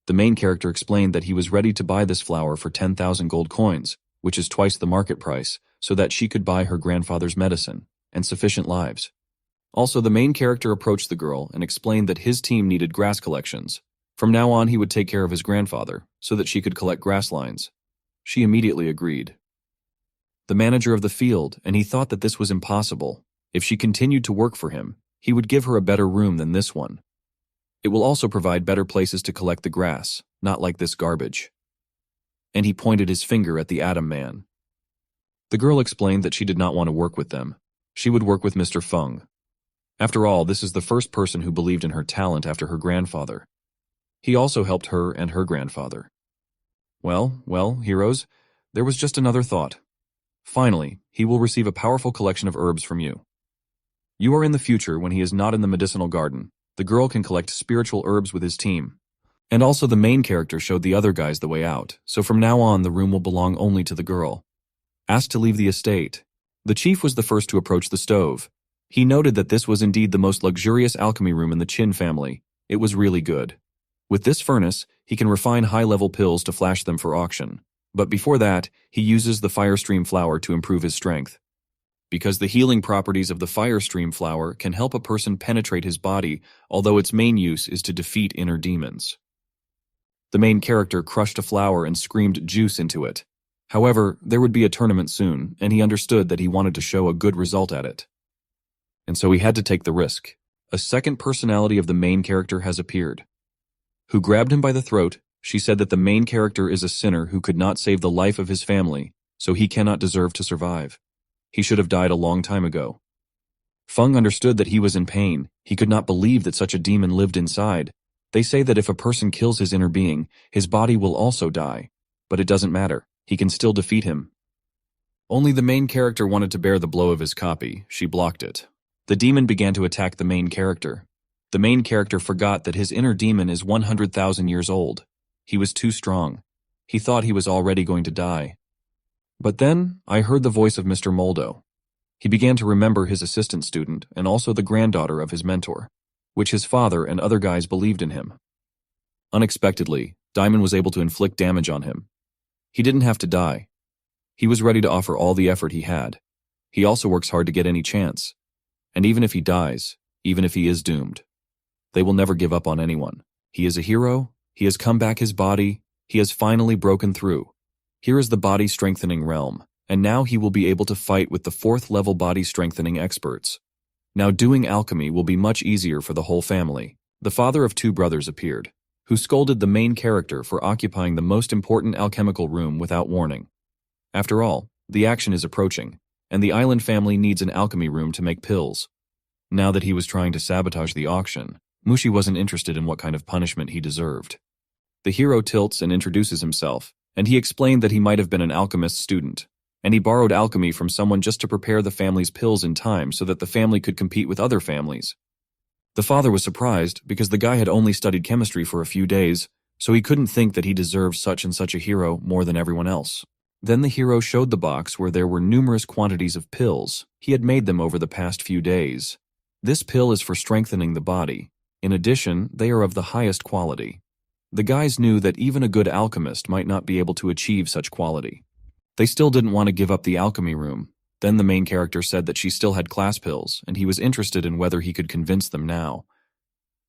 The main character explained that he was ready to buy this flower for 10,000 gold coins, which is twice the market price, so that she could buy her grandfather's medicine, and sufficient lives. Also, the main character approached the girl and explained that his team needed grass collections. From now on, he would take care of his grandfather, so that she could collect grass lines. She immediately agreed. The manager of the field, and he thought that this was impossible. If she continued to work for him, he would give her a better room than this one. It will also provide better places to collect the grass, not like this garbage. And he pointed his finger at the Atom Man. The girl explained that she did not want to work with them. She would work with Mr. Feng. After all, this is the first person who believed in her talent after her grandfather. He also helped her and her grandfather. Well, heroes, there was just another thought. Finally, he will receive a powerful collection of herbs from you. You are in the future when he is not in the medicinal garden. The girl can collect spiritual herbs with his team. And also the main character showed the other guys the way out, so from now on the room will belong only to the girl. Asked to leave the estate. The chief was the first to approach the stove. He noted that this was indeed the most luxurious alchemy room in the Qin family. It was really good. With this furnace, he can refine high-level pills to flash them for auction. But before that, he uses the Firestream flower to improve his strength. Because the healing properties of the Firestream flower can help a person penetrate his body, although its main use is to defeat inner demons. The main character crushed a flower and screamed juice into it. However, there would be a tournament soon, and he understood that he wanted to show a good result at it. And so he had to take the risk. A second personality of the main character has appeared. Who grabbed him by the throat, she said that the main character is a sinner who could not save the life of his family, so he cannot deserve to survive. He should have died a long time ago. Feng understood that he was in pain. He could not believe that such a demon lived inside. They say that if a person kills his inner being, his body will also die. But it doesn't matter. He can still defeat him. Only the main character wanted to bear the blow of his copy. She blocked it. The demon began to attack the main character. The main character forgot that his inner demon is 100,000 years old. He was too strong. He thought he was already going to die. But then, I heard the voice of Mr. Moldo. He began to remember his assistant student and also the granddaughter of his mentor, which his father and other guys believed in him. Unexpectedly, Diamond was able to inflict damage on him. He didn't have to die. He was ready to offer all the effort he had. He also works hard to get any chance. And even if he dies, even if he is doomed, they will never give up on anyone. He is a hero. He has come back his body. He has finally broken through. Here is the body-strengthening realm, and now he will be able to fight with the 4th-level body-strengthening experts. Now doing alchemy will be much easier for the whole family. The father of 2 brothers appeared, who scolded the main character for occupying the most important alchemical room without warning. After all, the action is approaching, and the island family needs an alchemy room to make pills. Now that he was trying to sabotage the auction, Mushi wasn't interested in what kind of punishment he deserved. The hero tilts and introduces himself. and he explained that he might have been an alchemist student, and he borrowed alchemy from someone just to prepare the family's pills in time so that the family could compete with other families. The father was surprised because the guy had only studied chemistry for a few days, so he couldn't think that he deserved such and such a hero more than everyone else. Then the hero showed the box where there were numerous quantities of pills. He had made them over the past few days. This pill is for strengthening the body. In addition, they are of the highest quality. The guys knew that even a good alchemist might not be able to achieve such quality. They still didn't want to give up the alchemy room. Then the main character said that she still had class pills, and he was interested in whether he could convince them now.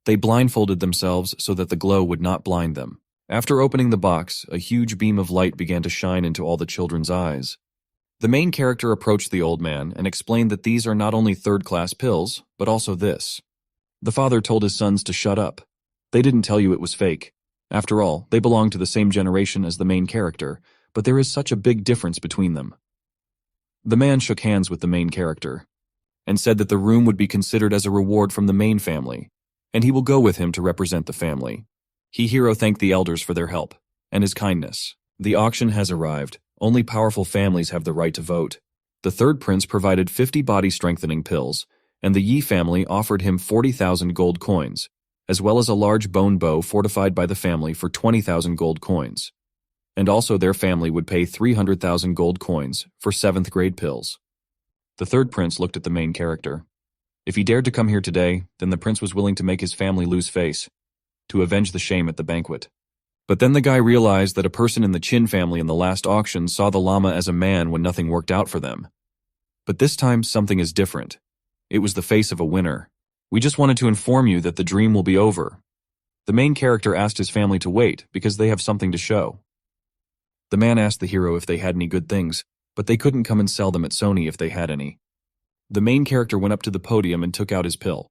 They blindfolded themselves so that the glow would not blind them. After opening the box, a huge beam of light began to shine into all the children's eyes. The main character approached the old man and explained that these are not only third-class pills, but also this. The father told his sons to shut up. They didn't tell you it was fake. After all, they belong to the same generation as the main character, but there is such a big difference between them. The man shook hands with the main character and said that the room would be considered as a reward from the main family, and he will go with him to represent the family. Hero thanked the elders for their help and his kindness. The auction has arrived. Only powerful families have the right to vote. The third prince provided 50 body-strengthening pills, and the Yi family offered him 40,000 gold coins, as well as a large bone bow fortified by the family for 20,000 gold coins. And also their family would pay 300,000 gold coins for 7th grade pills. The third prince looked at the main character. If he dared to come here today, then the prince was willing to make his family lose face, to avenge the shame at the banquet. But then the guy realized that a person in the Qin family in the last auction saw the llama as a man when nothing worked out for them. But this time something is different. It was the face of a winner. We just wanted to inform you that the dream will be over. The main character asked his family to wait because they have something to show. The man asked the hero if they had any good things, but they couldn't come and sell them at Sony if they had any. The main character went up to the podium and took out his pill.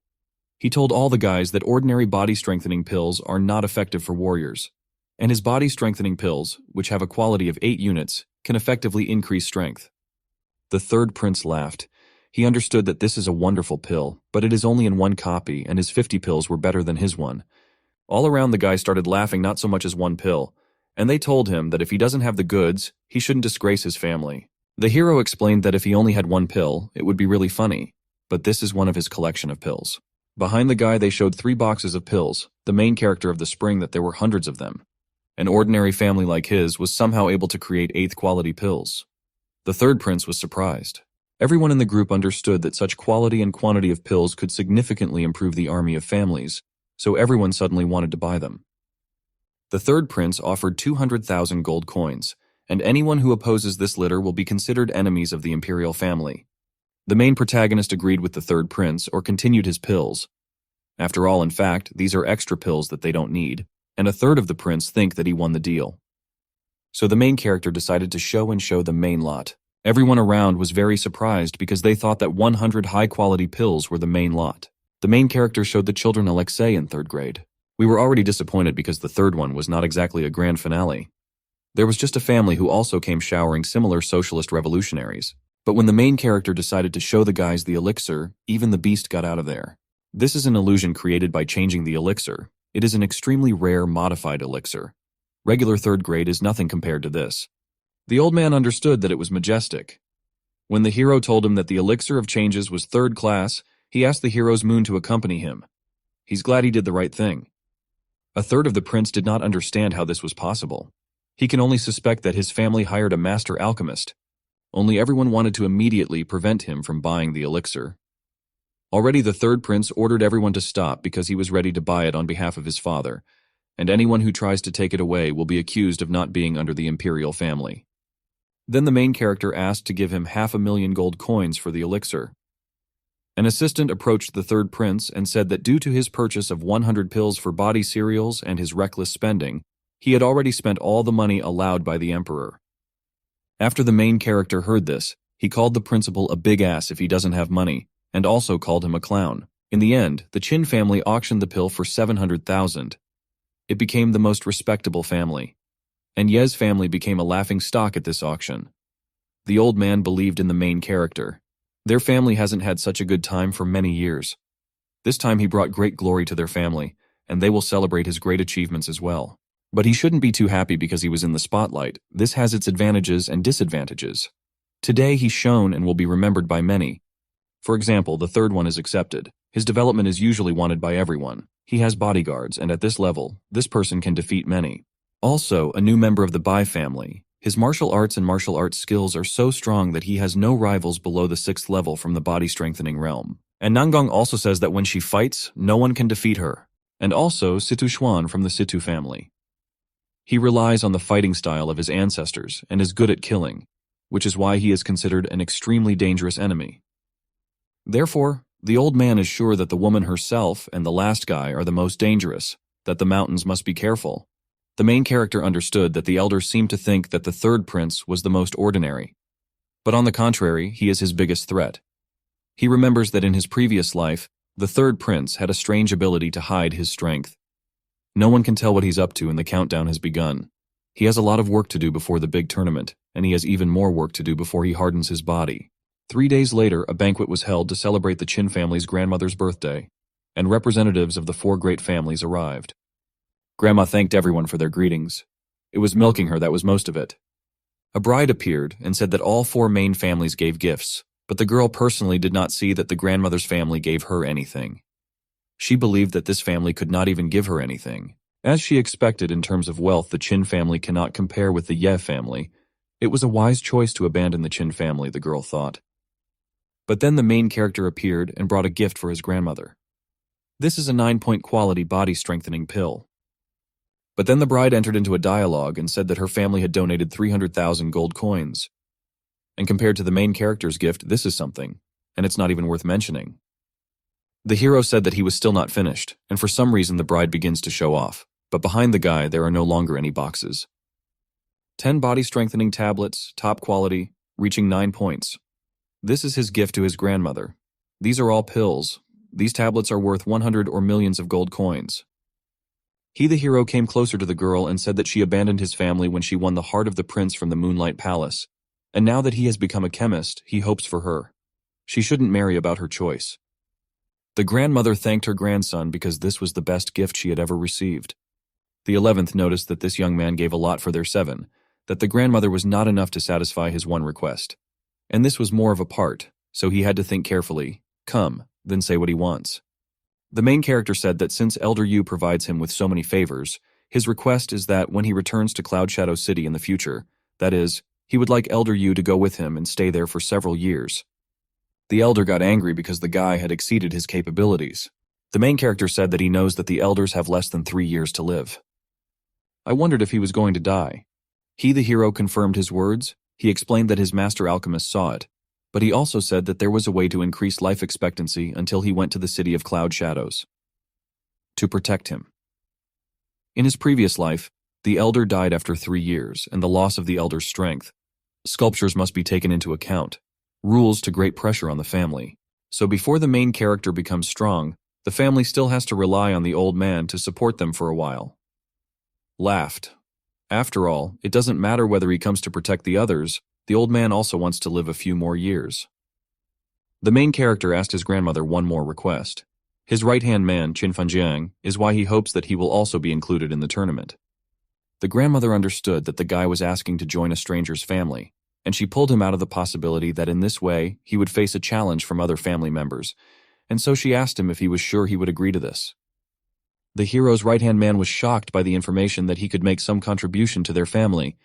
He told all the guys that ordinary body-strengthening pills are not effective for warriors, and his body-strengthening pills, which have a quality of 8 units, can effectively increase strength. The third prince laughed. He understood that this is a wonderful pill, but it is only in 1 copy, and his 50 pills were better than his one. All around the guy started laughing not so much as one pill, and they told him that if he doesn't have the goods, he shouldn't disgrace his family. The hero explained that if he only had 1 pill, it would be really funny, but this is one of his collection of pills. Behind the guy they showed 3 boxes of pills, the main character of the spring that there were hundreds of them. An ordinary family like his was somehow able to create 8th quality pills. The third prince was surprised. Everyone in the group understood that such quality and quantity of pills could significantly improve the army of families, so everyone suddenly wanted to buy them. The third prince offered 200,000 gold coins, and anyone who opposes this litter will be considered enemies of the imperial family. The main protagonist agreed with the third prince or continued his pills. After all, in fact, these are extra pills that they don't need, and a third of the prince think that he won the deal. So the main character decided to show the main lot. Everyone around was very surprised because they thought that 100 high-quality pills were the main lot. The main character showed the children Alexei in 3rd grade. We were already disappointed because the third one was not exactly a grand finale. There was just a family who also came showering similar socialist revolutionaries. But when the main character decided to show the guys the elixir, even the beast got out of there. This is an illusion created by changing the elixir. It is an extremely rare modified elixir. Regular 3rd grade is nothing compared to this. The old man understood that it was majestic. When the hero told him that the elixir of changes was 3rd class, he asked the hero's moon to accompany him. He's glad he did the right thing. A third of the prince did not understand how this was possible. He can only suspect that his family hired a master alchemist. Only everyone wanted to immediately prevent him from buying the elixir. Already the third prince ordered everyone to stop because he was ready to buy it on behalf of his father, and anyone who tries to take it away will be accused of not being under the imperial family. Then the main character asked to give him 500,000 gold coins for the elixir. An assistant approached the third prince and said that due to his purchase of 100 pills for body cereals and his reckless spending, he had already spent all the money allowed by the emperor. After the main character heard this, he called the principal a big ass if he doesn't have money, and also called him a clown. In the end, the Qin family auctioned the pill for 700,000. It became the most respectable family. And Ye's family became a laughing stock at this auction. The old man believed in the main character. Their family hasn't had such a good time for many years. This time he brought great glory to their family, and they will celebrate his great achievements as well. But he shouldn't be too happy because he was in the spotlight. This has its advantages and disadvantages. Today he's shown and will be remembered by many. For example, the third one is accepted. His development is usually wanted by everyone. He has bodyguards, and at this level, this person can defeat many. Also, a new member of the Bai family. His martial arts and martial arts skills are so strong that he has no rivals below the 6th level from the body strengthening realm. And Nanggong also says that when she fights, no one can defeat her. And also Situ Xuan from the Situ family. He relies on the fighting style of his ancestors and is good at killing, which is why he is considered an extremely dangerous enemy. Therefore, the old man is sure that the woman herself and the last guy are the most dangerous, that the mountains must be careful. The main character understood that the elders seemed to think that the third prince was the most ordinary. But on the contrary, he is his biggest threat. He remembers that in his previous life, the third prince had a strange ability to hide his strength. No one can tell what he's up to and the countdown has begun. He has a lot of work to do before the big tournament, and he has even more work to do before he hardens his body. 3 days later, a banquet was held to celebrate the Qin family's grandmother's birthday, and representatives of the 4 great families arrived. Grandma thanked everyone for their greetings. It was milking her that was most of it. A bride appeared and said that all 4 main families gave gifts, but the girl personally did not see that the grandmother's family gave her anything. She believed that this family could not even give her anything. As she expected in terms of wealth, the Qin family cannot compare with the Ye family. It was a wise choice to abandon the Qin family, the girl thought. But then the main character appeared and brought a gift for his grandmother. This is a 9-point quality body-strengthening pill. But then the bride entered into a dialogue and said that her family had donated 300,000 gold coins. And compared to the main character's gift, this is something, and it's not even worth mentioning. The hero said that he was still not finished, and for some reason the bride begins to show off, but behind the guy there are no longer any boxes. 10 body-strengthening tablets, top quality, reaching 9 points. This is his gift to his grandmother. These are all pills. These tablets are worth 100 or millions of gold coins. He, the hero, came closer to the girl and said that she abandoned his family when she won the heart of the prince from the Moonlight Palace, and now that he has become a chemist, he hopes for her. She shouldn't marry about her choice. The grandmother thanked her grandson because this was the best gift she had ever received. The 11th noticed that this young man gave a lot for their 7, that the grandmother was not enough to satisfy his one request. And this was more of a part, so he had to think carefully, come, then say what he wants. The main character said that since Elder Yu provides him with so many favors, his request is that when he returns to Cloud Shadow City in the future, that is, he would like Elder Yu to go with him and stay there for several years. The elder got angry because the guy had exceeded his capabilities. The main character said that he knows that the elders have less than 3 years to live. I wondered if he was going to die. He, the hero, confirmed his words. He explained that his master alchemist saw it, but he also said that there was a way to increase life expectancy until he went to the city of Cloud Shadows. To protect him. In his previous life, the elder died after 3 years and the loss of the elder's strength. Sculptures must be taken into account. Rules to great pressure on the family. So before the main character becomes strong, the family still has to rely on the old man to support them for a while. Laughed. After all, it doesn't matter whether he comes to protect the others, the old man also wants to live a few more years. The main character asked his grandmother one more request. His right-hand man, Qin Fanjiang, is why he hopes that he will also be included in the tournament. The grandmother understood that the guy was asking to join a stranger's family, and she pulled him out of the possibility that in this way he would face a challenge from other family members, and so she asked him if he was sure he would agree to this. The hero's right-hand man was shocked by the information that he could make some contribution to their family,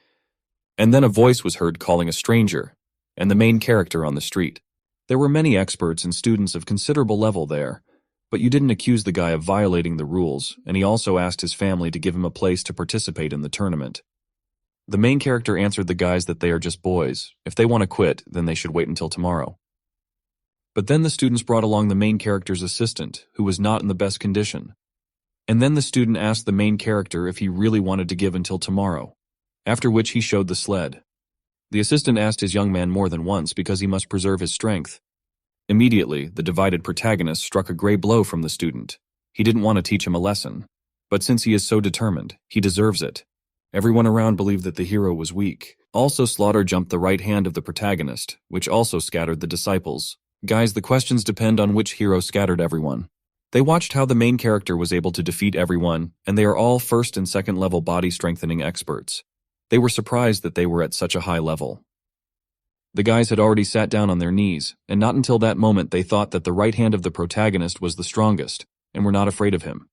and then a voice was heard calling a stranger, and the main character on the street. There were many experts and students of considerable level there, but you didn't accuse the guy of violating the rules, and he also asked his family to give him a place to participate in the tournament. The main character answered the guys that they are just boys. If they want to quit, then they should wait until tomorrow. But then the students brought along the main character's assistant, who was not in the best condition. And then the student asked the main character if he really wanted to give until tomorrow, after which he showed the sled. The assistant asked his young man more than once because he must preserve his strength. Immediately, the divided protagonist struck a gray blow from the student. He didn't want to teach him a lesson, but since he is so determined, he deserves it. Everyone around believed that the hero was weak. Also, Slaughter jumped the right hand of the protagonist, which also scattered the disciples. Guys, the questions depend on which hero scattered everyone. They watched how the main character was able to defeat everyone, and they are all first and second level body strengthening experts. They were surprised that they were at such a high level. The guys had already sat down on their knees, and not until that moment they thought that the right hand of the protagonist was the strongest, and were not afraid of him.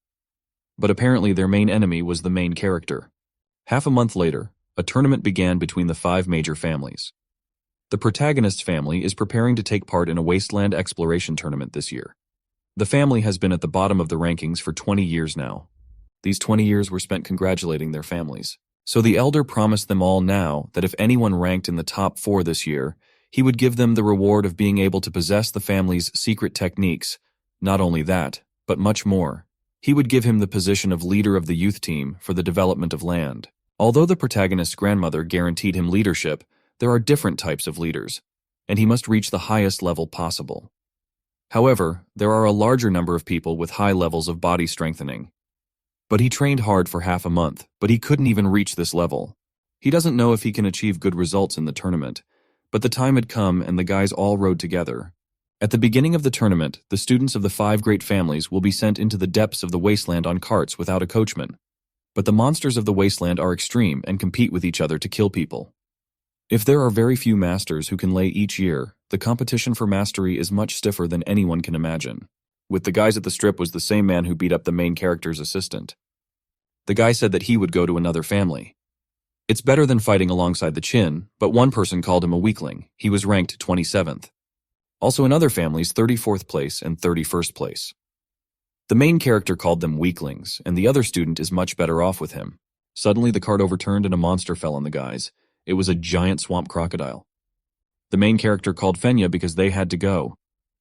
But apparently their main enemy was the main character. Half a month later, a tournament began between the 5 major families. The protagonist's family is preparing to take part in a wasteland exploration tournament this year. The family has been at the bottom of the rankings for 20 years now. These 20 years were spent congratulating their families. So the elder promised them all now that if anyone ranked in the top 4 this year, he would give them the reward of being able to possess the family's secret techniques. Not only that, but much more. He would give him the position of leader of the youth team for the development of land. Although the protagonist's grandmother guaranteed him leadership, there are different types of leaders, and he must reach the highest level possible. However, there are a larger number of people with high levels of body strengthening. But he trained hard for half a month, but he couldn't even reach this level. He doesn't know if he can achieve good results in the tournament, but the time had come and the guys all rode together. At the beginning of the tournament, the students of the 5 great families will be sent into the depths of the wasteland on carts without a coachman. But the monsters of the wasteland are extreme and compete with each other to kill people. If there are very few masters who can lay each year, the competition for mastery is much stiffer than anyone can imagine. With the guys at the strip was the same man who beat up the main character's assistant. The guy said that he would go to another family. It's better than fighting alongside the Chin, but one person called him a weakling. He was ranked 27th. Also in other families, 34th place and 31st place. The main character called them weaklings, and the other student is much better off with him. Suddenly the cart overturned and a monster fell on the guys. It was a giant swamp crocodile. The main character called Fenya because they had to go.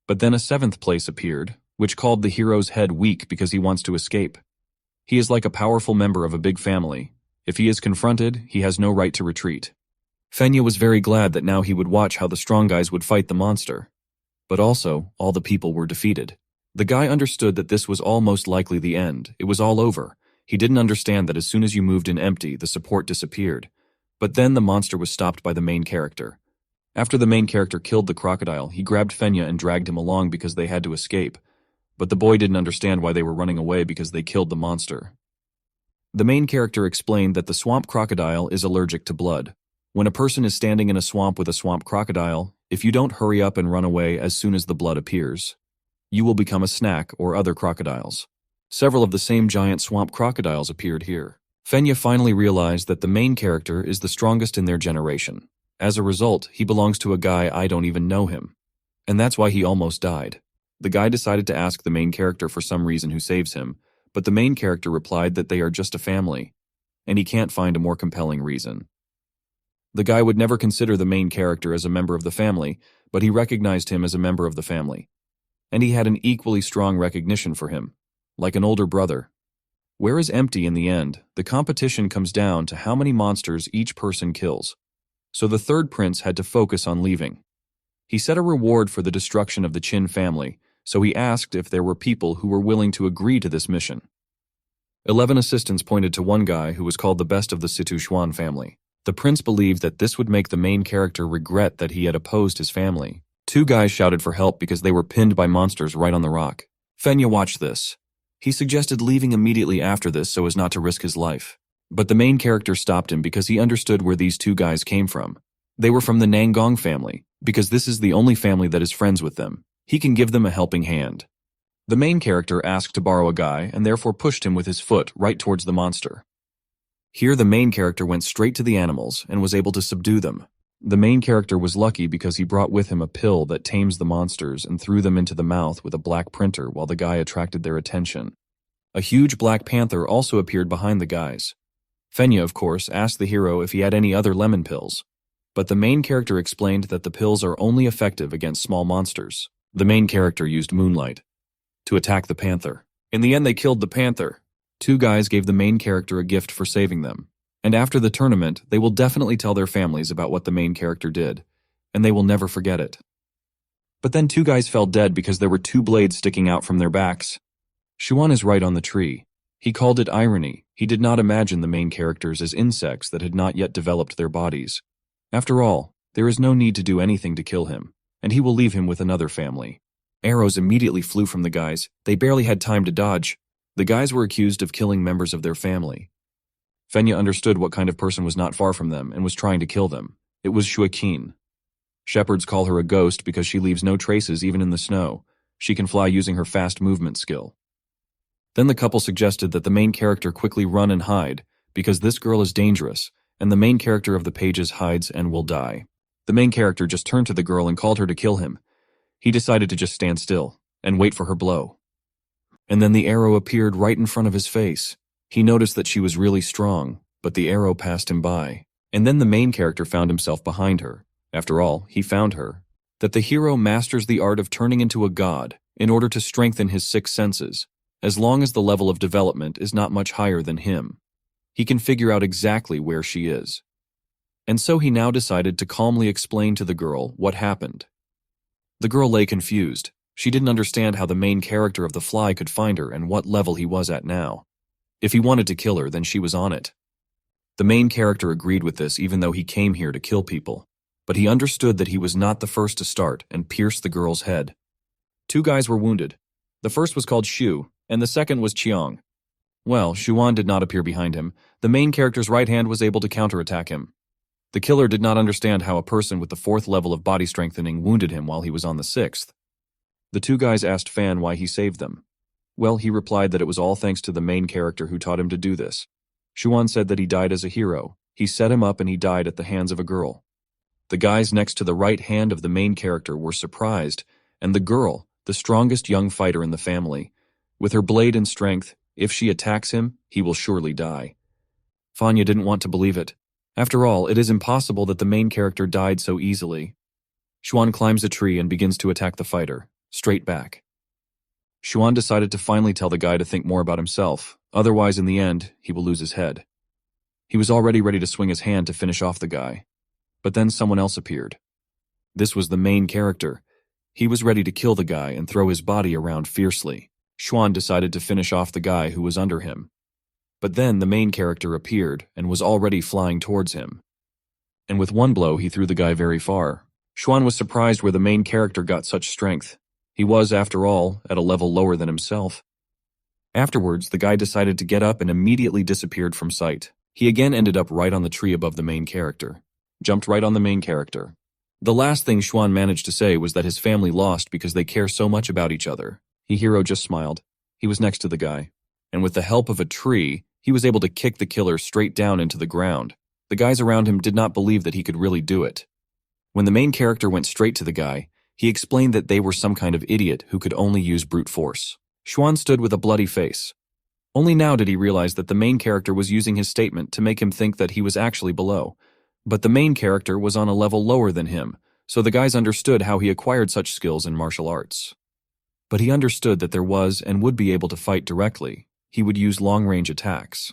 But then a 7th place appeared, which called the hero's head weak because he wants to escape. He is like a powerful member of a big family. If he is confronted, he has no right to retreat. Fenya was very glad that now he would watch how the strong guys would fight the monster. But also, all the people were defeated. The guy understood that this was all most likely the end. It was all over. He didn't understand that as soon as you moved in empty, the support disappeared. But then the monster was stopped by the main character. After the main character killed the crocodile, he grabbed Fenya and dragged him along because they had to escape. But the boy didn't understand why they were running away because they killed the monster. The main character explained that the swamp crocodile is allergic to blood. When a person is standing in a swamp with a swamp crocodile, if you don't hurry up and run away as soon as the blood appears, you will become a snack or other crocodiles. Several of the same giant swamp crocodiles appeared here. Fenya finally realized that the main character is the strongest in their generation. As a result, he belongs to a guy I don't even know him. And that's why he almost died. The guy decided to ask the main character for some reason who saves him, but the main character replied that they are just a family, and he can't find a more compelling reason. The guy would never consider the main character as a member of the family, but he recognized him as a member of the family. And he had an equally strong recognition for him, like an older brother. Where is empty in the end, the competition comes down to how many monsters each person kills. So the third prince had to focus on leaving. He set a reward for the destruction of the Chin family, so he asked if there were people who were willing to agree to this mission. 11 assistants pointed to one guy who was called the best of the Situshuan family. The prince believed that this would make the main character regret that he had opposed his family. 2 guys shouted for help because they were pinned by monsters right on the rock. Fenya watched this. He suggested leaving immediately after this so as not to risk his life. But the main character stopped him because he understood where these 2 guys came from. They were from the Nangong family, because this is the only family that is friends with them. He can give them a helping hand. The main character asked to borrow a guy and therefore pushed him with his foot right towards the monster. Here the main character went straight to the animals and was able to subdue them. The main character was lucky because he brought with him a pill that tames the monsters and threw them into the mouth with a black printer while the guy attracted their attention. A huge black panther also appeared behind the guys. Fenya, of course, asked the hero if he had any other lemon pills. But the main character explained that the pills are only effective against small monsters. The main character used moonlight to attack the panther. In the end, they killed the panther. 2 guys gave the main character a gift for saving them. And after the tournament, they will definitely tell their families about what the main character did, and they will never forget it. But then 2 guys fell dead because there were 2 blades sticking out from their backs. Shuan is right on the tree. He called it irony. He did not imagine the main characters as insects that had not yet developed their bodies. After all, there is no need to do anything to kill him, and he will leave him with another family. Arrows immediately flew from the guys. They barely had time to dodge. The guys were accused of killing members of their family. Fenya understood what kind of person was not far from them and was trying to kill them. It was Shuakin. Shepherds call her a ghost because she leaves no traces even in the snow. She can fly using her fast movement skill. Then the couple suggested that the main character quickly run and hide, because this girl is dangerous, and the main character of the pages hides and will die. The main character just turned to the girl and called her to kill him. He decided to just stand still and wait for her blow. And then the arrow appeared right in front of his face. He noticed that she was really strong, but the arrow passed him by. And then the main character found himself behind her. After all, he found her. That the hero masters the art of turning into a god in order to strengthen his six senses, as long as the level of development is not much higher than him. He can figure out exactly where she is. And so he now decided to calmly explain to the girl what happened. The girl lay confused. She didn't understand how the main character of the fly could find her and what level he was at now. If he wanted to kill her, then she was on it. The main character agreed with this even though he came here to kill people. But he understood that he was not the first to start and pierced the girl's head. Two guys were wounded. The first was called Shu, and the second was Chiang. Well, Xuan did not appear behind him. The main character's right hand was able to counterattack him. The killer did not understand how a person with the 4th level of body strengthening wounded him while he was on the 6th. The two guys asked Fan why he saved them. Well, he replied that it was all thanks to the main character who taught him to do this. Xuan said that he died as a hero. He set him up and he died at the hands of a girl. The guys next to the right hand of the main character were surprised, and the girl, the strongest young fighter in the family, with her blade and strength, if she attacks him, he will surely die. Fanya didn't want to believe it. After all, it is impossible that the main character died so easily. Xuan climbs a tree and begins to attack the fighter, straight back. Xuan decided to finally tell the guy to think more about himself, otherwise in the end, he will lose his head. He was already ready to swing his hand to finish off the guy. But then someone else appeared. This was the main character. He was ready to kill the guy and throw his body around fiercely. Xuan decided to finish off the guy who was under him. But then the main character appeared and was already flying towards him. And with one blow, he threw the guy very far. Xuan was surprised where the main character got such strength. He was, after all, at a level lower than himself. Afterwards, the guy decided to get up and immediately disappeared from sight. He again ended up right on the tree above the main character. Jumped right on the main character. The last thing Xuan managed to say was that his family lost because they care so much about each other. Hero just smiled. He was next to the guy. And with the help of a tree, he was able to kick the killer straight down into the ground. The guys around him did not believe that he could really do it. When the main character went straight to the guy, he explained that they were some kind of idiot who could only use brute force. Xuan stood with a bloody face. Only now did he realize that the main character was using his statement to make him think that he was actually below. But the main character was on a level lower than him, so the guys understood how he acquired such skills in martial arts. But he understood that there was and would be able to fight directly. He would use long-range attacks.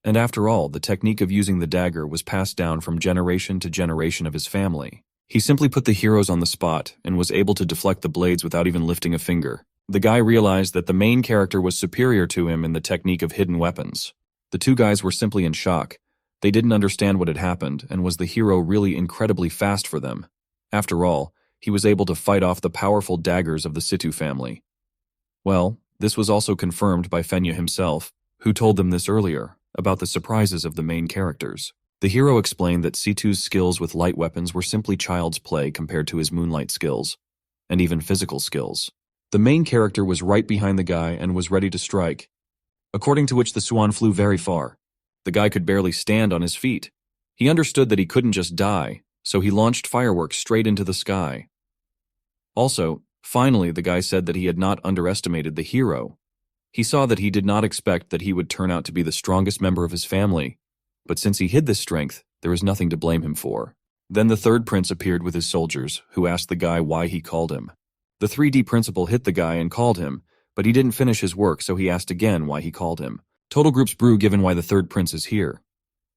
And after all, the technique of using the dagger was passed down from generation to generation of his family. He simply put the heroes on the spot and was able to deflect the blades without even lifting a finger. The guy realized that the main character was superior to him in the technique of hidden weapons. The two guys were simply in shock. They didn't understand what had happened, and was the hero really incredibly fast for them? After all, he was able to fight off the powerful daggers of the Situ family. Well, this was also confirmed by Fenya himself, who told them this earlier, about the surprises of the main characters. The hero explained that Situ's skills with light weapons were simply child's play compared to his moonlight skills, and even physical skills. The main character was right behind the guy and was ready to strike, according to which the Swan flew very far. The guy could barely stand on his feet. He understood that he couldn't just die, so he launched fireworks straight into the sky. Also, finally, the guy said that he had not underestimated the hero. He saw that he did not expect that he would turn out to be the strongest member of his family, but since he hid this strength, there was nothing to blame him for. Then the third prince appeared with his soldiers, who asked the guy why he called him. The 3D principal hit the guy and called him, but he didn't finish his work, so he asked again why he called him. Total groups brew given why the third prince is here.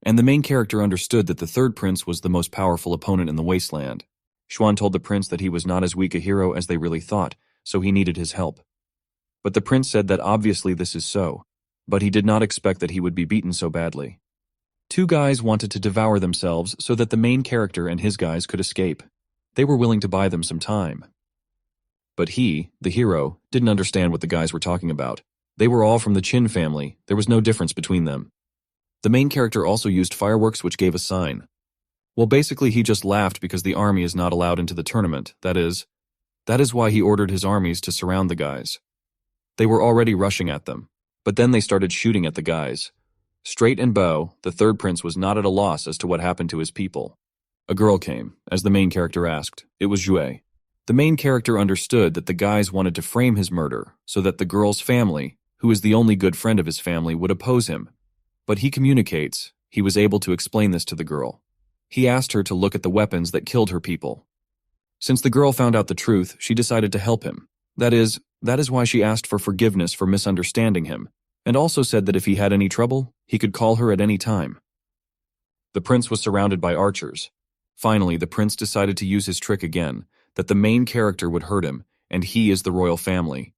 And the main character understood that the third prince was the most powerful opponent in the wasteland. Xuan told the prince that he was not as weak a hero as they really thought, so he needed his help. But the prince said that obviously this is so, but he did not expect that he would be beaten so badly. Two guys wanted to devour themselves so that the main character and his guys could escape. They were willing to buy them some time. But he, the hero, didn't understand what the guys were talking about. They were all from the Chin family, there was no difference between them. The main character also used fireworks which gave a sign. Well, basically he just laughed because the army is not allowed into the tournament, that is why he ordered his armies to surround the guys. They were already rushing at them, but then they started shooting at the guys. Straight and bow, the third prince was not at a loss as to what happened to his people. A girl came, as the main character asked. It was Jue. The main character understood that the guys wanted to frame his murder so that the girl's family, who is the only good friend of his family, would oppose him. But he communicates. He was able to explain this to the girl. He asked her to look at the weapons that killed her people. Since the girl found out the truth, she decided to help him. That is why she asked for forgiveness for misunderstanding him, and also said that if he had any trouble, he could call her at any time. The prince was surrounded by archers. Finally, the prince decided to use his trick again, that the main character would hurt him, and he is the royal family.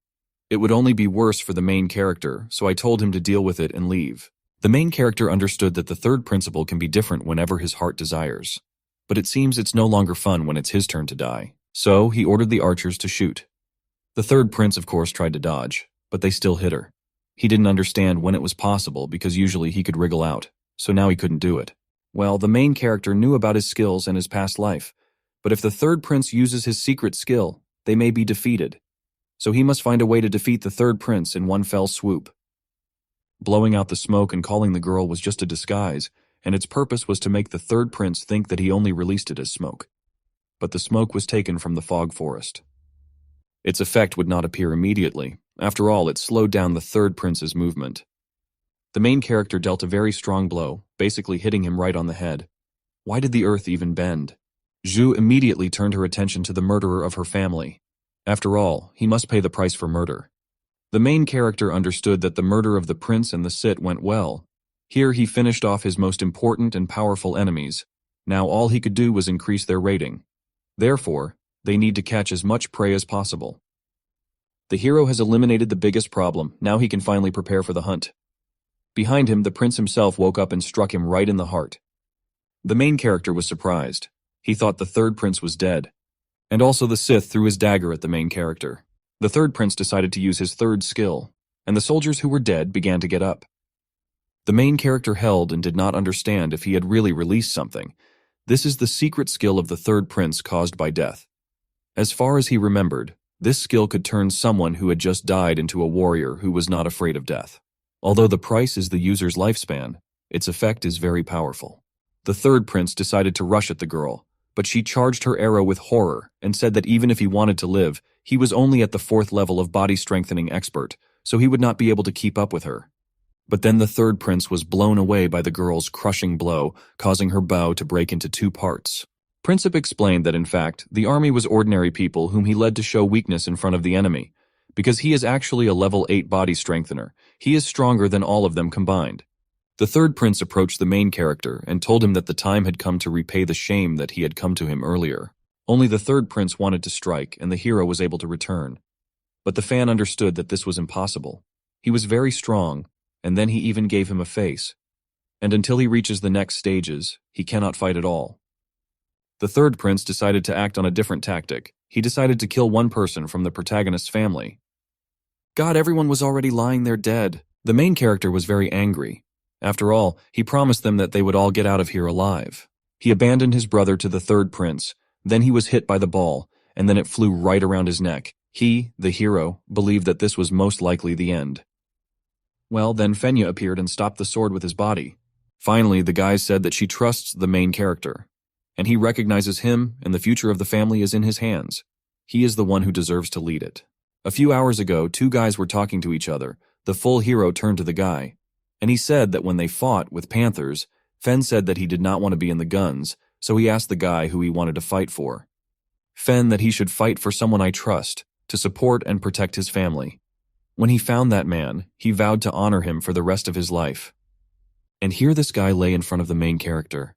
It would only be worse for the main character, so I told him to deal with it and leave. The main character understood that the third principle can be different whenever his heart desires. But it seems it's no longer fun when it's his turn to die. So he ordered the archers to shoot. The third prince, of course, tried to dodge, but they still hit her. He didn't understand when it was possible because usually he could wriggle out, so now he couldn't do it. Well, the main character knew about his skills and his past life, but if the third prince uses his secret skill, they may be defeated. So he must find a way to defeat the third prince in one fell swoop. Blowing out the smoke and calling the girl was just a disguise, and its purpose was to make the third prince think that he only released it as smoke. But the smoke was taken from the fog forest. Its effect would not appear immediately. After all, it slowed down the third prince's movement. The main character dealt a very strong blow, basically hitting him right on the head. Why did the earth even bend? Zhu immediately turned her attention to the murderer of her family. After all, he must pay the price for murder. The main character understood that the murder of the prince and the Sit went well. Here he finished off his most important and powerful enemies. Now all he could do was increase their rating. Therefore, they need to catch as much prey as possible. The hero has eliminated the biggest problem, now he can finally prepare for the hunt. Behind him, the prince himself woke up and struck him right in the heart. The main character was surprised. He thought the third prince was dead. And also the Sith threw his dagger at the main character. The third prince decided to use his third skill, and the soldiers who were dead began to get up. The main character held and did not understand if he had really released something. This is the secret skill of the third prince caused by death. As far as he remembered, this skill could turn someone who had just died into a warrior who was not afraid of death. Although the price is the user's lifespan, its effect is very powerful. The third prince decided to rush at the girl, but she charged her arrow with horror and said that even if he wanted to live, he was only at the 4th level of body strengthening expert, so he would not be able to keep up with her. But then the third prince was blown away by the girl's crushing blow, causing her bow to break into 2 parts. Princip explained that in fact, the army was ordinary people whom he led to show weakness in front of the enemy. Because he is actually a level 8 body strengthener, he is stronger than all of them combined. The third prince approached the main character and told him that the time had come to repay the shame that he had come to him earlier. Only the third prince wanted to strike and the hero was able to return. But the fan understood that this was impossible. He was very strong, and then he even gave him a face. And until he reaches the next stages, he cannot fight at all. The third prince decided to act on a different tactic. He decided to kill one person from the protagonist's family. God, everyone was already lying there dead. The main character was very angry. After all, he promised them that they would all get out of here alive. He abandoned his brother to the third prince. Then he was hit by the ball, and then it flew right around his neck. He, the hero, believed that this was most likely the end. Well, then Fenya appeared and stopped the sword with his body. Finally, the guy said that she trusts the main character, and he recognizes him, and the future of the family is in his hands. He is the one who deserves to lead it. A few hours ago, 2 guys were talking to each other. The full hero turned to the guy, and he said that when they fought with Panthers, Fen said that he did not want to be in the guns, so he asked the guy who he wanted to fight for. Fen that he should fight for someone I trust, to support and protect his family. When he found that man, he vowed to honor him for the rest of his life. And here this guy lay in front of the main character.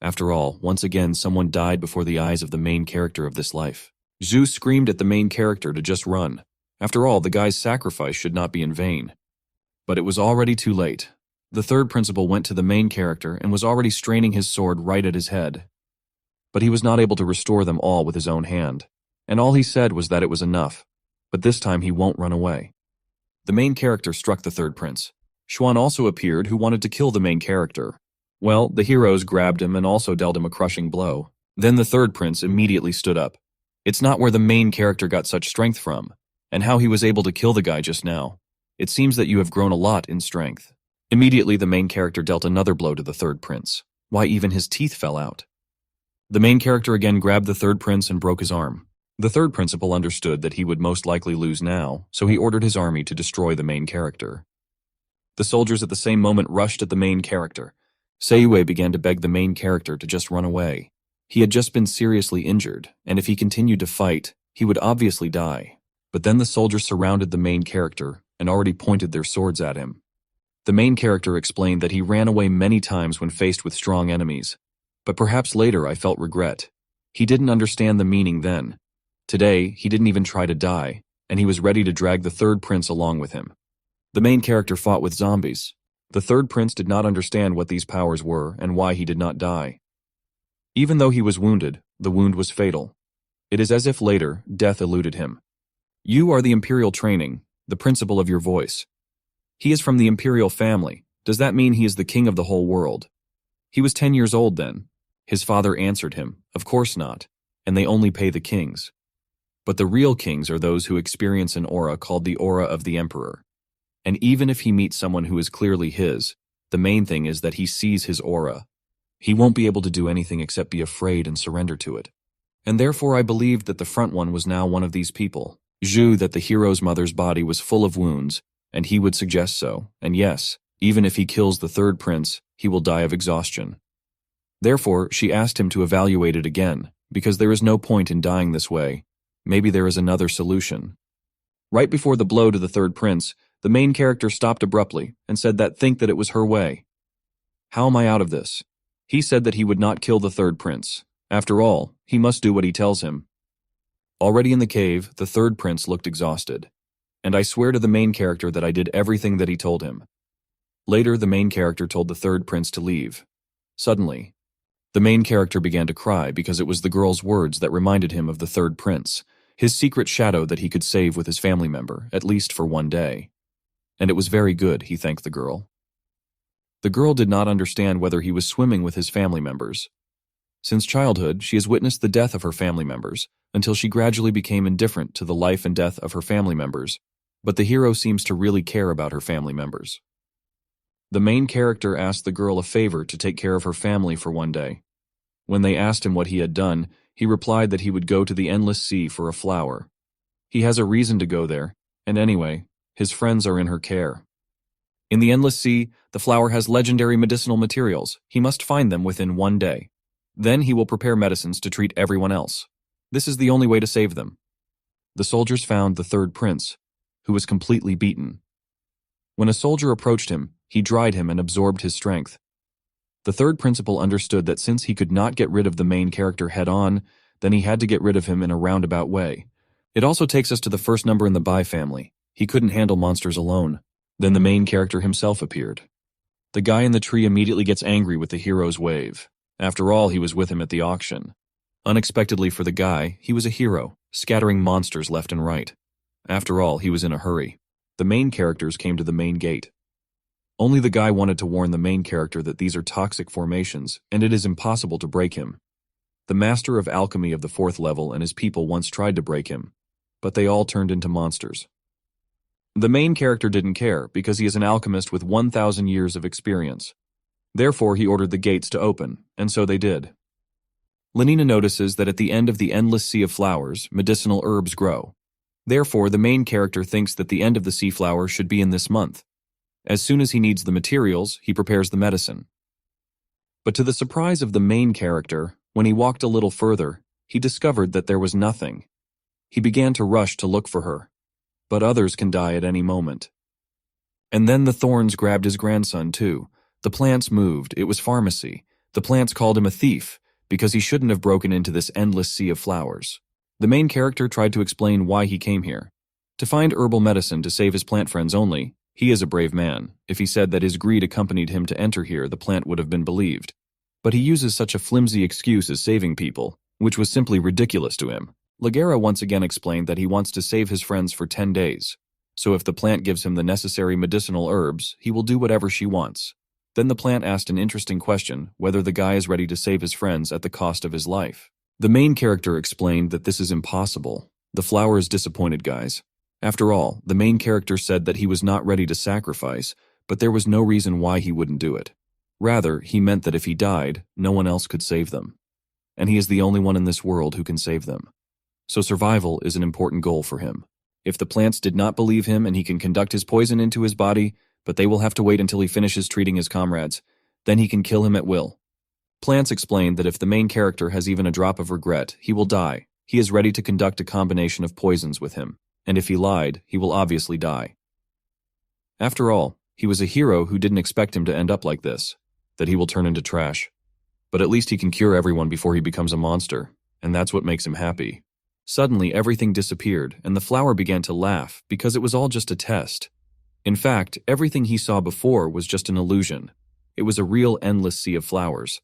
After all, once again someone died before the eyes of the main character of this life. Zhu screamed at the main character to just run. After all, the guy's sacrifice should not be in vain. But it was already too late. The third principal went to the main character and was already straining his sword right at his head. But he was not able to restore them all with his own hand. and all he said was that it was enough, but this time he won't run away. The main character struck the third prince. Xuan also appeared, who wanted to kill the main character. Well, the heroes grabbed him and also dealt him a crushing blow. Then the third prince immediately stood up. It's not where the main character got such strength from, and how he was able to kill the guy just now. It seems that you have grown a lot in strength. Immediately the main character dealt another blow to the third prince. Why, even his teeth fell out. The main character again grabbed the third prince and broke his arm. The third principal understood that he would most likely lose now, so he ordered his army to destroy the main character. The soldiers at the same moment rushed at the main character. Seiyue began to beg the main character to just run away. He had just been seriously injured, and if he continued to fight, he would obviously die. But then the soldiers surrounded the main character and already pointed their swords at him. The main character explained that he ran away many times when faced with strong enemies, but perhaps later I felt regret. He didn't understand the meaning then. Today, he didn't even try to die, and he was ready to drag the third prince along with him. The main character fought with zombies. The third prince did not understand what these powers were and why he did not die. Even though he was wounded, the wound was fatal. It is as if later, death eluded him. You are the imperial training, the principal of your voice. He is from the imperial family. Does that mean he is the king of the whole world? He was 10 years old then. His father answered him, of course not, and they only pay the kings. But the real kings are those who experience an aura called the aura of the emperor. And even if he meets someone who is clearly his, the main thing is that he sees his aura. He won't be able to do anything except be afraid and surrender to it. And therefore I believed that the front one was now one of these people. Zhu, that the hero's mother's body was full of wounds, and he would suggest so, and yes, even if he kills the third prince, he will die of exhaustion. Therefore, she asked him to evaluate it again, because there is no point in dying this way. Maybe there is another solution. Right before the blow to the third prince, the main character stopped abruptly and said that it was her way. How am I out of this? He said that he would not kill the third prince. After all, he must do what he tells him. Already in the cave, the third prince looked exhausted, and I swear to the main character that I did everything that he told him. Later, the main character told the third prince to leave. Suddenly, the main character began to cry because it was the girl's words that reminded him of the third prince, his secret shadow that he could save with his family member, at least for one day. And it was very good, he thanked the girl. The girl did not understand whether he was swimming with his family members. Since childhood, she has witnessed the death of her family members, until she gradually became indifferent to the life and death of her family members, but the hero seems to really care about her family members. The main character asked the girl a favor to take care of her family for one day. When they asked him what he had done, he replied that he would go to the endless sea for a flower. He has a reason to go there, and anyway, his friends are in her care. In the endless sea, the flower has legendary medicinal materials. He must find them within one day. Then he will prepare medicines to treat everyone else. This is the only way to save them. The soldiers found the third prince, who was completely beaten. When a soldier approached him, he dried him and absorbed his strength. The third principal understood that since he could not get rid of the main character head-on, then he had to get rid of him in a roundabout way. It also takes us to the first number in the Bai family. He couldn't handle monsters alone. Then the main character himself appeared. The guy in the tree immediately gets angry with the hero's wave. After all, he was with him at the auction. Unexpectedly for the guy, he was a hero, scattering monsters left and right. After all, he was in a hurry. The main characters came to the main gate. Only the guy wanted to warn the main character that these are toxic formations, and it is impossible to break him. The master of alchemy of the 4th level and his people once tried to break him, but they all turned into monsters. The main character didn't care, because he is an alchemist with 1,000 years of experience. Therefore, he ordered the gates to open, and so they did. Lenina notices that at the end of the endless sea of flowers, medicinal herbs grow. Therefore, the main character thinks that the end of the sea flower should be in this month. As soon as he needs the materials, he prepares the medicine. But to the surprise of the main character, when he walked a little further, he discovered that there was nothing. He began to rush to look for her. But others can die at any moment. And then the thorns grabbed his grandson too. The plants moved. It was pharmacy. The plants called him a thief, because he shouldn't have broken into this endless sea of flowers. The main character tried to explain why he came here. To find herbal medicine to save his plant friends only. He is a brave man. If he said that his greed accompanied him to enter here, the plant would have been believed. But he uses such a flimsy excuse as saving people, which was simply ridiculous to him. Ligera once again explained that he wants to save his friends for 10 days. So if the plant gives him the necessary medicinal herbs, he will do whatever she wants. Then the plant asked an interesting question, whether the guy is ready to save his friends at the cost of his life. The main character explained that this is impossible. The flower is disappointed, guys. After all, the main character said that he was not ready to sacrifice, but there was no reason why he wouldn't do it. Rather, he meant that if he died, no one else could save them. And he is the only one in this world who can save them. So survival is an important goal for him. If the plants did not believe him and he can conduct his poison into his body, but they will have to wait until he finishes treating his comrades, then he can kill him at will. Plants explained that if the main character has even a drop of regret, he will die. He is ready to conduct a combination of poisons with him, and if he lied, he will obviously die. After all, he was a hero who didn't expect him to end up like this, that he will turn into trash. But at least he can cure everyone before he becomes a monster, and that's what makes him happy. Suddenly, everything disappeared, and the flower began to laugh because it was all just a test. In fact, everything he saw before was just an illusion. It was a real endless sea of flowers.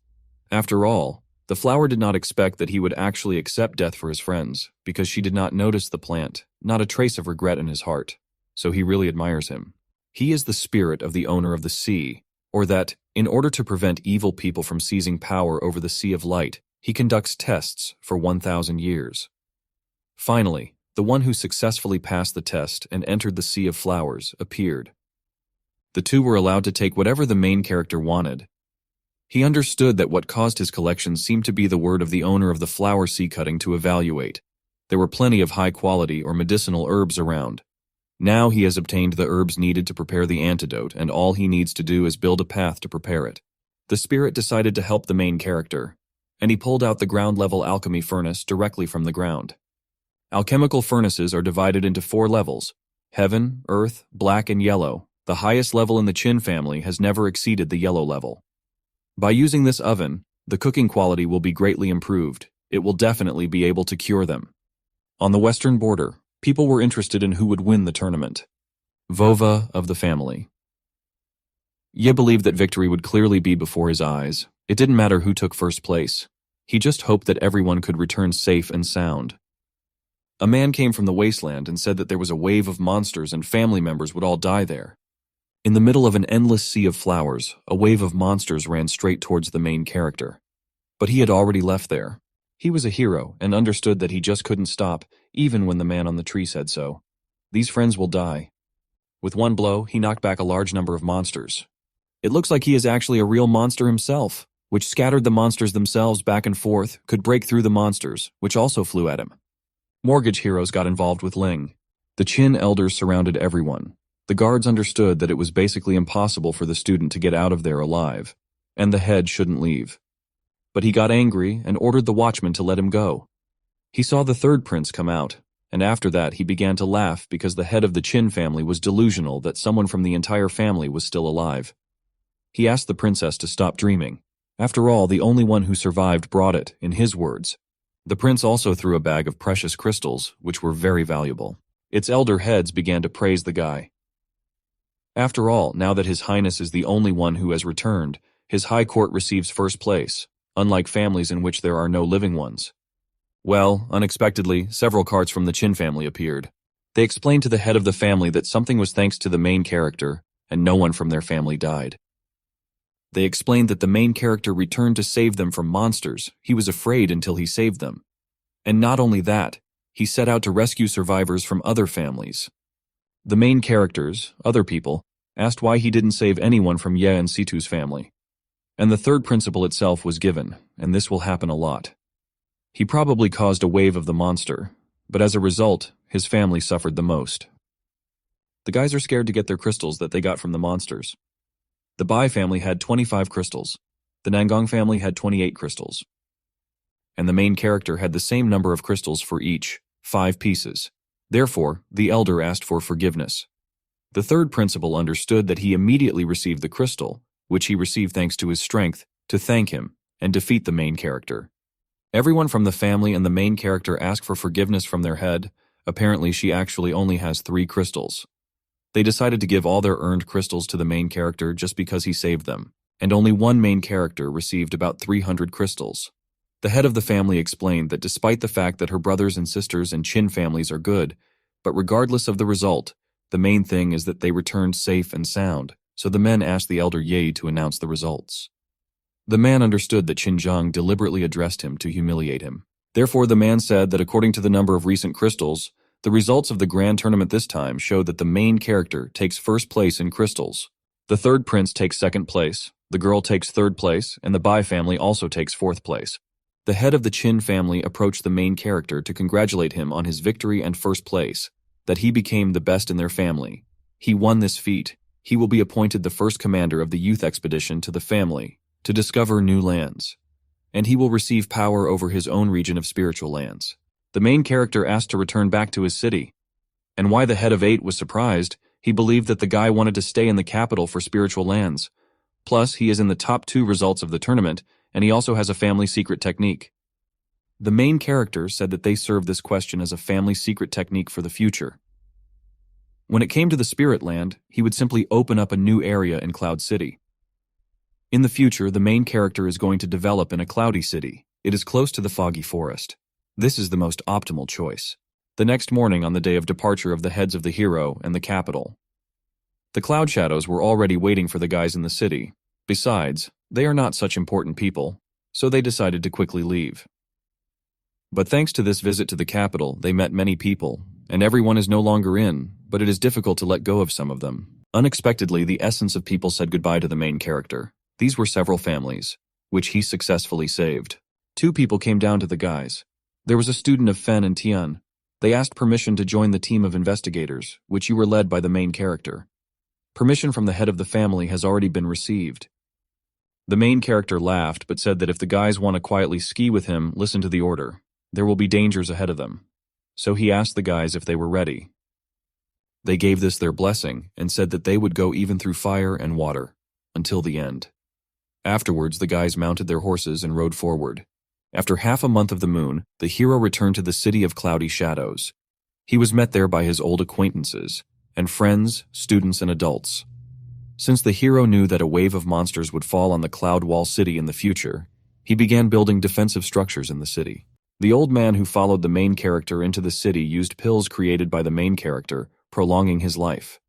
After all, the flower did not expect that he would actually accept death for his friends, because she did not notice the plant, not a trace of regret in his heart. So he really admires him. He is the spirit of the owner of the sea, or that, in order to prevent evil people from seizing power over the Sea of Light, he conducts tests for 1,000 years. Finally, the one who successfully passed the test and entered the Sea of Flowers appeared. The two were allowed to take whatever the main character wanted. He understood that what caused his collection seemed to be the word of the owner of the flower sea cutting to evaluate. There were plenty of high-quality or medicinal herbs around. Now he has obtained the herbs needed to prepare the antidote, and all he needs to do is build a path to prepare it. The spirit decided to help the main character, and he pulled out the ground-level alchemy furnace directly from the ground. Alchemical furnaces are divided into 4 levels: heaven, earth, black, and yellow. The highest level in the Qin family has never exceeded the yellow level. By using this oven, the cooking quality will be greatly improved. It will definitely be able to cure them. On the western border, people were interested in who would win the tournament. Vova of the family. Ye believed that victory would clearly be before his eyes. It didn't matter who took first place. He just hoped that everyone could return safe and sound. A man came from the wasteland and said that there was a wave of monsters and family members would all die there. In the middle of an endless sea of flowers, a wave of monsters ran straight towards the main character. But he had already left there. He was a hero and understood that he just couldn't stop, even when the man on the tree said so. These friends will die. With one blow, he knocked back a large number of monsters. It looks like he is actually a real monster himself, which scattered the monsters themselves back and forth, could break through the monsters, which also flew at him. Mortgage heroes got involved with Ling. The Qin elders surrounded everyone. The guards understood that it was basically impossible for the student to get out of there alive, and the head shouldn't leave. But he got angry and ordered the watchman to let him go. He saw the third prince come out, and after that he began to laugh because the head of the Qin family was delusional that someone from the entire family was still alive. He asked the princess to stop dreaming. After all, the only one who survived brought it, in his words. The prince also threw a bag of precious crystals, which were very valuable. Its elder heads began to praise the guy. After all, now that His Highness is the only one who has returned, his high court receives first place, unlike families in which there are no living ones. Well, unexpectedly, several cards from the Qin family appeared. They explained to the head of the family that something was thanks to the main character, and no one from their family died. They explained that the main character returned to save them from monsters. He was afraid until he saved them. And not only that, he set out to rescue survivors from other families. The main characters, other people, asked why he didn't save anyone from Ye and Situ's family. And the third principle itself was given, and this will happen a lot. He probably caused a wave of the monster, but as a result, his family suffered the most. The guys are scared to get their crystals that they got from the monsters. The Bai family had 25 crystals. The Nangong family had 28 crystals. And the main character had the same number of crystals for each, 5 pieces. Therefore, the elder asked for forgiveness. The third principal understood that he immediately received the crystal, which he received thanks to his strength, to thank him and defeat the main character. Everyone from the family and the main character asked for forgiveness from their head. Apparently, she actually only has 3 crystals. They decided to give all their earned crystals to the main character just because he saved them, and only one main character received about 300 crystals. The head of the family explained that despite the fact that her brothers and sisters and Chin families are good, but regardless of the result, the main thing is that they returned safe and sound, so the men asked the elder Ye to announce the results. The man understood that Xinjiang deliberately addressed him to humiliate him. Therefore, the man said that according to the number of recent crystals, the results of the grand tournament this time show that the main character takes first place in crystals. The third prince takes second place, the girl takes third place, and the Bai family also takes fourth place. The head of the Qin family approached the main character to congratulate him on his victory and first place, that he became the best in their family. He won this feat. He will be appointed the first commander of the youth expedition to the family to discover new lands, and he will receive power over his own region of spiritual lands. The main character asked to return back to his city, and why the head of 8 was surprised, he believed that the guy wanted to stay in the capital for spiritual lands. Plus, he is in the top 2 results of the tournament, and he also has a family secret technique. The main character said that they served this question as a family secret technique for the future. When it came to the spirit land, he would simply open up a new area in Cloud City. In the future, the main character is going to develop in a cloudy city. It is close to the foggy forest. This is the most optimal choice. The next morning, on the day of departure of the heads of the hero and the capital, the cloud shadows were already waiting for the guys in the city. Besides, they are not such important people, so they decided to quickly leave. But thanks to this visit to the capital, they met many people, and everyone is no longer in, but it is difficult to let go of some of them. Unexpectedly, the essence of people said goodbye to the main character. These were several families, which he successfully saved. 2 people came down to the guys. There was a student of Fen and Tian. They asked permission to join the team of investigators, which you were led by the main character. Permission from the head of the family has already been received. The main character laughed, but said that if the guys want to quietly ski with him, listen to the order. There will be dangers ahead of them. So he asked the guys if they were ready. They gave this their blessing, and said that they would go even through fire and water, until the end. Afterwards, the guys mounted their horses and rode forward. After half a month of the moon, the hero returned to the city of cloudy shadows. He was met there by his old acquaintances, and friends, students, and adults. Since the hero knew that a wave of monsters would fall on the Cloud Wall City in the future, he began building defensive structures in the city. The old man who followed the main character into the city used pills created by the main character, prolonging his life.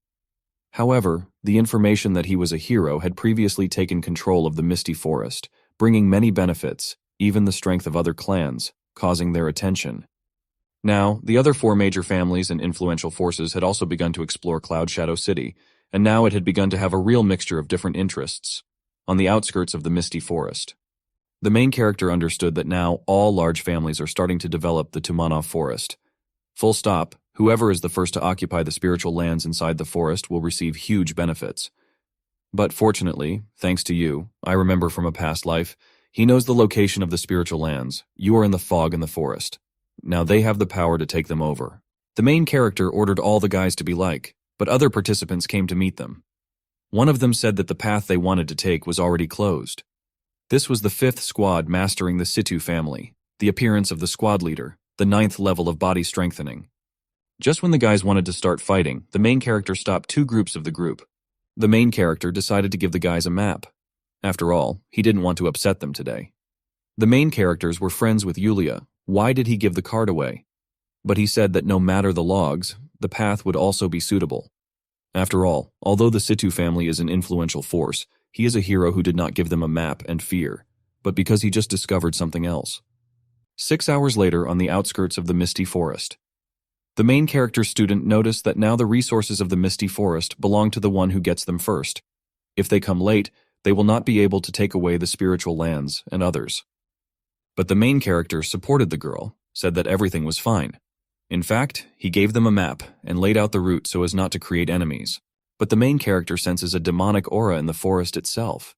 However, the information that he was a hero had previously taken control of the misty forest, bringing many benefits, even the strength of other clans, causing their attention. Now, the other 4 major families and influential forces had also begun to explore Cloud Shadow City, and now it had begun to have a real mixture of different interests, on the outskirts of the misty forest. The main character understood that now all large families are starting to develop the Tumanov forest. Full stop, whoever is the first to occupy the spiritual lands inside the forest will receive huge benefits. But fortunately, thanks to you, I remember from a past life, he knows the location of the spiritual lands. You are in the fog in the forest. Now they have the power to take them over. The main character ordered all the guys to be like, but other participants came to meet them. One of them said that the path they wanted to take was already closed. This was the 5th squad mastering the Situ family, the appearance of the squad leader, the 9th level of body strengthening. Just when the guys wanted to start fighting, the main character stopped 2 groups of the group. The main character decided to give the guys a map. After all, he didn't want to upset them today. The main characters were friends with Yulia. Why did he give the card away? But he said that no matter the logs, the path would also be suitable. After all, although the Situ family is an influential force, he is a hero who did not give them a map and fear, but because he just discovered something else. 6 hours later, on the outskirts of the misty forest, the main character's student noticed that now the resources of the misty forest belong to the one who gets them first. If they come late, they will not be able to take away the spiritual lands and others. But the main character supported the girl, said that everything was fine. In fact, he gave them a map and laid out the route so as not to create enemies. But the main character senses a demonic aura in the forest itself.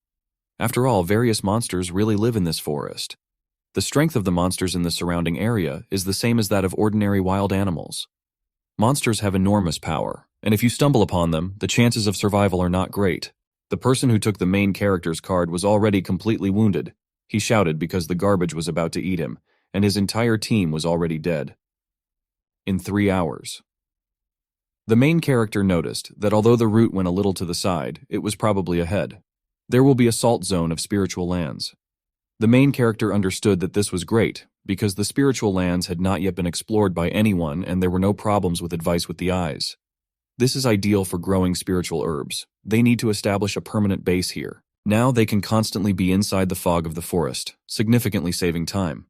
After all, various monsters really live in this forest. The strength of the monsters in the surrounding area is the same as that of ordinary wild animals. Monsters have enormous power, and if you stumble upon them, the chances of survival are not great. The person who took the main character's card was already completely wounded. He shouted because the garbage was about to eat him, and his entire team was already dead. In 3 hours. The main character noticed that although the route went a little to the side, it was probably ahead. There will be a salt zone of spiritual lands. The main character understood that this was great, because the spiritual lands had not yet been explored by anyone and there were no problems with advice with the eyes. This is ideal for growing spiritual herbs. They need to establish a permanent base here. Now they can constantly be inside the fog of the forest, significantly saving time.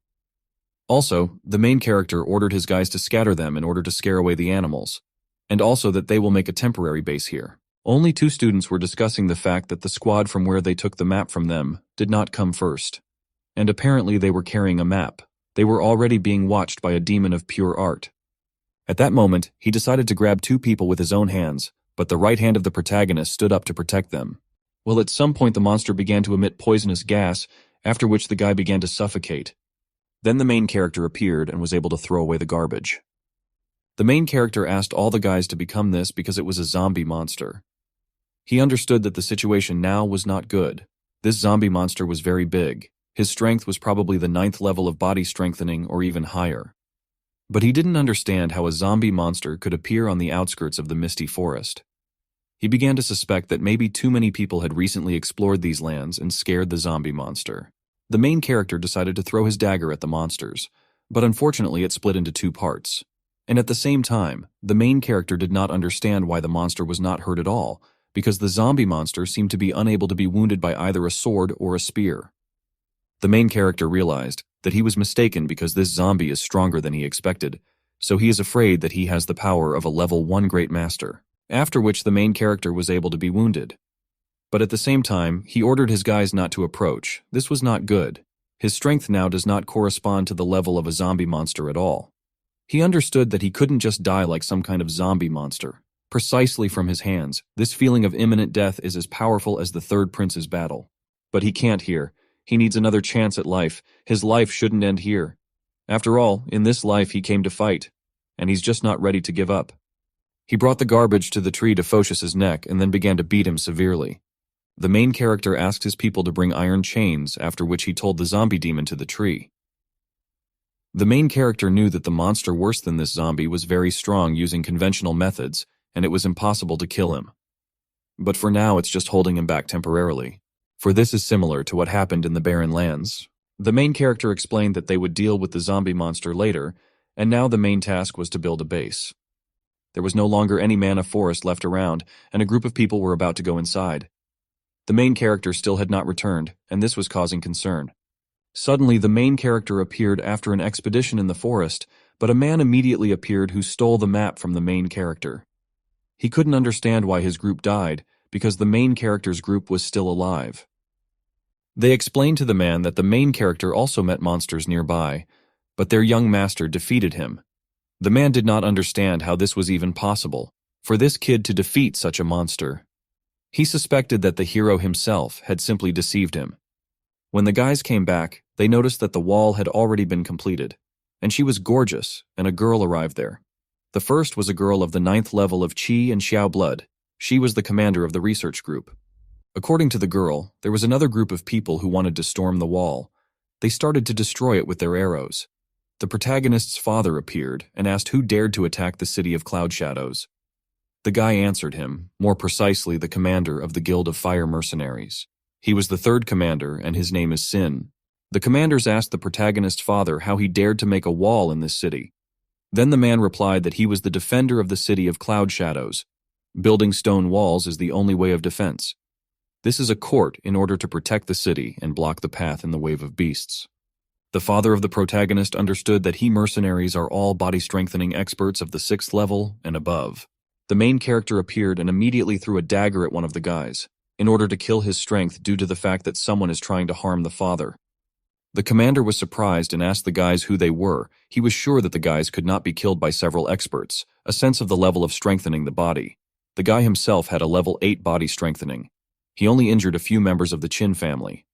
Also, the main character ordered his guys to scatter them in order to scare away the animals, and also that they will make a temporary base here. Only 2 students were discussing the fact that the squad from where they took the map from them did not come first. And apparently they were carrying a map. They were already being watched by a demon of pure art. At that moment, he decided to grab 2 people with his own hands, but the right hand of the protagonist stood up to protect them. Well, at some point the monster began to emit poisonous gas, after which the guy began to suffocate. Then the main character appeared and was able to throw away the garbage. The main character asked all the guys to become this because it was a zombie monster. He understood that the situation now was not good. This zombie monster was very big. His strength was probably the 9th level of body strengthening or even higher. But he didn't understand how a zombie monster could appear on the outskirts of the misty forest. He began to suspect that maybe too many people had recently explored these lands and scared the zombie monster. The main character decided to throw his dagger at the monsters, but unfortunately it split into 2 parts. And at the same time, the main character did not understand why the monster was not hurt at all, because the zombie monster seemed to be unable to be wounded by either a sword or a spear. The main character realized that he was mistaken because this zombie is stronger than he expected, so he is afraid that he has the power of a level 1 great master, after which the main character was able to be wounded. But at the same time, he ordered his guys not to approach. This was not good. His strength now does not correspond to the level of a zombie monster at all. He understood that he couldn't just die like some kind of zombie monster. Precisely from his hands, this feeling of imminent death is as powerful as the 3rd prince's battle. But he can't here. He needs another chance at life. His life shouldn't end here. After all, in this life he came to fight, and he's just not ready to give up. He brought the garbage to the tree to Phocius's neck and then began to beat him severely. The main character asked his people to bring iron chains, after which he told the zombie demon to the tree. The main character knew that the monster worse than this zombie was very strong using conventional methods, and it was impossible to kill him. But for now it's just holding him back temporarily. For this is similar to what happened in the Barren Lands. The main character explained that they would deal with the zombie monster later, and now the main task was to build a base. There was no longer any Manhwa forest left around, and a group of people were about to go inside. The main character still had not returned, and this was causing concern. Suddenly, the main character appeared after an expedition in the forest, but a man immediately appeared who stole the map from the main character. He couldn't understand why his group died, because the main character's group was still alive. They explained to the man that the main character also met monsters nearby, but their young master defeated him. The man did not understand how this was even possible, for this kid to defeat such a monster. He suspected that the hero himself had simply deceived him. When the guys came back, they noticed that the wall had already been completed, and she was gorgeous, and a girl arrived there. The first was a girl of the 9th level of Qi and Xiao blood. She was the commander of the research group. According to the girl, there was another group of people who wanted to storm the wall. They started to destroy it with their arrows. The protagonist's father appeared and asked who dared to attack the city of Cloud Shadows. The guy answered him, more precisely the commander of the Guild of Fire Mercenaries. He was the 3rd commander, and his name is Sin. The commanders asked the protagonist's father how he dared to make a wall in this city. Then the man replied that he was the defender of the city of Cloud Shadows. Building stone walls is the only way of defense. This is a court in order to protect the city and block the path in the wave of beasts. The father of the protagonist understood that he mercenaries are all body-strengthening experts of the 6th level and above. The main character appeared and immediately threw a dagger at one of the guys, in order to kill his strength due to the fact that someone is trying to harm the father. The commander was surprised and asked the guys who they were. He was sure that the guys could not be killed by several experts, a sense of the level of strengthening the body. The guy himself had a level 8 body strengthening. He only injured a few members of the Qin family.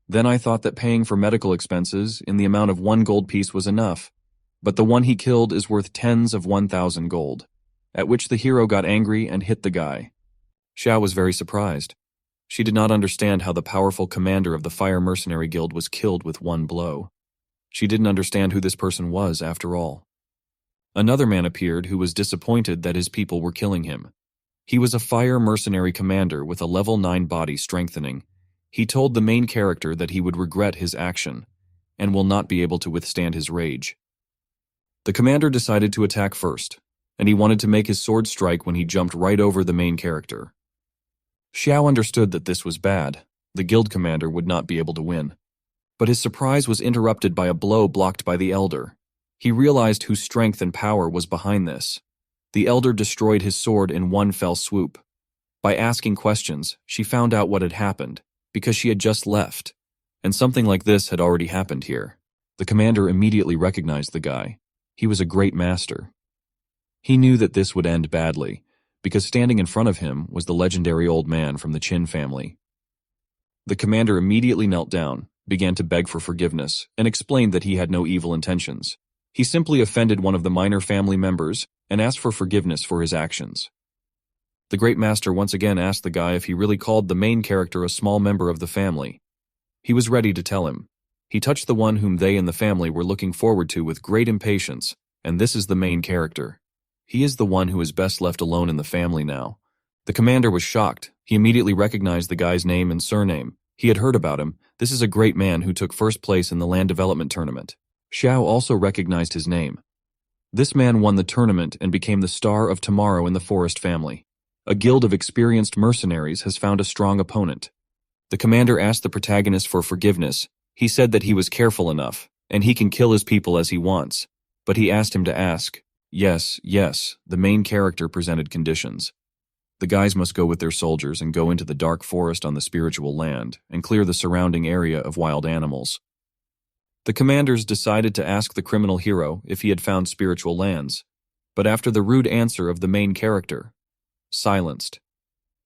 Then I thought that paying for medical expenses in the amount of 1 gold piece was enough, but the one he killed is worth tens of 1,000 gold. At which the hero got angry and hit the guy. Xiao was very surprised. She did not understand how the powerful commander of the Fire Mercenary Guild was killed with 1 blow. She didn't understand who this person was, after all. Another man appeared who was disappointed that his people were killing him. He was a Fire Mercenary commander with a level 9 body strengthening. He told the main character that he would regret his action and will not be able to withstand his rage. The commander decided to attack first, and he wanted to make his sword strike when he jumped right over the main character. Xiao understood that this was bad. The guild commander would not be able to win. But his surprise was interrupted by a blow blocked by the elder. He realized whose strength and power was behind this. The elder destroyed his sword in one fell swoop. By asking questions, she found out what had happened, because she had just left, and something like this had already happened here. The commander immediately recognized the guy. He was a great master. He knew that this would end badly, because standing in front of him was the legendary old man from the Qin family. The commander immediately knelt down, began to beg for forgiveness, and explained that he had no evil intentions. He simply offended one of the minor family members and asked for forgiveness for his actions. The great master once again asked the guy if he really called the main character a small member of the family. He was ready to tell him. He touched the one whom they and the family were looking forward to with great impatience, and this is the main character. He is the one who is best left alone in the family now. The commander was shocked. He immediately recognized the guy's name and surname. He had heard about him. This is a great man who took first place in the land development tournament. Xiao also recognized his name. This man won the tournament and became the star of tomorrow in the forest family. A guild of experienced mercenaries has found a strong opponent. The commander asked the protagonist for forgiveness. He said that he was careful enough, and he can kill his people as he wants. But he asked him to ask. Yes, the main character presented conditions. The guys must go with their soldiers and go into the dark forest on the spiritual land and clear the surrounding area of wild animals. The commanders decided to ask the criminal hero if he had found spiritual lands, but after the rude answer of the main character, silenced.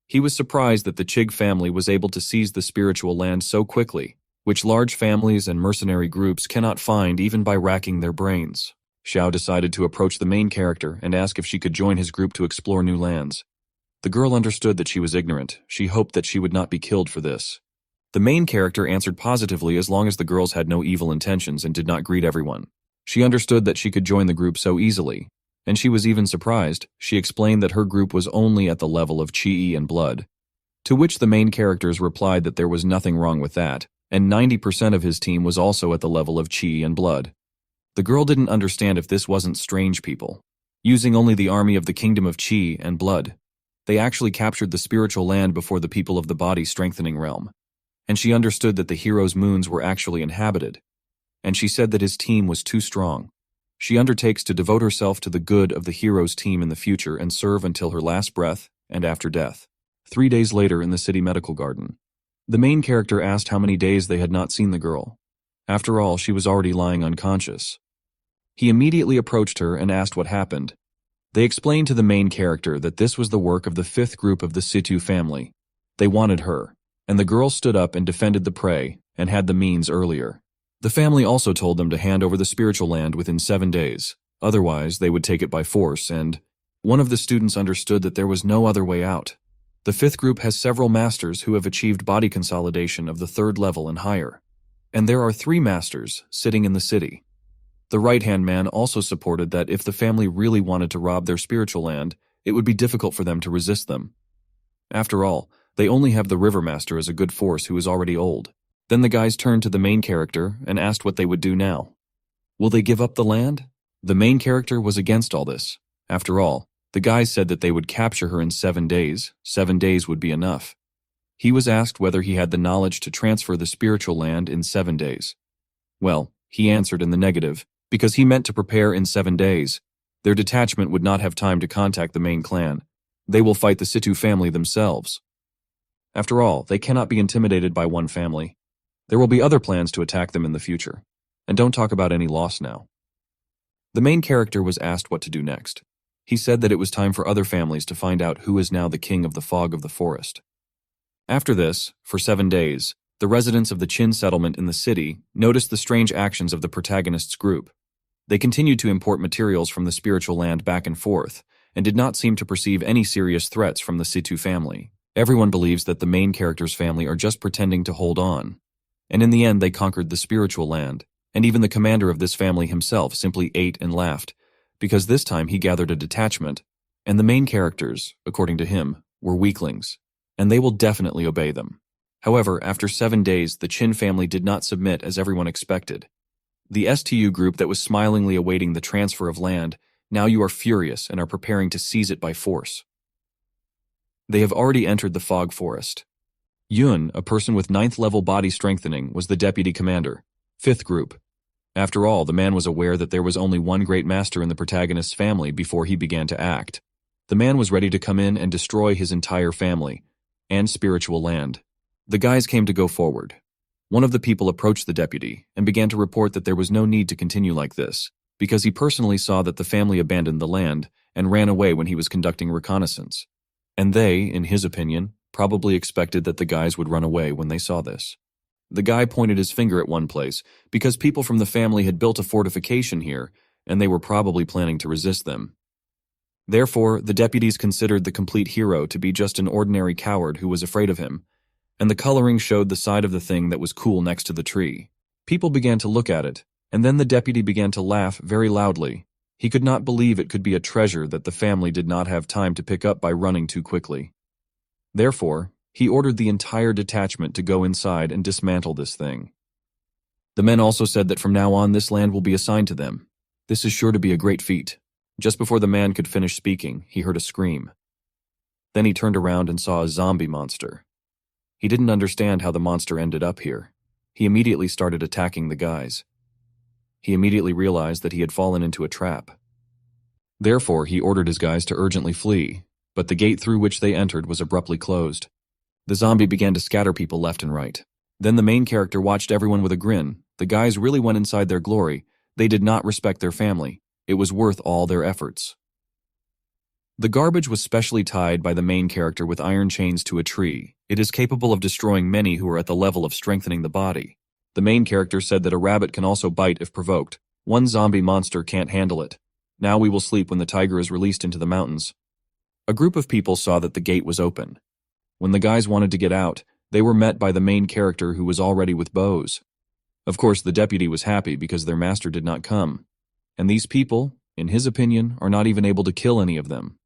He was surprised that the Chig family was able to seize the spiritual land so quickly, which large families and mercenary groups cannot find even by racking their brains. Xiao decided to approach the main character and ask if she could join his group to explore new lands. The girl understood that she was ignorant. She hoped that she would not be killed for this. The main character answered positively as long as the girls had no evil intentions and did not greet everyone. She understood that she could join the group so easily, and she was even surprised. She explained that her group was only at the level of Qi and blood, to which the main characters replied that there was nothing wrong with that, and 90% of his team was also at the level of Qi and blood. The girl didn't understand if this wasn't strange people, using only the army of the kingdom of Qi and blood. They actually captured the spiritual land before the people of the body strengthening realm. And she understood that the hero's moons were actually inhabited. And she said that his team was too strong. She undertakes to devote herself to the good of the hero's team in the future and serve until her last breath and after death. 3 days later in the city medical garden, the main character asked how many days they had not seen the girl. After all, she was already lying unconscious. He immediately approached her and asked what happened. They explained to the main character that this was the work of the 5th group of the Situ family. They wanted her, and the girl stood up and defended the prey and had the means earlier. The family also told them to hand over the spiritual land within 7 days. Otherwise, they would take it by force, and one of the students understood that there was no other way out. The 5th group has several masters who have achieved body consolidation of the 3rd level and higher, and there are 3 masters sitting in the city. The right-hand man also supported that if the family really wanted to rob their spiritual land, it would be difficult for them to resist them. After all, they only have the River Master as a good force who is already old. Then the guys turned to the main character and asked what they would do now. Will they give up the land? The main character was against all this. After all, the guys said that they would capture her in 7 days. 7 days would be enough. He was asked whether he had the knowledge to transfer the spiritual land in 7 days. Well, he answered in the negative, because he meant to prepare in 7 days. Their detachment would not have time to contact the main clan. They will fight the Situ family themselves. After all, they cannot be intimidated by one family. There will be other plans to attack them in the future. And don't talk about any loss now. The main character was asked what to do next. He said that it was time for other families to find out who is now the king of the fog of the forest. After this, for 7 days, the residents of the Qin settlement in the city noticed the strange actions of the protagonist's group. They continued to import materials from the spiritual land back and forth, and did not seem to perceive any serious threats from the Situ family. Everyone believes that the main character's family are just pretending to hold on. And in the end, they conquered the spiritual land, and even the commander of this family himself simply ate and laughed, because this time he gathered a detachment, and the main characters, according to him, were weaklings, and they will definitely obey them. However, after 7 days, the Chin family did not submit as everyone expected. The STU group that was smilingly awaiting the transfer of land, now you are furious and are preparing to seize it by force. They have already entered the fog forest. Yun, a person with 9th level body strengthening, was the deputy commander. 5th group. After all, the man was aware that there was only one great master in the protagonist's family before he began to act. The man was ready to come in and destroy his entire family and spiritual land. The guys came to go forward. One of the people approached the deputy and began to report that there was no need to continue like this, because he personally saw that the family abandoned the land and ran away when he was conducting reconnaissance. And they, in his opinion, probably expected that the guys would run away when they saw this. The guy pointed his finger at one place because people from the family had built a fortification here and they were probably planning to resist them. Therefore, the deputies considered the complete hero to be just an ordinary coward who was afraid of him, and the coloring showed the side of the thing that was cool next to the tree. People began to look at it, and then the deputy began to laugh very loudly. He could not believe it could be a treasure that the family did not have time to pick up by running too quickly. Therefore, he ordered the entire detachment to go inside and dismantle this thing. The men also said that from now on this land will be assigned to them. This is sure to be a great feat. Just before the man could finish speaking, he heard a scream. Then he turned around and saw a zombie monster. He didn't understand how the monster ended up here. He immediately started attacking the guys. He immediately realized that he had fallen into a trap. Therefore, he ordered his guys to urgently flee, but the gate through which they entered was abruptly closed. The zombie began to scatter people left and right. Then the main character watched everyone with a grin. The guys really went inside their glory. They did not respect their family. It was worth all their efforts. The garbage was specially tied by the main character with iron chains to a tree. It is capable of destroying many who are at the level of strengthening the body. The main character said that a rabbit can also bite if provoked. One zombie monster can't handle it. Now we will sleep when the tiger is released into the mountains. A group of people saw that the gate was open. When the guys wanted to get out, they were met by the main character who was already with bows. Of course, the deputy was happy because their master did not come. And these people, in his opinion, are not even able to kill any of them.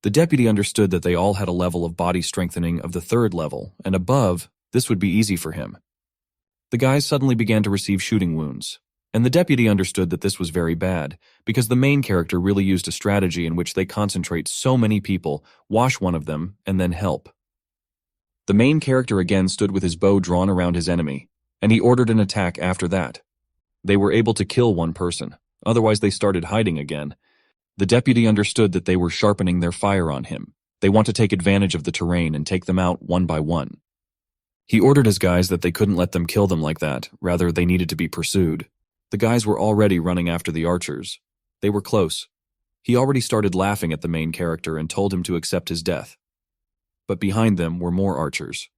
The deputy understood that they all had a level of body strengthening of the 3rd level, and above, this would be easy for him. The guys suddenly began to receive shooting wounds, and the deputy understood that this was very bad, because the main character really used a strategy in which they concentrate so many people, wash one of them, and then help. The main character again stood with his bow drawn around his enemy, and he ordered an attack after that. They were able to kill one person, otherwise they started hiding again. The deputy understood that they were sharpening their fire on him. They want to take advantage of the terrain and take them out one by one. He ordered his guys that they couldn't let them kill them like that, rather they needed to be pursued. The guys were already running after the archers. They were close. He already started laughing at the main character and told him to accept his death. But behind them were more archers.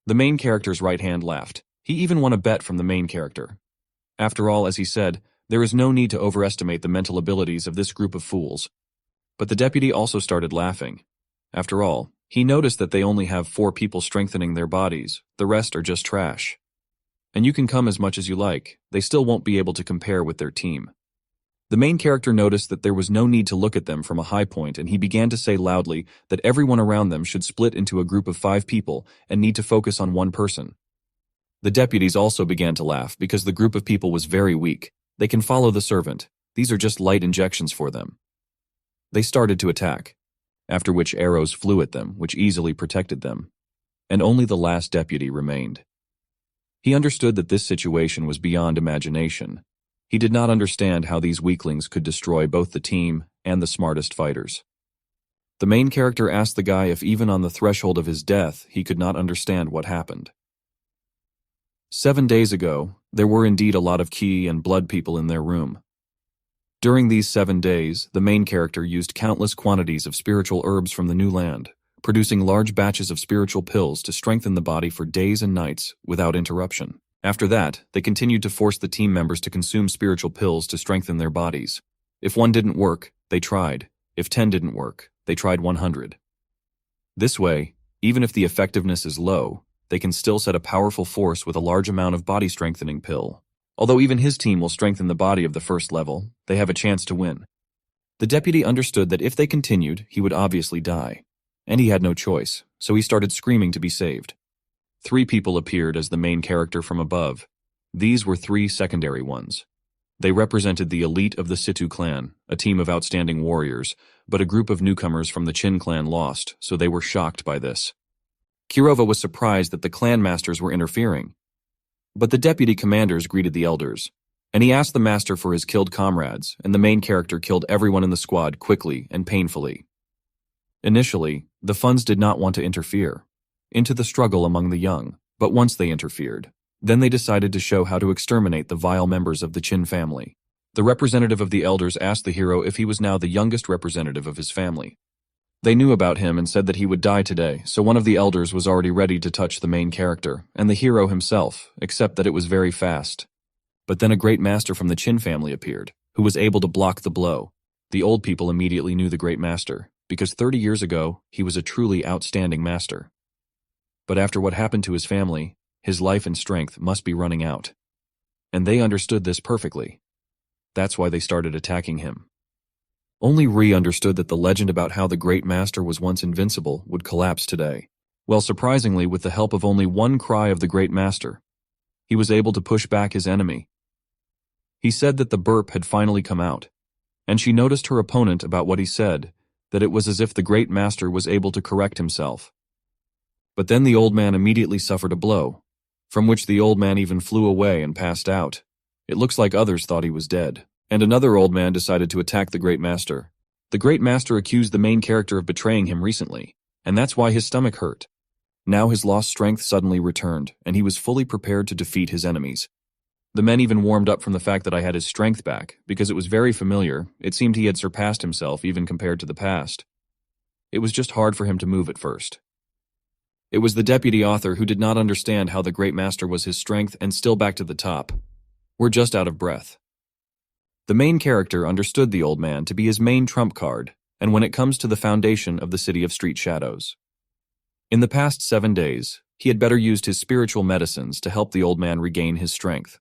The main character's right hand laughed. He even won a bet from the main character. After all, as he said, there is no need to overestimate the mental abilities of this group of fools. But the deputy also started laughing. After all, he noticed that they only have 4 people strengthening their bodies. The rest are just trash. And you can come as much as you like. They still won't be able to compare with their team. The main character noticed that there was no need to look at them from a high point, and he began to say loudly that everyone around them should split into a group of 5 people and need to focus on one person. The deputies also began to laugh because the group of people was very weak. They can follow the servant. These are just light injections for them. They started to attack, after which arrows flew at them, which easily protected them. And only the last deputy remained. He understood that this situation was beyond imagination. He did not understand how these weaklings could destroy both the team and the smartest fighters. The main character asked the guy if even on the threshold of his death, he could not understand what happened. 7 days ago, there were indeed a lot of Ki and blood people in their room. During these 7 days, the main character used countless quantities of spiritual herbs from the new land, producing large batches of spiritual pills to strengthen the body for days and nights without interruption. After that, they continued to force the team members to consume spiritual pills to strengthen their bodies. If one didn't work, they tried. If 10 didn't work, they tried 100. This way, even if the effectiveness is low, they can still set a powerful force with a large amount of body strengthening pill. Although even his team will strengthen the body of the 1st level, they have a chance to win. The deputy understood that if they continued, he would obviously die. And he had no choice, so he started screaming to be saved. 3 people appeared as the main character from above. These were 3 secondary ones. They represented the elite of the Situ clan, a team of outstanding warriors, but a group of newcomers from the Chin clan lost, so they were shocked by this. Kirova was surprised that the clan masters were interfering. But the deputy commanders greeted the elders, and he asked the master for his killed comrades, and the main character killed everyone in the squad quickly and painfully. Initially, the Funds did not want to interfere into the struggle among the young, but once they interfered, then they decided to show how to exterminate the vile members of the Chin family. The representative of the elders asked the hero if he was now the youngest representative of his family. They knew about him and said that he would die today, so one of the elders was already ready to touch the main character, and the hero himself, except that it was very fast. But then a great master from the Chin family appeared, who was able to block the blow. The old people immediately knew the great master, because 30 years ago, he was a truly outstanding master. But after what happened to his family, his life and strength must be running out. And they understood this perfectly. That's why they started attacking him. Only Ri understood that the legend about how the great master was once invincible would collapse today. Well, surprisingly, with the help of only one cry of the great master, he was able to push back his enemy. He said that the burp had finally come out, and she noticed her opponent about what he said, that it was as if the great master was able to correct himself. But then the old man immediately suffered a blow, from which the old man even flew away and passed out. It looks like others thought he was dead, and another old man decided to attack the great master. The great master accused the main character of betraying him recently, and that's why his stomach hurt. Now his lost strength suddenly returned, and he was fully prepared to defeat his enemies. The men even warmed up from the fact that I had his strength back, because it was very familiar. It seemed he had surpassed himself even compared to the past. It was just hard for him to move at first. It was the deputy author who did not understand how the great master was his strength and still back to the top. We're just out of breath. The main character understood the old man to be his main trump card, and when it comes to the foundation of the City of Street Shadows. In the past 7 days, he had better used his spiritual medicines to help the old man regain his strength.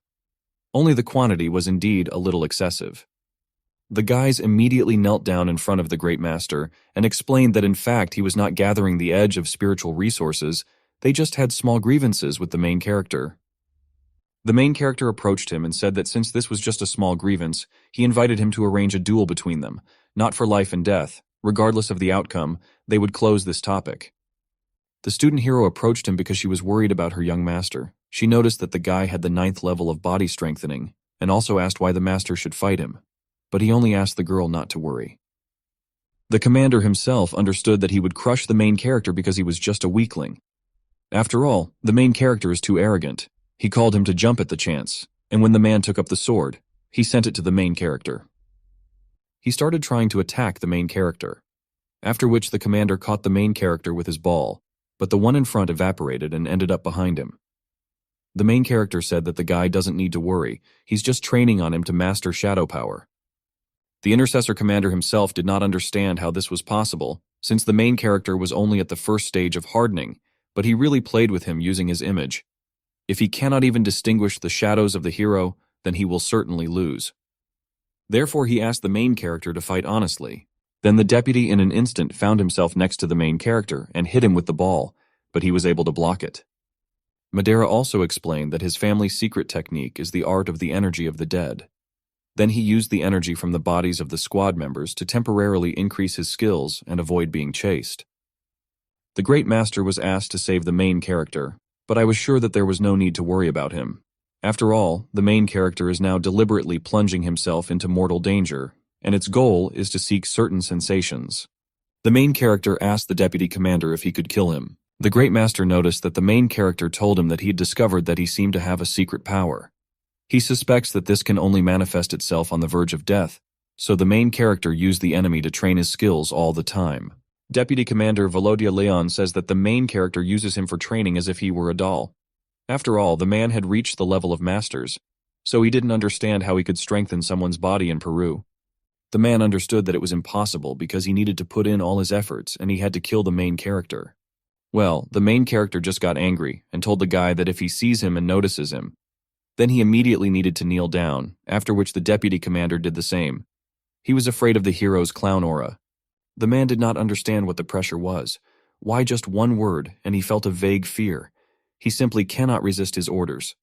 Only the quantity was indeed a little excessive. The guys immediately knelt down in front of the great master and explained that in fact he was not gathering the edge of spiritual resources, they just had small grievances with the main character. The main character approached him and said that since this was just a small grievance, he invited him to arrange a duel between them, not for life and death. Regardless of the outcome, they would close this topic. The student hero approached him because she was worried about her young master. She noticed that the guy had the 9th level of body strengthening, and also asked why the master should fight him. But he only asked the girl not to worry. The commander himself understood that he would crush the main character because he was just a weakling. After all, the main character is too arrogant. He called him to jump at the chance, and when the man took up the sword, he sent it to the main character. He started trying to attack the main character, after which the commander caught the main character with his ball, but the one in front evaporated and ended up behind him. The main character said that the guy doesn't need to worry, he's just training on him to master shadow power. The intercessor commander himself did not understand how this was possible, since the main character was only at the first stage of hardening, but he really played with him using his image. If he cannot even distinguish the shadows of the hero, then he will certainly lose. Therefore he asked the main character to fight honestly. Then the deputy in an instant found himself next to the main character and hit him with the ball, but he was able to block it. Madara also explained that his family's secret technique is the art of the energy of the dead. Then he used the energy from the bodies of the squad members to temporarily increase his skills and avoid being chased. The great master was asked to save the main character, but I was sure that there was no need to worry about him. After all, the main character is now deliberately plunging himself into mortal danger, and its goal is to seek certain sensations. The main character asked the deputy commander if he could kill him. The great master noticed that the main character told him that he had discovered that he seemed to have a secret power. He suspects that this can only manifest itself on the verge of death, so the main character used the enemy to train his skills all the time. Deputy Commander Volodya Leon says that the main character uses him for training as if he were a doll. After all, the man had reached the level of masters, so he didn't understand how he could strengthen someone's body in Peru. The man understood that it was impossible because he needed to put in all his efforts and he had to kill the main character. Well, the main character just got angry and told the guy that if he sees him and notices him, then he immediately needed to kneel down, after which the deputy commander did the same. He was afraid of the hero's clown aura. The man did not understand what the pressure was. Why just one word, and he felt a vague fear. He simply cannot resist his orders.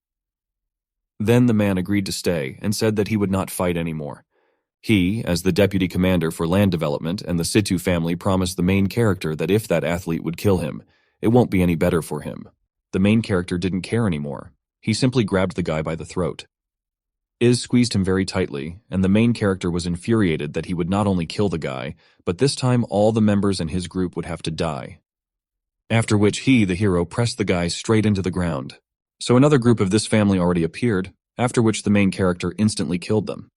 Then the man agreed to stay and said that he would not fight anymore. He, as the deputy commander for land development, and the Situ family promised the main character that if that athlete would kill him, it won't be any better for him. The main character didn't care anymore. He simply grabbed the guy by the throat. Iz squeezed him very tightly, and the main character was infuriated that he would not only kill the guy, but this time all the members in his group would have to die. After which he, the hero, pressed the guy straight into the ground. So another group of this family already appeared, after which the main character instantly killed them.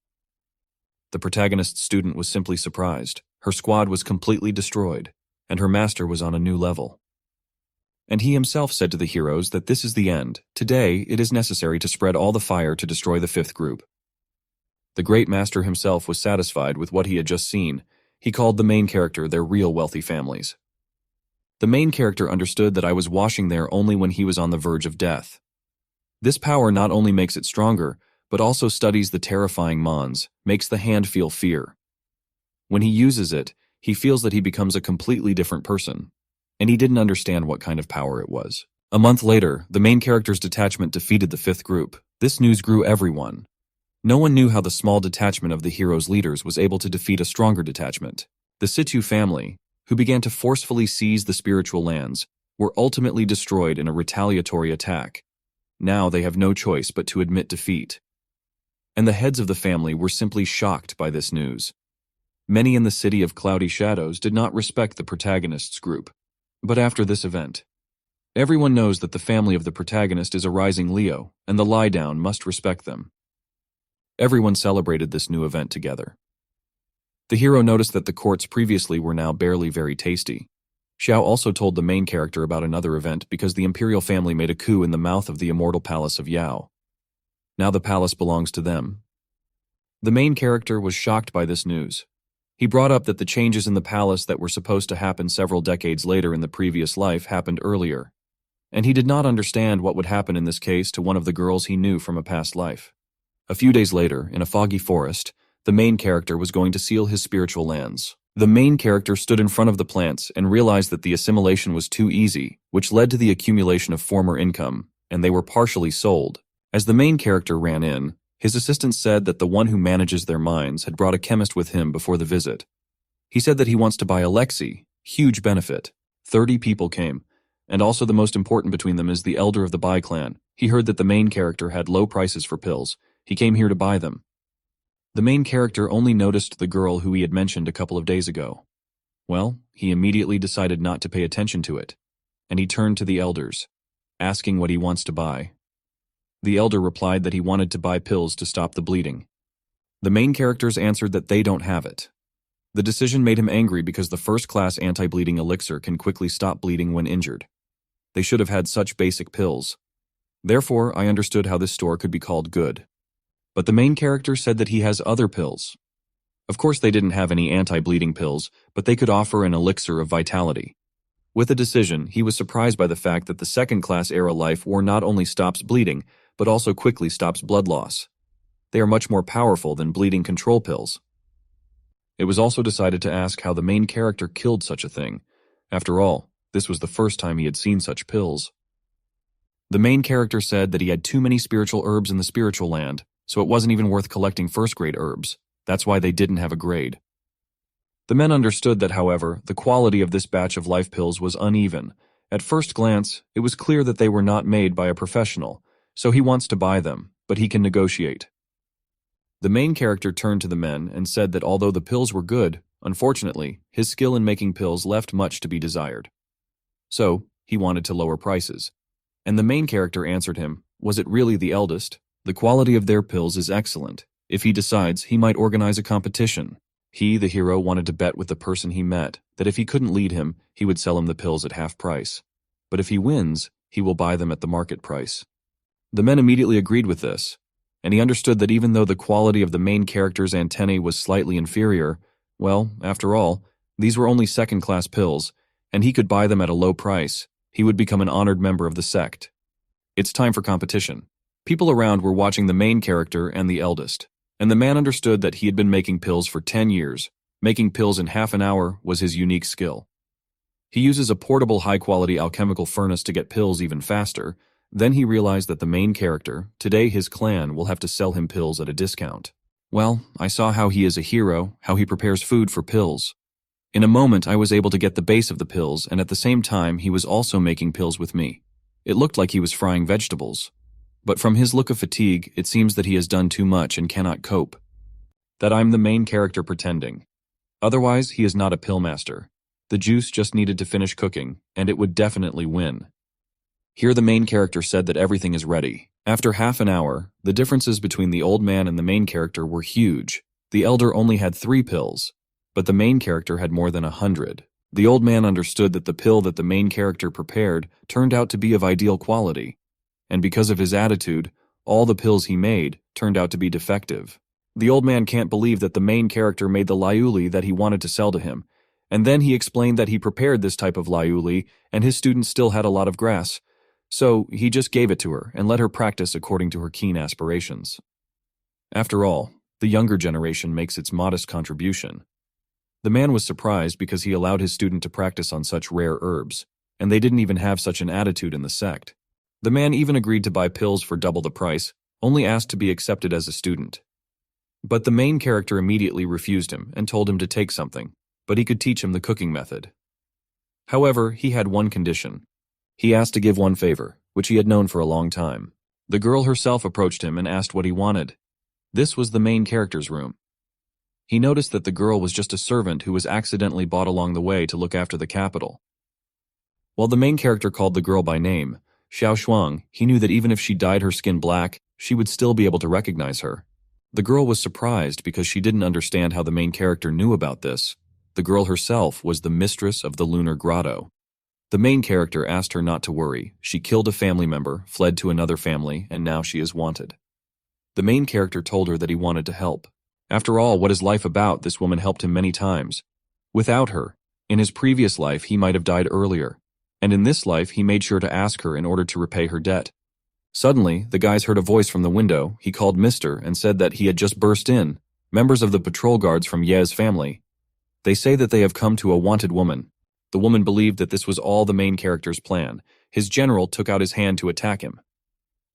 The protagonist's student was simply surprised. Her squad was completely destroyed, and her master was on a new level. And he himself said to the heroes that this is the end. Today, it is necessary to spread all the fire to destroy the fifth group. The great master himself was satisfied with what he had just seen. He called the main character their real wealthy families. The main character understood that I was washing there only when he was on the verge of death. This power not only makes it stronger, but also studies the terrifying mons, makes the hand feel fear. When he uses it, he feels that he becomes a completely different person, and he didn't understand what kind of power it was. A month later, the main character's detachment defeated the fifth group. This news grew everyone. No one knew how the small detachment of the hero's leaders was able to defeat a stronger detachment. The Situ family, who began to forcefully seize the spiritual lands, were ultimately destroyed in a retaliatory attack. Now they have no choice but to admit defeat. And the heads of the family were simply shocked by this news. Many in the city of Cloudy Shadows did not respect the protagonist's group. But after this event, everyone knows that the family of the protagonist is a rising Leo, and the Lie Down must respect them. Everyone celebrated this new event together. The hero noticed that the courts previously were now barely very tasty. Xiao also told the main character about another event because the imperial family made a coup in the mouth of the immortal palace of Yao. Now the palace belongs to them. The main character was shocked by this news. He brought up that the changes in the palace that were supposed to happen several decades later in the previous life happened earlier, and he did not understand what would happen in this case to one of the girls he knew from a past life. A few days later, in a foggy forest, the main character was going to seal his spiritual lands. The main character stood in front of the plants and realized that the assimilation was too easy, which led to the accumulation of former income, and they were partially sold. As the main character ran in, his assistant said that the one who manages their minds had brought a chemist with him before the visit. He said that he wants to buy Alexei, huge benefit. 30 people came, and also the most important between them is the elder of the Bai clan. He heard that the main character had low prices for pills. He came here to buy them. The main character only noticed the girl who he had mentioned a couple of days ago. Well, he immediately decided not to pay attention to it, and he turned to the elders, asking what he wants to buy. The elder replied that he wanted to buy pills to stop the bleeding. The main characters answered that they don't have it. The decision made him angry because the first-class anti-bleeding elixir can quickly stop bleeding when injured. They should have had such basic pills. Therefore, I understood how this store could be called good. But the main character said that he has other pills. Of course, they didn't have any anti-bleeding pills, but they could offer an elixir of vitality. With the decision, he was surprised by the fact that the second-class era life war not only stops bleeding, but also quickly stops blood loss. They are much more powerful than bleeding control pills. It was also decided to ask how the main character killed such a thing. After all, this was the first time he had seen such pills. The main character said that he had too many spiritual herbs in the spiritual land, so it wasn't even worth collecting first-grade herbs. That's why they didn't have a grade. The men understood that, however, the quality of this batch of life pills was uneven. At first glance, it was clear that they were not made by a professional, so he wants to buy them, but he can negotiate. The main character turned to the men and said that although the pills were good, unfortunately, his skill in making pills left much to be desired. So, he wanted to lower prices. And the main character answered him, was it really the eldest? The quality of their pills is excellent. If he decides, he might organize a competition. He, the hero, wanted to bet with the person he met that if he couldn't lead him, he would sell him the pills at half price. But if he wins, he will buy them at the market price. The men immediately agreed with this, and he understood that even though the quality of the main character's antennae was slightly inferior, well, after all, these were only second-class pills, and he could buy them at a low price. He would become an honored member of the sect. It's time for competition. People around were watching the main character and the eldest, and the man understood that he had been making pills for 10 years. Making pills in half an hour was his unique skill. He uses a portable high-quality alchemical furnace to get pills even faster, Then he realized that the main character, today his clan, will have to sell him pills at a discount. Well, I saw how he is a hero, how he prepares food for pills. In a moment I was able to get the base of the pills, and at the same time he was also making pills with me. It looked like he was frying vegetables. But from his look of fatigue, it seems that he has done too much and cannot cope. That I'm the main character pretending. Otherwise, he is not a pill master. The juice just needed to finish cooking, and it would definitely win. Here the main character said that everything is ready. After half an hour, the differences between the old man and the main character were huge. The elder only had 3 pills, but the main character had more than 100. The old man understood that the pill that the main character prepared turned out to be of ideal quality, and because of his attitude, all the pills he made turned out to be defective. The old man can't believe that the main character made the liuli that he wanted to sell to him, and then he explained that he prepared this type of liuli and his students still had a lot of grass, so he just gave it to her and let her practice according to her keen aspirations. After all, the younger generation makes its modest contribution. The man was surprised because he allowed his student to practice on such rare herbs, and they didn't even have such an attitude in the sect. The man even agreed to buy pills for double the price, only asked to be accepted as a student. But the main character immediately refused him and told him to take something, but he could teach him the cooking method. However, he had one condition. He asked to give one favor, which he had known for a long time. The girl herself approached him and asked what he wanted. This was the main character's room. He noticed that the girl was just a servant who was accidentally bought along the way to look after the capital. While the main character called the girl by name, Xiao Shuang, he knew that even if she dyed her skin black, she would still be able to recognize her. The girl was surprised because she didn't understand how the main character knew about this. The girl herself was the mistress of the Lunar Grotto. The main character asked her not to worry. She killed a family member, fled to another family, and now she is wanted. The main character told her that he wanted to help. After all, what is life about? This woman helped him many times. Without her, in his previous life he might have died earlier, and in this life he made sure to ask her in order to repay her debt. Suddenly, the guys heard a voice from the window. He called Mr. and said that he had just burst in, members of the patrol guards from Ye's family. They say that they have come to a wanted woman. The woman believed that this was all the main character's plan. His general took out his hand to attack him.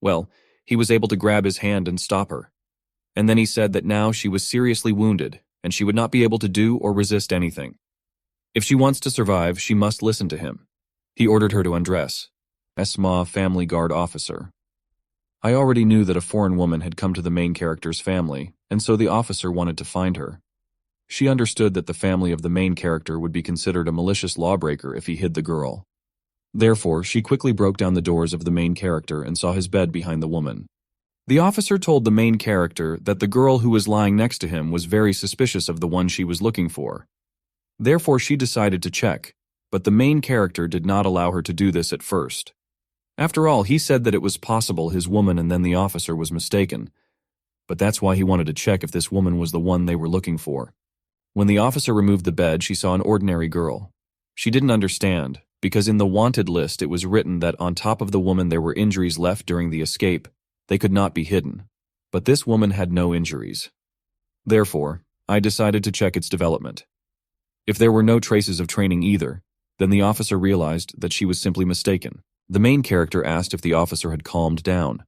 Well, he was able to grab his hand and stop her. And then he said that now she was seriously wounded, and she would not be able to do or resist anything. If she wants to survive, she must listen to him. He ordered her to undress. Esma, family guard officer. I already knew that a foreign woman had come to the main character's family, and so the officer wanted to find her. She understood that the family of the main character would be considered a malicious lawbreaker if he hid the girl. Therefore, she quickly broke down the doors of the main character and saw his bed behind the woman. The officer told the main character that the girl who was lying next to him was very suspicious of the one she was looking for. Therefore, she decided to check, but the main character did not allow her to do this at first. After all, he said that it was possible his woman and then the officer was mistaken, but that's why he wanted to check if this woman was the one they were looking for. When the officer removed the bed, she saw an ordinary girl. She didn't understand, because in the wanted list it was written that on top of the woman there were injuries left during the escape. They could not be hidden. But this woman had no injuries. Therefore, I decided to check its development. If there were no traces of training either, then the officer realized that she was simply mistaken. The main character asked if the officer had calmed down.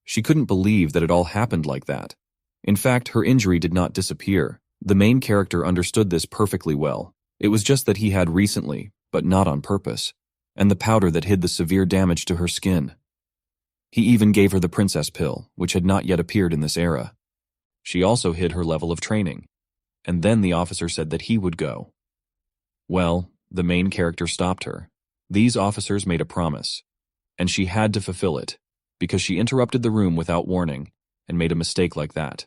She couldn't believe that it all happened like that. In fact, her injury did not disappear. The main character understood this perfectly well. It was just that he had recently, but not on purpose, and the powder that hid the severe damage to her skin. He even gave her the princess pill, which had not yet appeared in this era. She also hid her level of training. And then the officer said that he would go. Well, the main character stopped her. These officers made a promise, and she had to fulfill it, because she interrupted the room without warning and made a mistake like that.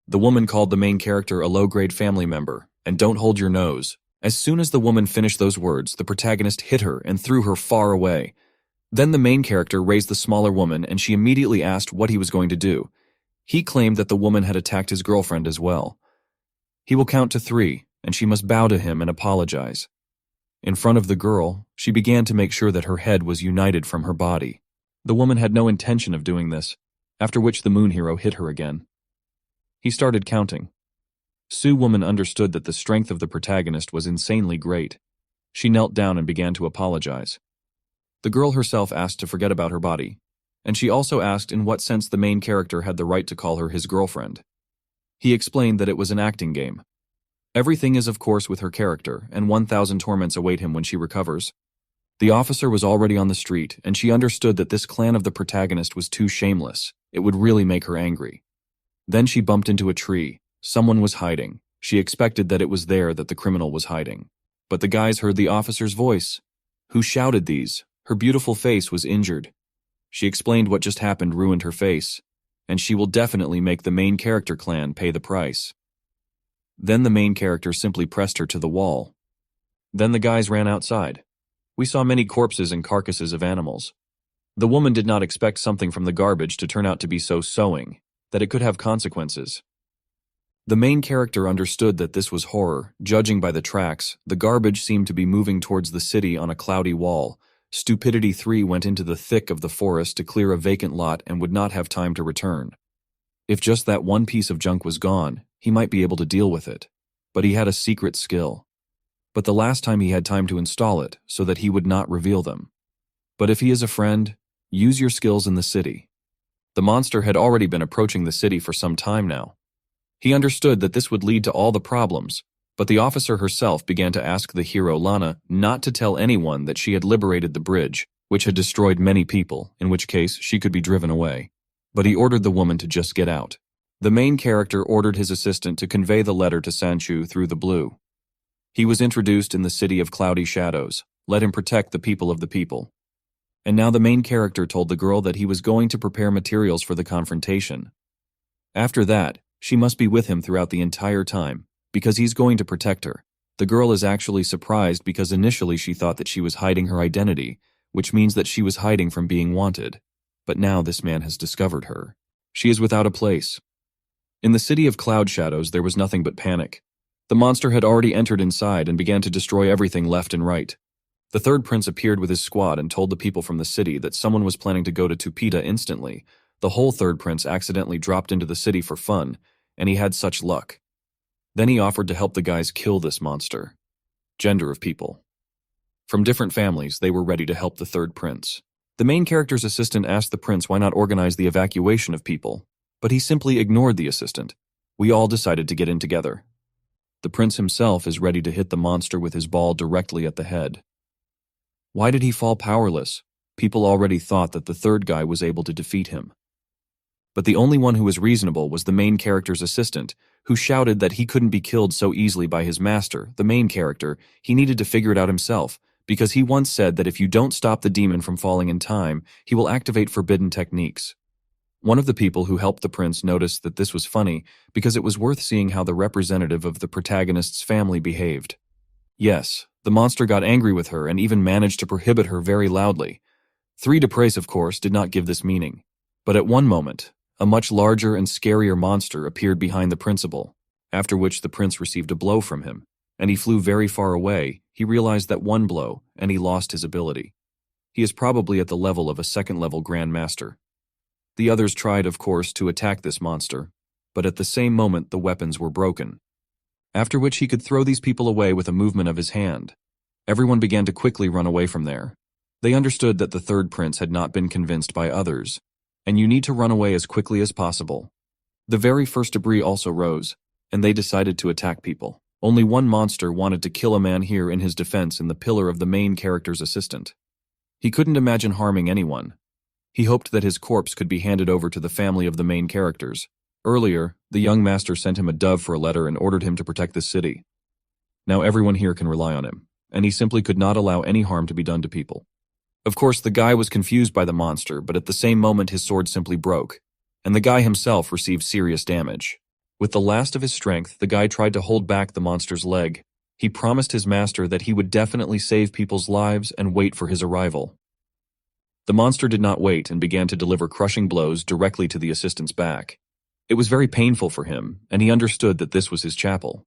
The woman called the main character a low-grade family member, and don't hold your nose. As soon as the woman finished those words, the protagonist hit her and threw her far away. Then the main character raised the smaller woman, and she immediately asked what he was going to do. He claimed that the woman had attacked his girlfriend as well. He will count to 3, and she must bow to him and apologize. In front of the girl, she began to make sure that her head was united from her body. The woman had no intention of doing this, after which the moon hero hit her again. He started counting. Sue woman understood that the strength of the protagonist was insanely great. She knelt down and began to apologize. The girl herself asked to forget about her body, and she also asked in what sense the main character had the right to call her his girlfriend. He explained that it was an acting game. Everything is of course with her character, and 1,000 torments await him when she recovers. The officer was already on the street, and she understood that this clan of the protagonist was too shameless. It would really make her angry. Then she bumped into a tree. Someone was hiding. She expected that it was there that the criminal was hiding. But the guys heard the officer's voice. Who shouted these? Her beautiful face was injured. She explained what just happened ruined her face, and she will definitely make the main character clan pay the price. Then the main character simply pressed her to the wall. Then the guys ran outside. We saw many corpses and carcasses of animals. The woman did not expect something from the garbage to turn out to be so sewing, that it could have consequences. The main character understood that this was horror. Judging by the tracks, the garbage seemed to be moving towards the city on a cloudy wall. Stupidity 3 went into the thick of the forest to clear a vacant lot and would not have time to return. If just that one piece of junk was gone, he might be able to deal with it. But he had a secret skill. But the last time he had time to install it so that he would not reveal them. But if he is a friend, use your skills in the city. The monster had already been approaching the city for some time now. He understood that this would lead to all the problems, but the officer herself began to ask the hero Lana not to tell anyone that she had liberated the bridge, which had destroyed many people, in which case she could be driven away. But he ordered the woman to just get out. The main character ordered his assistant to convey the letter to Sanchu through the blue. He was introduced in the city of cloudy shadows. Let him protect the people of the people. And now the main character told the girl that he was going to prepare materials for the confrontation. After that, she must be with him throughout the entire time, because he's going to protect her. The girl is actually surprised because initially she thought that she was hiding her identity, which means that she was hiding from being wanted. But now this man has discovered her. She is without a place. In the city of cloud shadows there was nothing but panic. The monster had already entered inside and began to destroy everything left and right. The third prince appeared with his squad and told the people from the city that someone was planning to go to Tupita instantly. The whole third prince accidentally dropped into the city for fun, and he had such luck. Then he offered to help the guys kill this monster. Gender of people. From different families, they were ready to help the third prince. The main character's assistant asked the prince why not organize the evacuation of people, but he simply ignored the assistant. We all decided to get in together. The prince himself is ready to hit the monster with his ball directly at the head. Why did he fall powerless? People already thought that the third guy was able to defeat him. But the only one who was reasonable was the main character's assistant, who shouted that he couldn't be killed so easily by his master, the main character. He needed to figure it out himself, because he once said that if you don't stop the demon from falling in time, he will activate forbidden techniques. One of the people who helped the prince noticed that this was funny because it was worth seeing how the representative of the protagonist's family behaved. Yes, the monster got angry with her and even managed to prohibit her very loudly. 3 Depraise, of course, did not give this meaning. But at one moment, a much larger and scarier monster appeared behind the principal, after which the prince received a blow from him, and he flew very far away. He realized that one blow, and he lost his ability. He is probably at the level of a second-level Grand Master. The others tried, of course, to attack this monster, but at the same moment the weapons were broken. After which he could throw these people away with a movement of his hand. Everyone began to quickly run away from there. They understood that the third prince had not been convinced by others, and you need to run away as quickly as possible. The very first debris also rose, and they decided to attack people. Only one monster wanted to kill a man here in his defense in the pillar of the main character's assistant. He couldn't imagine harming anyone. He hoped that his corpse could be handed over to the family of the main characters. Earlier, the young master sent him a dove for a letter and ordered him to protect the city. Now everyone here can rely on him, and he simply could not allow any harm to be done to people. Of course, the guy was confused by the monster, but at the same moment his sword simply broke, and the guy himself received serious damage. With the last of his strength, the guy tried to hold back the monster's leg. He promised his master that he would definitely save people's lives and wait for his arrival. The monster did not wait and began to deliver crushing blows directly to the assistant's back. It was very painful for him, and he understood that this was his chapel.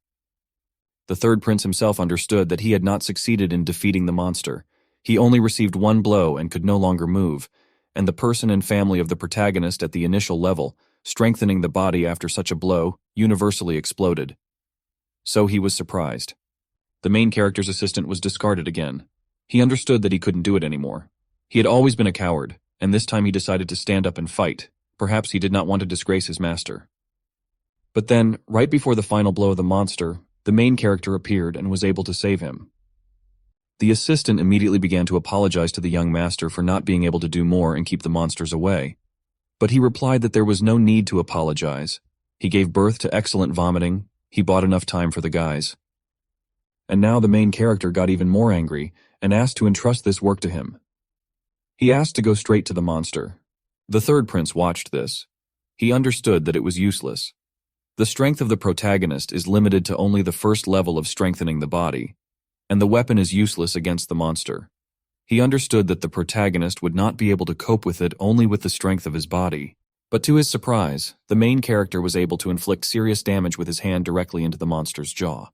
The third prince himself understood that he had not succeeded in defeating the monster. He only received one blow and could no longer move, and the person and family of the protagonist at the initial level, strengthening the body after such a blow, universally exploded. So he was surprised. The main character's assistant was discarded again. He understood that he couldn't do it anymore. He had always been a coward, and this time he decided to stand up and fight. Perhaps he did not want to disgrace his master. But then, right before the final blow of the monster, the main character appeared and was able to save him. The assistant immediately began to apologize to the young master for not being able to do more and keep the monsters away. But he replied that there was no need to apologize. He gave birth to excellent vomiting. He bought enough time for the guys. And now the main character got even more angry and asked to entrust this work to him. He asked to go straight to the monster. The third prince watched this. He understood that it was useless. The strength of the protagonist is limited to only the first level of strengthening the body, and the weapon is useless against the monster. He understood that the protagonist would not be able to cope with it only with the strength of his body. But to his surprise, the main character was able to inflict serious damage with his hand directly into the monster's jaw.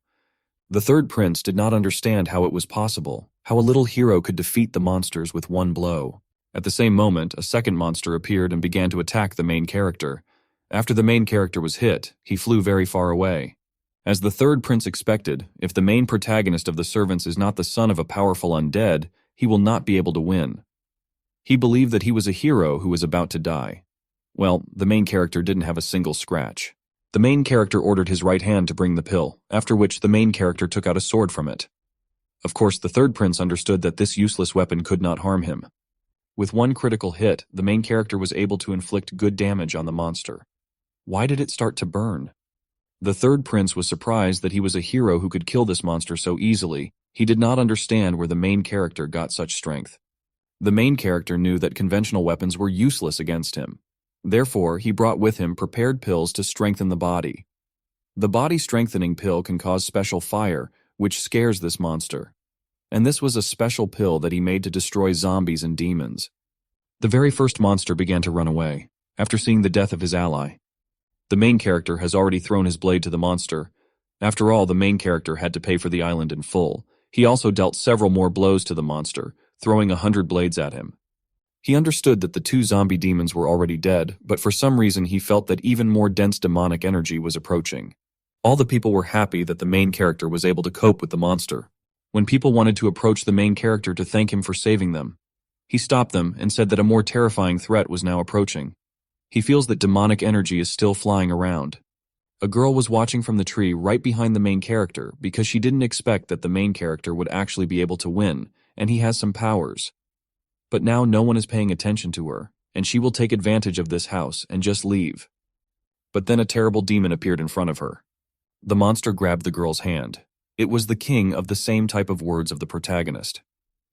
The third prince did not understand how it was possible, how a little hero could defeat the monsters with one blow. At the same moment, a second monster appeared and began to attack the main character. After the main character was hit, he flew very far away. As the third prince expected, if the main protagonist of the servants is not the son of a powerful undead, he will not be able to win. He believed that he was a hero who was about to die. Well, the main character didn't have a single scratch. The main character ordered his right hand to bring the pill, after which the main character took out a sword from it. Of course, the third prince understood that this useless weapon could not harm him. With one critical hit, the main character was able to inflict good damage on the monster. Why did it start to burn? The third prince was surprised that he was a hero who could kill this monster so easily. He did not understand where the main character got such strength. The main character knew that conventional weapons were useless against him. Therefore, he brought with him prepared pills to strengthen the body. The body-strengthening pill can cause special fire, which scares this monster. And this was a special pill that he made to destroy zombies and demons. The very first monster began to run away, after seeing the death of his ally. The main character has already thrown his blade to the monster. After all, the main character had to pay for the island in full. He also dealt several more blows to the monster, throwing 100 blades at him. He understood that the two zombie demons were already dead, but for some reason he felt that even more dense demonic energy was approaching. All the people were happy that the main character was able to cope with the monster. When people wanted to approach the main character to thank him for saving them, he stopped them and said that a more terrifying threat was now approaching. He feels that demonic energy is still flying around. A girl was watching from the tree right behind the main character because she didn't expect that the main character would actually be able to win, and he has some powers. But now no one is paying attention to her, and she will take advantage of this house and just leave. But then a terrible demon appeared in front of her. The monster grabbed the girl's hand. It was the king of the same type of words of the protagonist.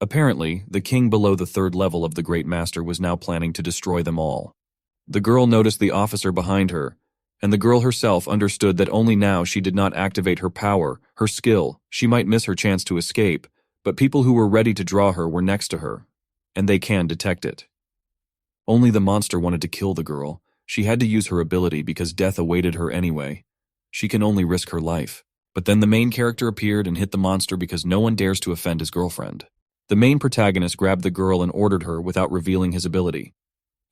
Apparently, the king below the third level of the Great Master was now planning to destroy them all. The girl noticed the officer behind her, and the girl herself understood that only now she did not activate her power, her skill. She might miss her chance to escape, but people who were ready to draw her were next to her, and they can detect it. Only the monster wanted to kill the girl. She had to use her ability because death awaited her anyway. She can only risk her life. But then the main character appeared and hit the monster because no one dares to offend his girlfriend. The main protagonist grabbed the girl and ordered her without revealing his ability.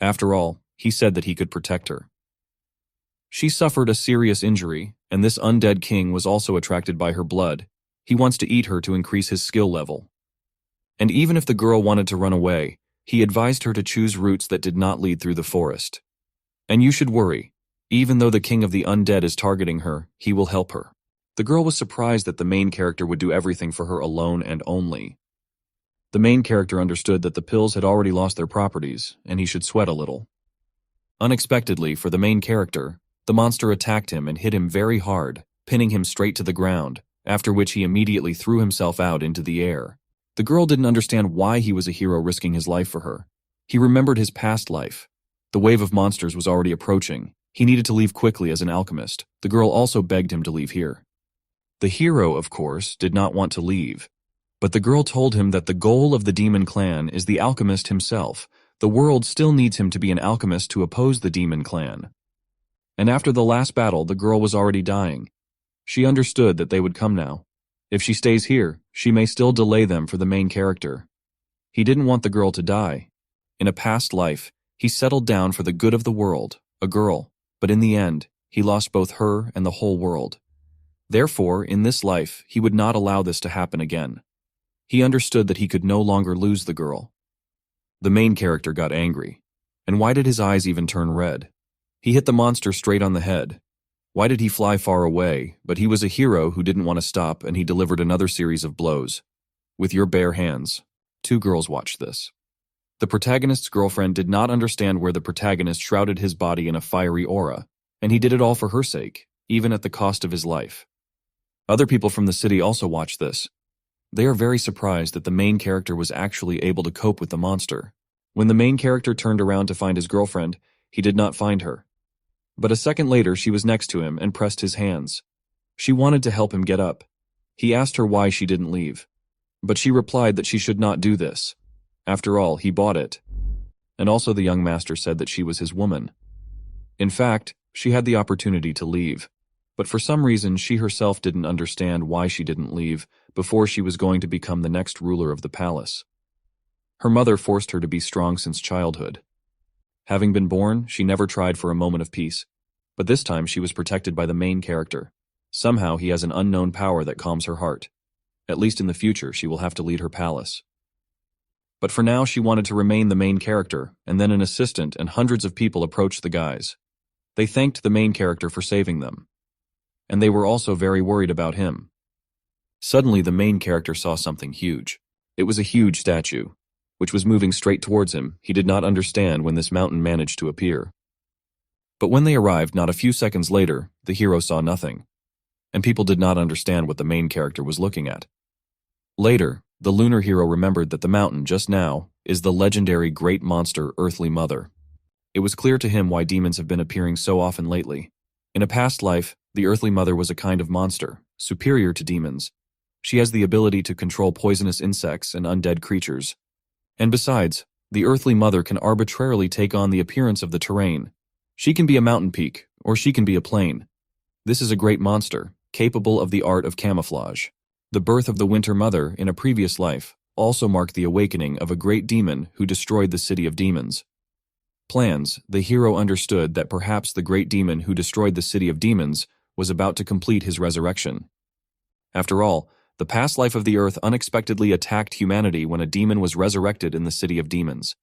After all, he said that he could protect her. She suffered a serious injury, and this undead king was also attracted by her blood. He wants to eat her to increase his skill level. And even if the girl wanted to run away, he advised her to choose routes that did not lead through the forest. And you should worry. Even though the king of the undead is targeting her, he will help her. The girl was surprised that the main character would do everything for her alone and only. The main character understood that the pills had already lost their properties, and he should sweat a little. Unexpectedly, for the main character, the monster attacked him and hit him very hard, pinning him straight to the ground, after which he immediately threw himself out into the air. The girl didn't understand why he was a hero risking his life for her. He remembered his past life. The wave of monsters was already approaching. He needed to leave quickly as an alchemist. The girl also begged him to leave here. The hero, of course, did not want to leave. But the girl told him that the goal of the demon clan is the alchemist himself. The world still needs him to be an alchemist to oppose the demon clan. And after the last battle, the girl was already dying. She understood that they would come now. If she stays here, she may still delay them for the main character. He didn't want the girl to die. In a past life, he settled down for the good of the world, a girl, but in the end, he lost both her and the whole world. Therefore, in this life, he would not allow this to happen again. He understood that he could no longer lose the girl. The main character got angry. And why did his eyes even turn red? He hit the monster straight on the head. Why did he fly far away? But he was a hero who didn't want to stop, and he delivered another series of blows. With your bare hands. Two girls watched this. The protagonist's girlfriend did not understand where the protagonist shrouded his body in a fiery aura, and he did it all for her sake, even at the cost of his life. Other people from the city also watched this. They are very surprised that the main character was actually able to cope with the monster. When the main character turned around to find his girlfriend, he did not find her. But a second later, she was next to him and pressed his hands. She wanted to help him get up. He asked her why she didn't leave. But she replied that she should not do this. After all, he bought it. And also the young master said that she was his woman. In fact, she had the opportunity to leave. But for some reason, she herself didn't understand why she didn't leave before she was going to become the next ruler of the palace. Her mother forced her to be strong since childhood. Having been born, she never tried for a moment of peace. But this time she was protected by the main character. Somehow he has an unknown power that calms her heart. At least in the future, she will have to lead her palace. But for now, she wanted to remain the main character, and then an assistant and hundreds of people approached the guys. They thanked the main character for saving them. And they were also very worried about him. Suddenly, the main character saw something huge. It was a huge statue, which was moving straight towards him. He did not understand when this mountain managed to appear. But when they arrived, not a few seconds later, the hero saw nothing. And people did not understand what the main character was looking at. Later, the lunar hero remembered that the mountain just now is the legendary great monster Earthly Mother. It was clear to him why demons have been appearing so often lately. In a past life, the Earthly Mother was a kind of monster, superior to demons. She has the ability to control poisonous insects and undead creatures. And besides, the Earthly Mother can arbitrarily take on the appearance of the terrain. She can be a mountain peak, or she can be a plain. This is a great monster, capable of the art of camouflage. The birth of the Winter Mother in a previous life also marked the awakening of a great demon who destroyed the city of demons. Plans, the hero understood that perhaps the great demon who destroyed the city of demons was about to complete his resurrection. After all, the past life of the earth unexpectedly attacked humanity when a demon was resurrected in the city of demons.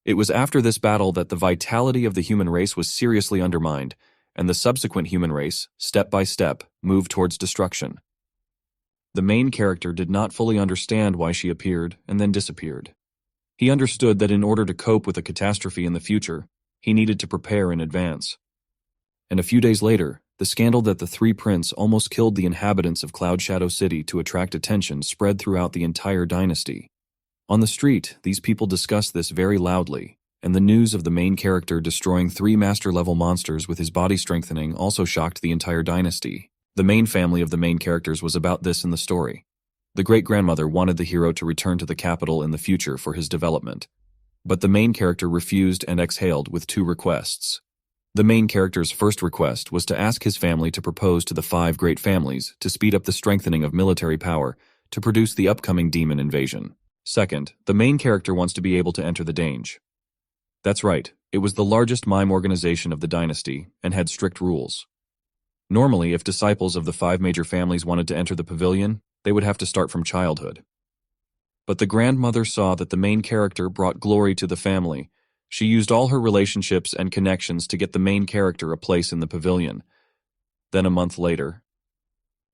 It was after this battle that the vitality of the human race was seriously undermined, and the subsequent human race, step by step, moved towards destruction. The main character did not fully understand why she appeared and then disappeared. He understood that in order to cope with a catastrophe in the future, he needed to prepare in advance. And a few days later, the scandal that the three princes almost killed the inhabitants of Cloud Shadow City to attract attention spread throughout the entire dynasty. On the street, these people discussed this very loudly, and the news of the main character destroying 3 master-level monsters with his body strengthening also shocked the entire dynasty. The main family of the main characters was about this in the story. The great-grandmother wanted the hero to return to the capital in the future for his development. But the main character refused and exhaled with 2 requests. The main character's first request was to ask his family to propose to the 5 great families to speed up the strengthening of military power to produce the upcoming demon invasion. Second, the main character wants to be able to enter the Dange. That's right, it was the largest mime organization of the dynasty and had strict rules. Normally, if disciples of the 5 major families wanted to enter the pavilion, they would have to start from childhood. But the grandmother saw that the main character brought glory to the family. She used all her relationships and connections to get the main character a place in the pavilion. Then a month later,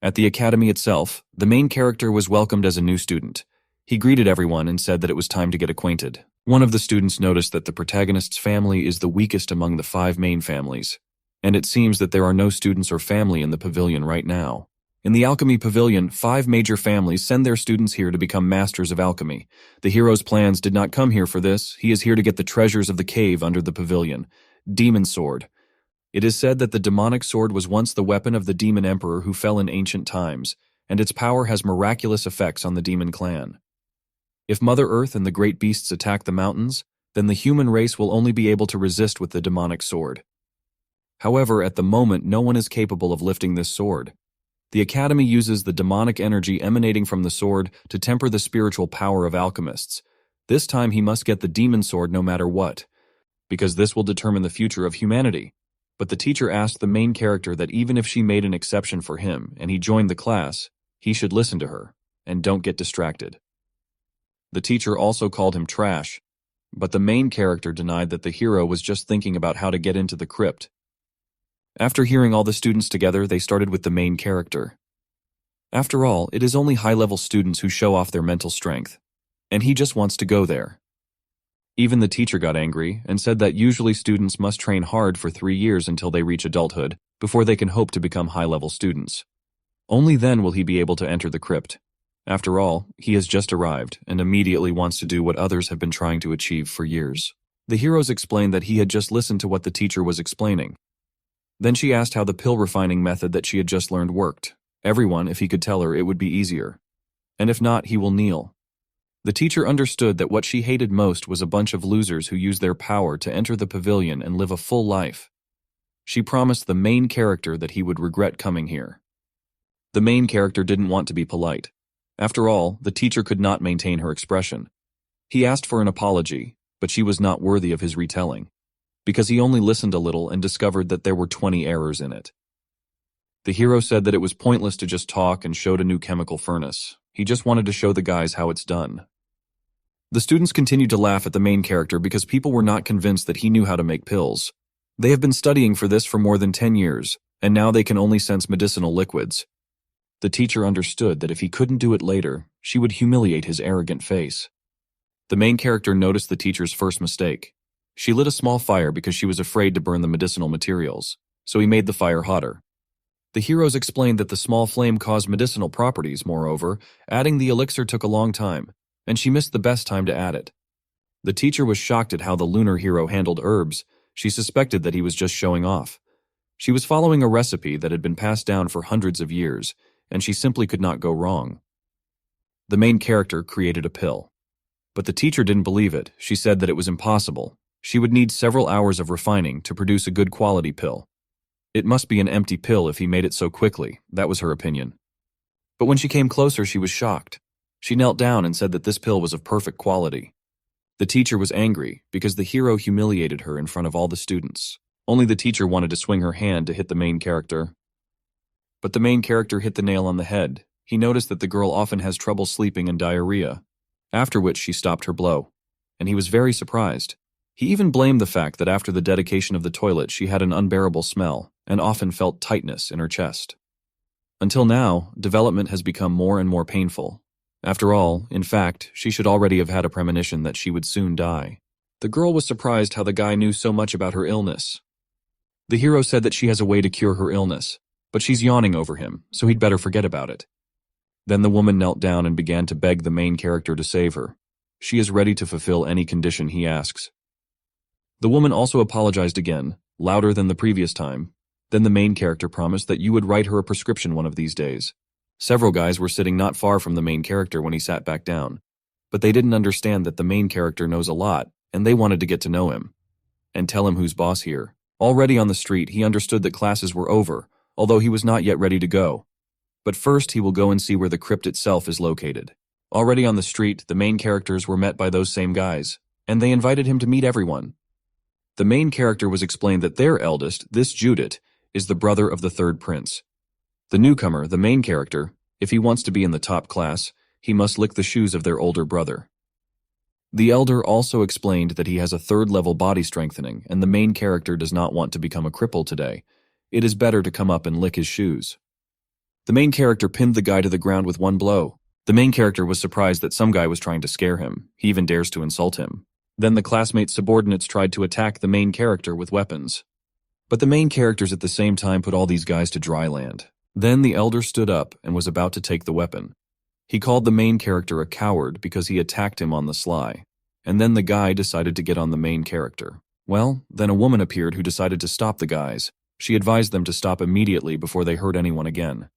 at the academy itself, the main character was welcomed as a new student. He greeted everyone and said that it was time to get acquainted. One of the students noticed that the protagonist's family is the weakest among the 5 main families, and it seems that there are no students or family in the pavilion right now. In the alchemy pavilion, 5 major families send their students here to become masters of alchemy. The hero's plans did not come here for this. He is here to get the treasures of the cave under the pavilion. Demon Sword. It is said that the demonic sword was once the weapon of the demon emperor who fell in ancient times, and its power has miraculous effects on the demon clan. If Mother Earth and the great beasts attack the mountains, then the human race will only be able to resist with the demonic sword. However, at the moment, no one is capable of lifting this sword. The Academy uses the demonic energy emanating from the sword to temper the spiritual power of alchemists. This time he must get the demon sword no matter what, because this will determine the future of humanity. But the teacher asked the main character that even if she made an exception for him and he joined the class, he should listen to her and don't get distracted. The teacher also called him trash. But the main character denied that the hero was just thinking about how to get into the crypt. After hearing all the students together, they started with the main character. After all, it is only high-level students who show off their mental strength, and he just wants to go there. Even the teacher got angry and said that usually students must train hard for 3 years until they reach adulthood before they can hope to become high-level students. Only then will he be able to enter the crypt. After all, he has just arrived and immediately wants to do what others have been trying to achieve for years. The heroes explained that he had just listened to what the teacher was explaining. Then she asked how the pill refining method that she had just learned worked. Everyone, if he could tell her, it would be easier. And if not, he will kneel. The teacher understood that what she hated most was a bunch of losers who use their power to enter the pavilion and live a full life. She promised the main character that he would regret coming here. The main character didn't want to be polite. After all, the teacher could not maintain her expression. He asked for an apology, but she was not worthy of his retelling, because he only listened a little and discovered that there were 20 errors in it. The hero said that it was pointless to just talk and showed a new chemical furnace. He just wanted to show the guys how it's done. The students continued to laugh at the main character because people were not convinced that he knew how to make pills. They have been studying for this for more than 10 years, and now they can only sense medicinal liquids. The teacher understood that if he couldn't do it later, she would humiliate his arrogant face. The main character noticed the teacher's first mistake. She lit a small fire because she was afraid to burn the medicinal materials, so he made the fire hotter. The heroes explained that the small flame caused medicinal properties. Moreover, adding the elixir took a long time, and she missed the best time to add it. The teacher was shocked at how the lunar hero handled herbs. She suspected that he was just showing off. She was following a recipe that had been passed down for hundreds of years, and she simply could not go wrong. The main character created a pill. But the teacher didn't believe it. She said that it was impossible. She would need several hours of refining to produce a good quality pill. It must be an empty pill if he made it so quickly. That was her opinion. But when she came closer, she was shocked. She knelt down and said that this pill was of perfect quality. The teacher was angry because the hero humiliated her in front of all the students. Only the teacher wanted to swing her hand to hit the main character. But the main character hit the nail on the head. He noticed that the girl often has trouble sleeping and diarrhea, after which she stopped her blow, and he was very surprised. He even blamed the fact that after the dedication of the toilet she had an unbearable smell and often felt tightness in her chest. Until now, development has become more and more painful. After all, in fact, she should already have had a premonition that she would soon die. The girl was surprised how the guy knew so much about her illness. The hero said that she has a way to cure her illness, but she's yawning over him, so he'd better forget about it. Then the woman knelt down and began to beg the main character to save her. She is ready to fulfill any condition he asks. The woman also apologized again, louder than the previous time. Then the main character promised that you would write her a prescription one of these days. Several guys were sitting not far from the main character when he sat back down, but they didn't understand that the main character knows a lot, and they wanted to get to know him and tell him who's boss here. Already on the street, he understood that classes were over, although he was not yet ready to go. But first he will go and see where the crypt itself is located. Already on the street, the main characters were met by those same guys, and they invited him to meet everyone. The main character was explained that their eldest, this Judith, is the brother of the third prince. The newcomer, the main character, if he wants to be in the top class, he must lick the shoes of their older brother. The elder also explained that he has a third-level body strengthening, and the main character does not want to become a cripple today. It is better to come up and lick his shoes. The main character pinned the guy to the ground with one blow. The main character was surprised that some guy was trying to scare him. He even dares to insult him. Then the classmates' subordinates tried to attack the main character with weapons. But the main characters at the same time put all these guys to dry land. Then the elder stood up and was about to take the weapon. He called the main character a coward because he attacked him on the sly. And then the guy decided to get on the main character. Well, then a woman appeared who decided to stop the guys. She advised them to stop immediately before they hurt anyone again.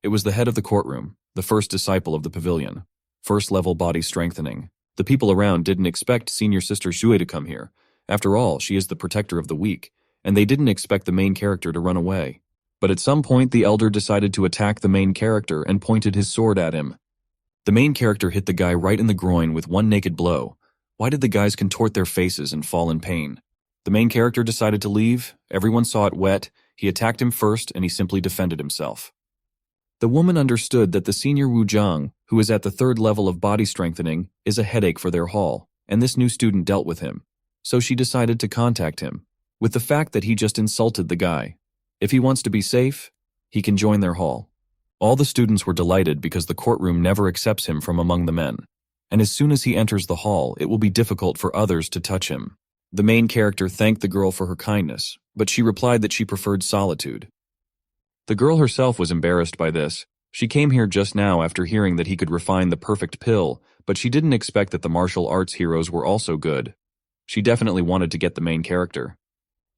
It was the head of the courtroom, the first disciple of the pavilion. First-level body strengthening. The people around didn't expect Senior Sister Shui to come here. After all, she is the protector of the weak, and they didn't expect the main character to run away. But at some point, the elder decided to attack the main character and pointed his sword at him. The main character hit the guy right in the groin with one naked blow. Why did the guys contort their faces and fall in pain? The main character decided to leave. Everyone saw it wet. He attacked him first, and he simply defended himself. The woman understood that the senior Wu Zhang, who is at the third level of body strengthening, is a headache for their hall. and this new student dealt with him. So she decided to contact him, with the fact that he just insulted the guy. If he wants to be safe, he can join their hall. All the students were delighted because the courtroom never accepts him from among the men. And as soon as he enters the hall, it will be difficult for others to touch him. The main character thanked the girl for her kindness, but she replied that she preferred solitude. The girl herself was embarrassed by this. She came here just now after hearing that he could refine the perfect pill, but she didn't expect that the martial arts heroes were also good. She definitely wanted to get the main character.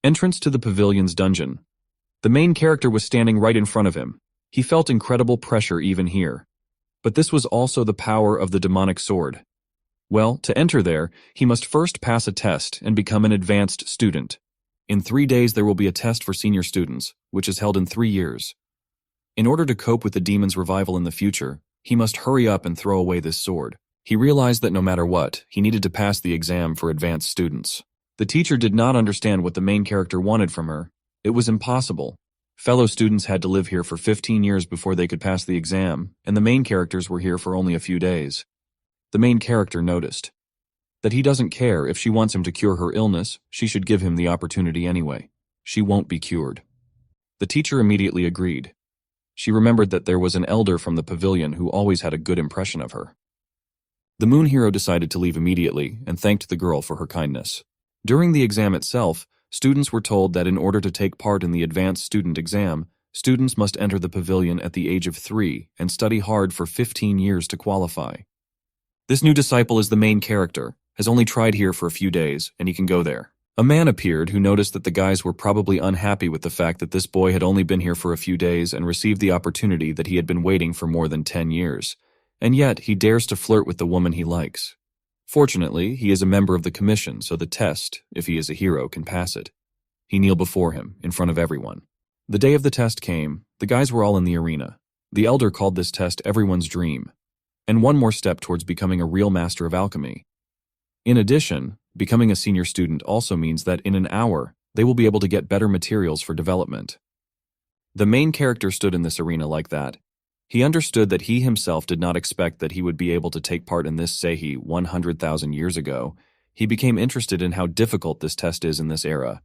Entrance to the pavilion's dungeon. The main character was standing right in front of him. He felt incredible pressure even here. But this was also the power of the demonic sword. Well, to enter there, he must first pass a test and become an advanced student. In 3 days there will be a test for senior students, which is held in 3 years. In order to cope with the demon's revival in the future, he must hurry up and throw away this sword. He realized that no matter what, he needed to pass the exam for advanced students. The teacher did not understand what the main character wanted from her. It was impossible. Fellow students had to live here for 15 years before they could pass the exam, and the main characters were here for only a few days. The main character noticed that he doesn't care if she wants him to cure her illness, she should give him the opportunity anyway. She won't be cured. The teacher immediately agreed. She remembered that there was an elder from the pavilion who always had a good impression of her. The moon hero decided to leave immediately and thanked the girl for her kindness. During the exam itself, students were told that in order to take part in the advanced student exam, students must enter the pavilion at the age of 3 and study hard for 15 years to qualify. This new disciple is the main character, has only tried here for a few days, and he can go there. A man appeared who noticed that the guys were probably unhappy with the fact that this boy had only been here for a few days and received the opportunity that he had been waiting for more than 10 years. And yet, he dares to flirt with the woman he likes. Fortunately, he is a member of the commission, so the test, if he is a hero, can pass it. He kneeled before him, in front of everyone. The day of the test came. The guys were all in the arena. The elder called this test everyone's dream, and one more step towards becoming a real master of alchemy. In addition, becoming a senior student also means that in an hour, they will be able to get better materials for development. The main character stood in this arena like that. He understood that he himself did not expect that he would be able to take part in this Seihi 100,000 years ago. He became interested in how difficult this test is in this era.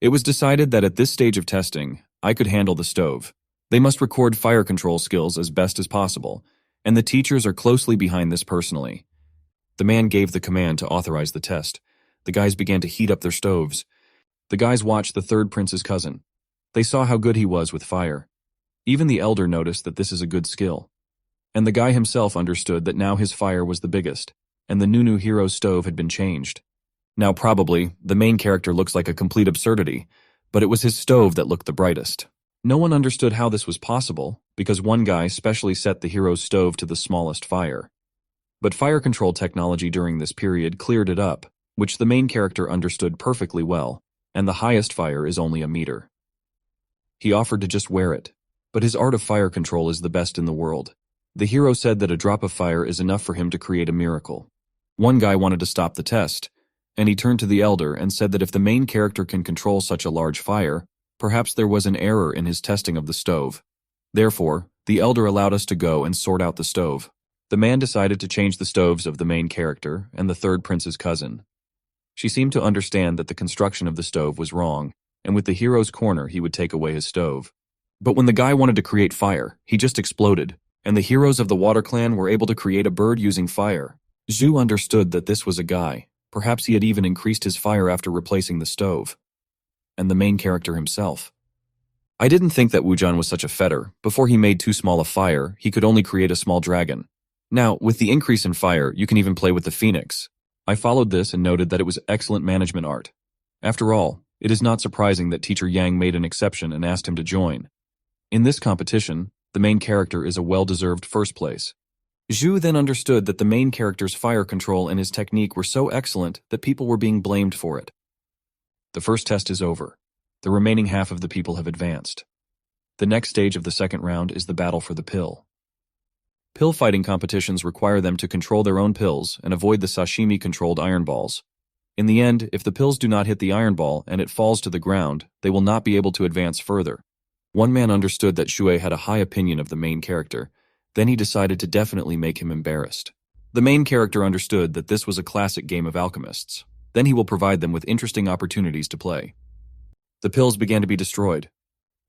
It was decided that at this stage of testing, I could handle the stove. They must record fire control skills as best as possible, and the teachers are closely behind this personally. The man gave the command to authorize the test. The guys began to heat up their stoves. The guys watched the third prince's cousin. They saw how good he was with fire. Even the elder noticed that this is a good skill. And the guy himself understood that now his fire was the biggest, and the new hero's stove had been changed. Now probably, the main character looks like a complete absurdity, but it was his stove that looked the brightest. No one understood how this was possible, because one guy specially set the hero's stove to the smallest fire. But fire control technology during this period cleared it up, which the main character understood perfectly well, and the highest fire is only a meter. He offered to just wear it, but his art of fire control is the best in the world. The hero said that a drop of fire is enough for him to create a miracle. One guy wanted to stop the test, and he turned to the elder and said that if the main character can control such a large fire, perhaps there was an error in his testing of the stove. Therefore, the elder allowed us to go and sort out the stove. The man decided to change the stoves of the main character and the third prince's cousin. She seemed to understand that the construction of the stove was wrong, and with the hero's corner he would take away his stove. But when the guy wanted to create fire, he just exploded, and the heroes of the Water Clan were able to create a bird using fire. Zhu understood that this was a guy. Perhaps he had even increased his fire after replacing the stove. And the main character himself. I didn't think that Wujan was such a fetter. Before he made too small a fire, he could only create a small dragon. Now, with the increase in fire, you can even play with the phoenix. I followed this and noted that it was excellent management art. After all, it is not surprising that Teacher Yang made an exception and asked him to join. In this competition, the main character is a well-deserved first place. Zhu then understood that the main character's fire control and his technique were so excellent that people were being blamed for it. The first test is over. The remaining half of the people have advanced. The next stage of the second round is the battle for the pill. Pill fighting competitions require them to control their own pills and avoid the sashimi-controlled iron balls. In the end, if the pills do not hit the iron ball and it falls to the ground, they will not be able to advance further. One man understood that Shui had a high opinion of the main character. Then he decided to definitely make him embarrassed. The main character understood that this was a classic game of alchemists. Then he will provide them with interesting opportunities to play. The pills began to be destroyed.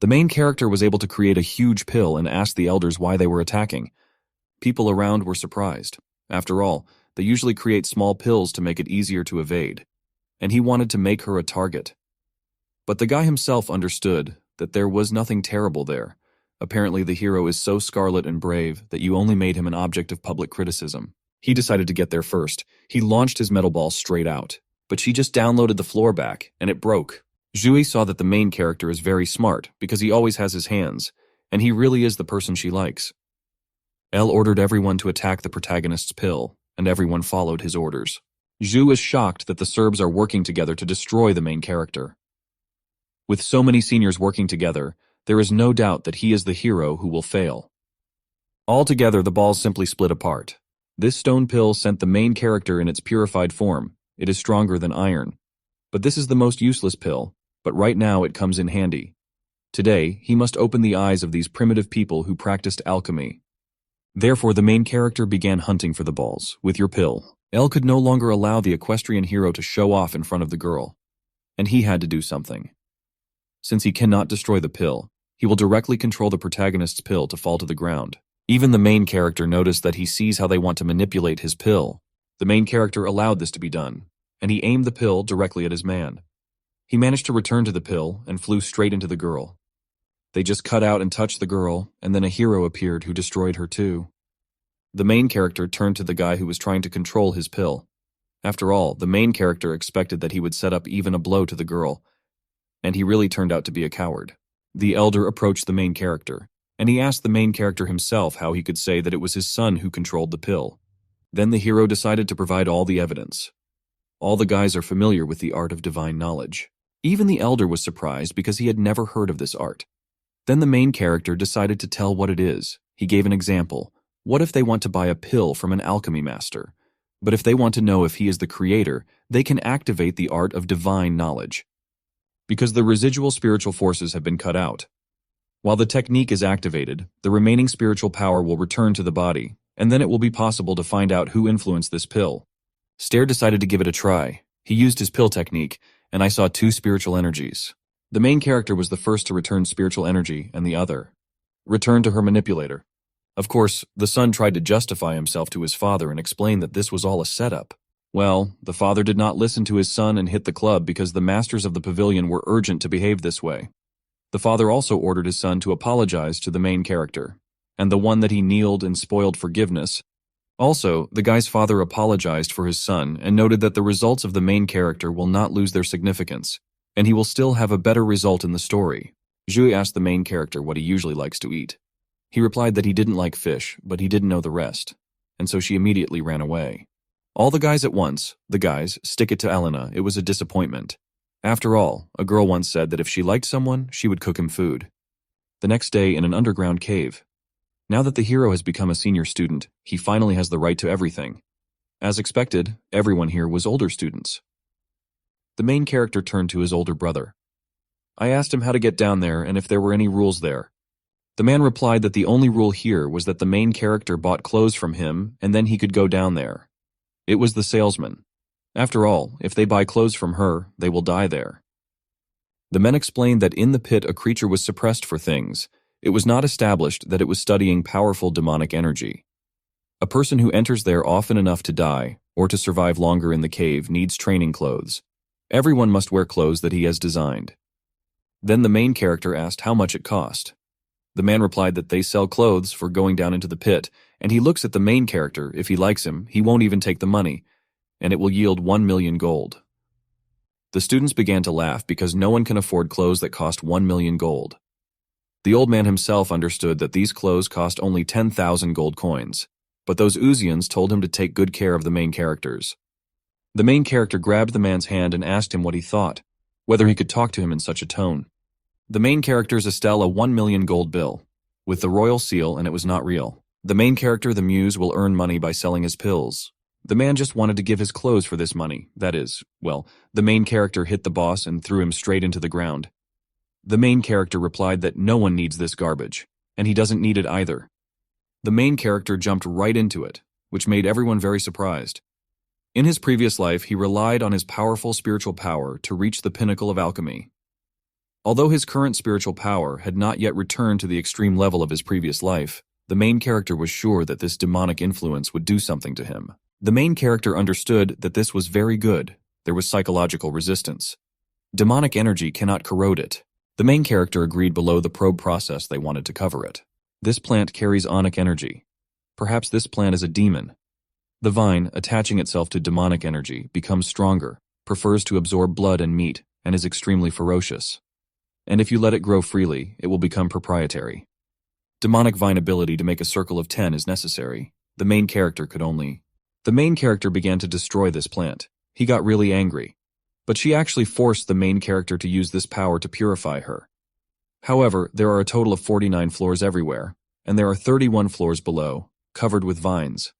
The main character was able to create a huge pill and asked the elders why they were attacking. People around were surprised. After all, they usually create small pills to make it easier to evade. And he wanted to make her a target. But the guy himself understood that there was nothing terrible there. Apparently the hero is so scarlet and brave that you only made him an object of public criticism. He decided to get there first. He launched his metal ball straight out. But she just downloaded the floor back, and it broke. Zhui saw that the main character is very smart because he always has his hands, and he really is the person she likes. Elle ordered everyone to attack the protagonist's pill, and everyone followed his orders. Zhu is shocked that the Serbs are working together to destroy the main character. With so many seniors working together, there is no doubt that he is the hero who will fail. Altogether, the balls simply split apart. This stone pill sent the main character in its purified form. It is stronger than iron. But this is the most useless pill, but right now it comes in handy. Today, he must open the eyes of these primitive people who practiced alchemy. Therefore, the main character began hunting for the balls, with your pill. Elle could no longer allow the equestrian hero to show off in front of the girl. And he had to do something. Since he cannot destroy the pill, he will directly control the protagonist's pill to fall to the ground. Even the main character noticed that he sees how they want to manipulate his pill. The main character allowed this to be done, and he aimed the pill directly at his man. He managed to return to the pill and flew straight into the girl. They just cut out and touched the girl, and then a hero appeared who destroyed her too. The main character turned to the guy who was trying to control his pill. After all, the main character expected that he would set up even a blow to the girl, and he really turned out to be a coward. The elder approached the main character, and he asked the main character himself how he could say that it was his son who controlled the pill. Then the hero decided to provide all the evidence. All the guys are familiar with the art of divine knowledge. Even the elder was surprised because he had never heard of this art. Then the main character decided to tell what it is. He gave an example. What if they want to buy a pill from an alchemy master? But if they want to know if he is the creator, they can activate the art of divine knowledge. Because the residual spiritual forces have been cut out. While the technique is activated, the remaining spiritual power will return to the body, and then it will be possible to find out who influenced this pill. Stair decided to give it a try. He used his pill technique, and I saw 2 spiritual energies. The main character was the first to return spiritual energy, and the other returned to her manipulator. Of course, the son tried to justify himself to his father and explain that this was all a setup. Well, the father did not listen to his son and hit the club because the masters of the pavilion were urgent to behave this way. The father also ordered his son to apologize to the main character, and the one that he kneeled and spoiled forgiveness. Also, the guy's father apologized for his son and noted that the results of the main character will not lose their significance, and he will still have a better result in the story. Zhui asked the main character what he usually likes to eat. He replied that he didn't like fish, but he didn't know the rest, and so she immediately ran away. All the guys at once, the guys, stick it to Elena, it was a disappointment. After all, a girl once said that if she liked someone, she would cook him food. The next day in an underground cave. Now that the hero has become a senior student, he finally has the right to everything. As expected, everyone here was older students. The main character turned to his older brother. I asked him how to get down there and if there were any rules there. The man replied that the only rule here was that the main character bought clothes from him and then he could go down there. It was the salesman. After all, if they buy clothes from her, they will die there. The men explained that in the pit a creature was suppressed for things. It was not established that it was studying powerful demonic energy. A person who enters there often enough to die, or to survive longer in the cave, needs training clothes. Everyone must wear clothes that he has designed. Then the main character asked how much it cost. The man replied that they sell clothes for going down into the pit, and he looks at the main character. If he likes him, he won't even take the money, and it will yield 1 million gold. The students began to laugh because no one can afford clothes that cost 1 million gold. The old man himself understood that these clothes cost only 10,000 gold coins, but those Uzians told him to take good care of the main characters. The main character grabbed the man's hand and asked him what he thought, whether he could talk to him in such a tone. The main character's Estelle a 1 million gold bill, with the royal seal, and it was not real. The main character, the muse, will earn money by selling his pills. The man just wanted to give his clothes for this money. That is, well, the main character hit the boss and threw him straight into the ground. The main character replied that no one needs this garbage, and he doesn't need it either. The main character jumped right into it. which made everyone very surprised. In his previous life, he relied on his powerful spiritual power to reach the pinnacle of alchemy. Although his current spiritual power had not yet returned to the extreme level of his previous life, the main character was sure that this demonic influence would do something to him. The main character understood that this was very good. There was psychological resistance. Demonic energy cannot corrode it. The main character agreed below the probe process they wanted to cover it. This plant carries onic energy. Perhaps this plant is a demon. The vine, attaching itself to demonic energy, becomes stronger, prefers to absorb blood and meat, and is extremely ferocious. And if you let it grow freely, it will become proprietary. Demonic vine ability to make a circle of 10 is necessary. The main character began to destroy this plant. He got really angry. But she actually forced the main character to use this power to purify her. However, there are a total of 49 floors everywhere, and there are 31 floors below, covered with vines.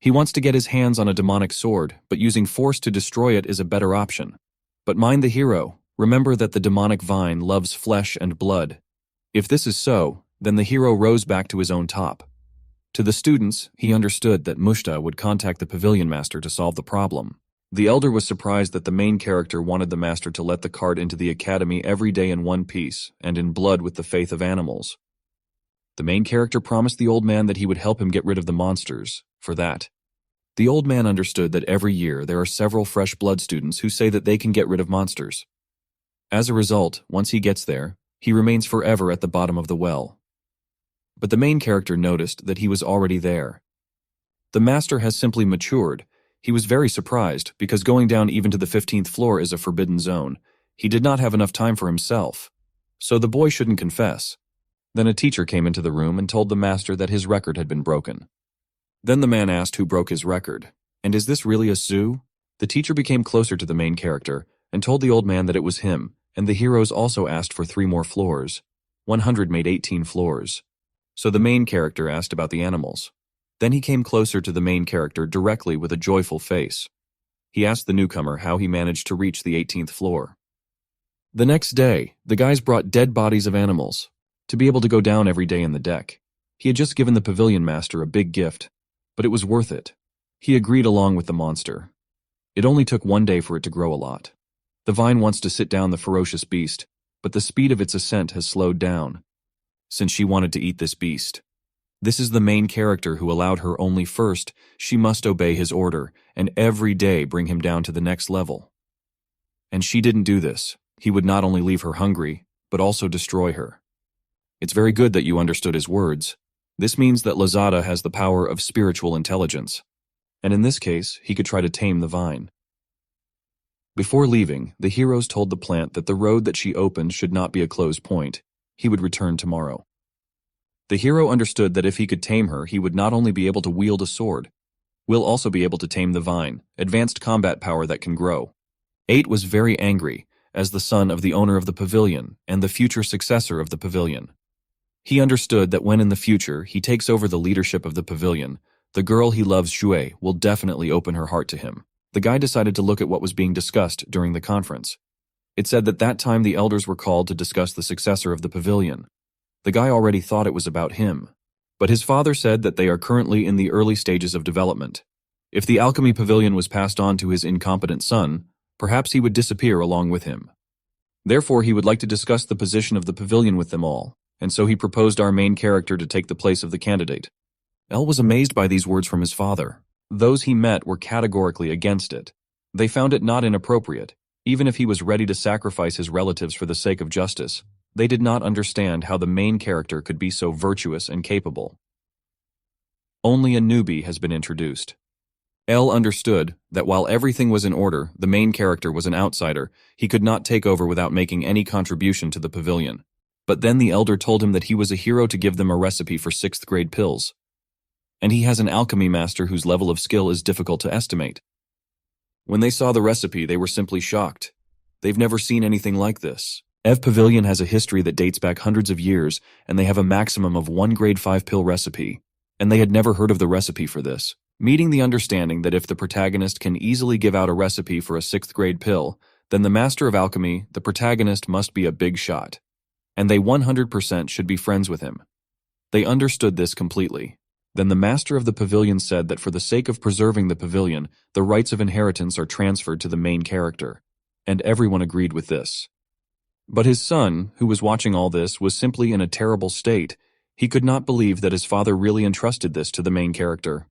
He wants to get his hands on a demonic sword, but using force to destroy it is a better option. But mind the hero. Remember that the demonic vine loves flesh and blood. If this is so, then the hero rose back to his own top. To the students, he understood that Mushta would contact the pavilion master to solve the problem. The elder was surprised that the main character wanted the master to let the cart into the academy every day in one piece and in blood with the faith of animals. The main character promised the old man that he would help him get rid of the monsters. For that, the old man understood that every year there are several fresh blood students who say that they can get rid of monsters. As a result, once he gets there, he remains forever at the bottom of the well. But the main character noticed that he was already there. The master has simply matured. He was very surprised, because going down even to the 15th floor is a forbidden zone. He did not have enough time for himself. So the boy shouldn't confess. Then a teacher came into the room and told the master that his record had been broken. Then the man asked who broke his record. And is this really a zoo? The teacher became closer to the main character and told the old man that it was him, and the heroes also asked for 3 more floors. 100 made 18 floors. So the main character asked about the animals. Then he came closer to the main character directly with a joyful face. He asked the newcomer how he managed to reach the 18th floor. The next day, the guys brought dead bodies of animals to be able to go down every day in the deck. He had just given the pavilion master a big gift, but it was worth it. He agreed along with the monster. It only took 1 day for it to grow a lot. The vine wants to sit down the ferocious beast, but the speed of its ascent has slowed down, since she wanted to eat this beast. This is the main character who allowed her only first. She must obey his order, and every day bring him down to the next level. And she didn't do this. He would not only leave her hungry, but also destroy her. It's very good that you understood his words. This means that Lazada has the power of spiritual intelligence, and in this case, he could try to tame the vine. Before leaving, the heroes told the plant that the road that she opened should not be a closed point. He would return tomorrow. The hero understood that if he could tame her, he would not only be able to wield a sword, will also be able to tame the vine, advanced combat power that can grow. 8 was very angry, as the son of the owner of the pavilion and the future successor of the pavilion. He understood that when in the future he takes over the leadership of the pavilion, the girl he loves, Shui, will definitely open her heart to him. The guy decided to look at what was being discussed during the conference. It said that time the elders were called to discuss the successor of the pavilion. The guy already thought it was about him, but his father said that they are currently in the early stages of development. If the alchemy pavilion was passed on to his incompetent son, perhaps he would disappear along with him. Therefore, he would like to discuss the position of the pavilion with them all, and so he proposed our main character to take the place of the candidate. El was amazed by these words from his father. Those he met were categorically against it. They found it not inappropriate. Even if he was ready to sacrifice his relatives for the sake of justice, they did not understand how the main character could be so virtuous and capable. Only a newbie has been introduced. El understood that while everything was in order, the main character was an outsider. He could not take over without making any contribution to the pavilion. But then the elder told him that he was a hero to give them a recipe for 6th grade pills. And he has an alchemy master whose level of skill is difficult to estimate. When they saw the recipe, they were simply shocked. They've never seen anything like this. Ev Pavilion has a history that dates back hundreds of years, and they have a maximum of 1 grade 5 pill recipe. And they had never heard of the recipe for this, meeting the understanding that if the protagonist can easily give out a recipe for a 6th grade pill, then the master of alchemy, the protagonist, must be a big shot. And they 100% should be friends with him. They understood this completely. Then the master of the pavilion said that for the sake of preserving the pavilion, the rights of inheritance are transferred to the main character, and everyone agreed with this. But his son, who was watching all this, was simply in a terrible state. He could not believe that his father really entrusted this to the main character.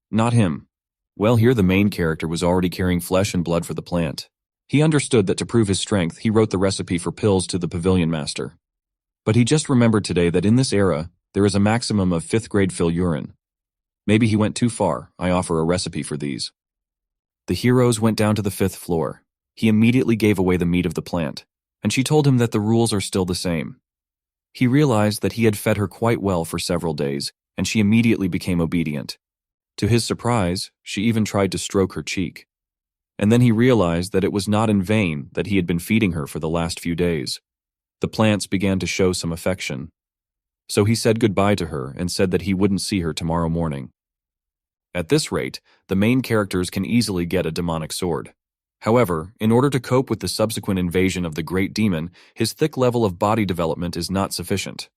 Not him. Well, here the main character was already carrying flesh and blood for the plant. He understood that to prove his strength, he wrote the recipe for pills to the pavilion master. But he just remembered today that in this era, there is a maximum of 5th grade fill urine. Maybe he went too far. I offer a recipe for these. The heroes went down to the 5th floor. He immediately gave away the meat of the plant, and she told him that the rules are still the same. He realized that he had fed her quite well for several days, and she immediately became obedient. To his surprise, she even tried to stroke her cheek. And then he realized that it was not in vain that he had been feeding her for the last few days. The plants began to show some affection. So he said goodbye to her and said that he wouldn't see her tomorrow morning. At this rate, the main characters can easily get a demonic sword. However, in order to cope with the subsequent invasion of the great demon, his thick level of body development is not sufficient.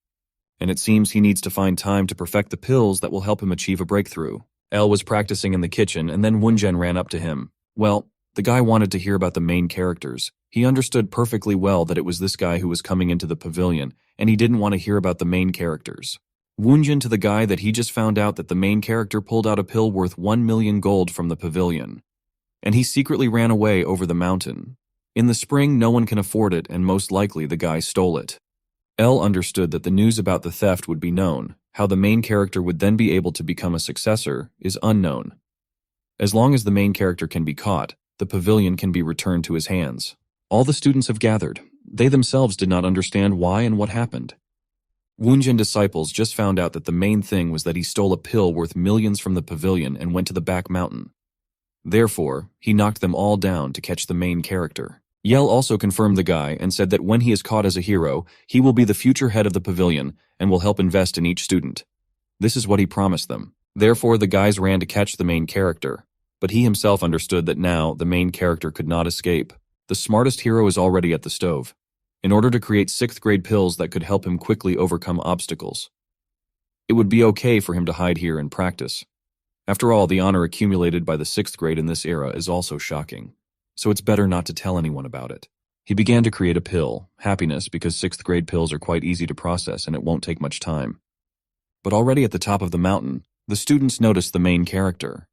And it seems he needs to find time to perfect the pills that will help him achieve a breakthrough. Elle was practicing in the kitchen, and then Woonjin ran up to him. Well, the guy wanted to hear about the main characters. He understood perfectly well that it was this guy who was coming into the pavilion, and he didn't want to hear about the main characters. Woonjin to the guy that he just found out that the main character pulled out a pill worth 1 million gold from the pavilion. And he secretly ran away over the mountain. In the spring, no one can afford it, and most likely the guy stole it. Elle understood that the news about the theft would be known. How the main character would then be able to become a successor is unknown. As long as the main character can be caught, the pavilion can be returned to his hands. All the students have gathered. They themselves did not understand why and what happened. Woonjin disciples just found out that the main thing was that he stole a pill worth millions from the pavilion and went to the back mountain. Therefore, he knocked them all down to catch the main character. Yell also confirmed the guy and said that when he is caught as a hero, he will be the future head of the pavilion and will help invest in each student. This is what he promised them. Therefore, the guys ran to catch the main character. But he himself understood that now the main character could not escape. The smartest hero is already at the stove, in order to create 6th grade pills that could help him quickly overcome obstacles. It would be okay for him to hide here and practice. After all, the honor accumulated by the 6th grade in this era is also shocking, so it's better not to tell anyone about it. He began to create a pill, happiness, because 6th grade pills are quite easy to process and it won't take much time. But already at the top of the mountain, the students noticed the main character.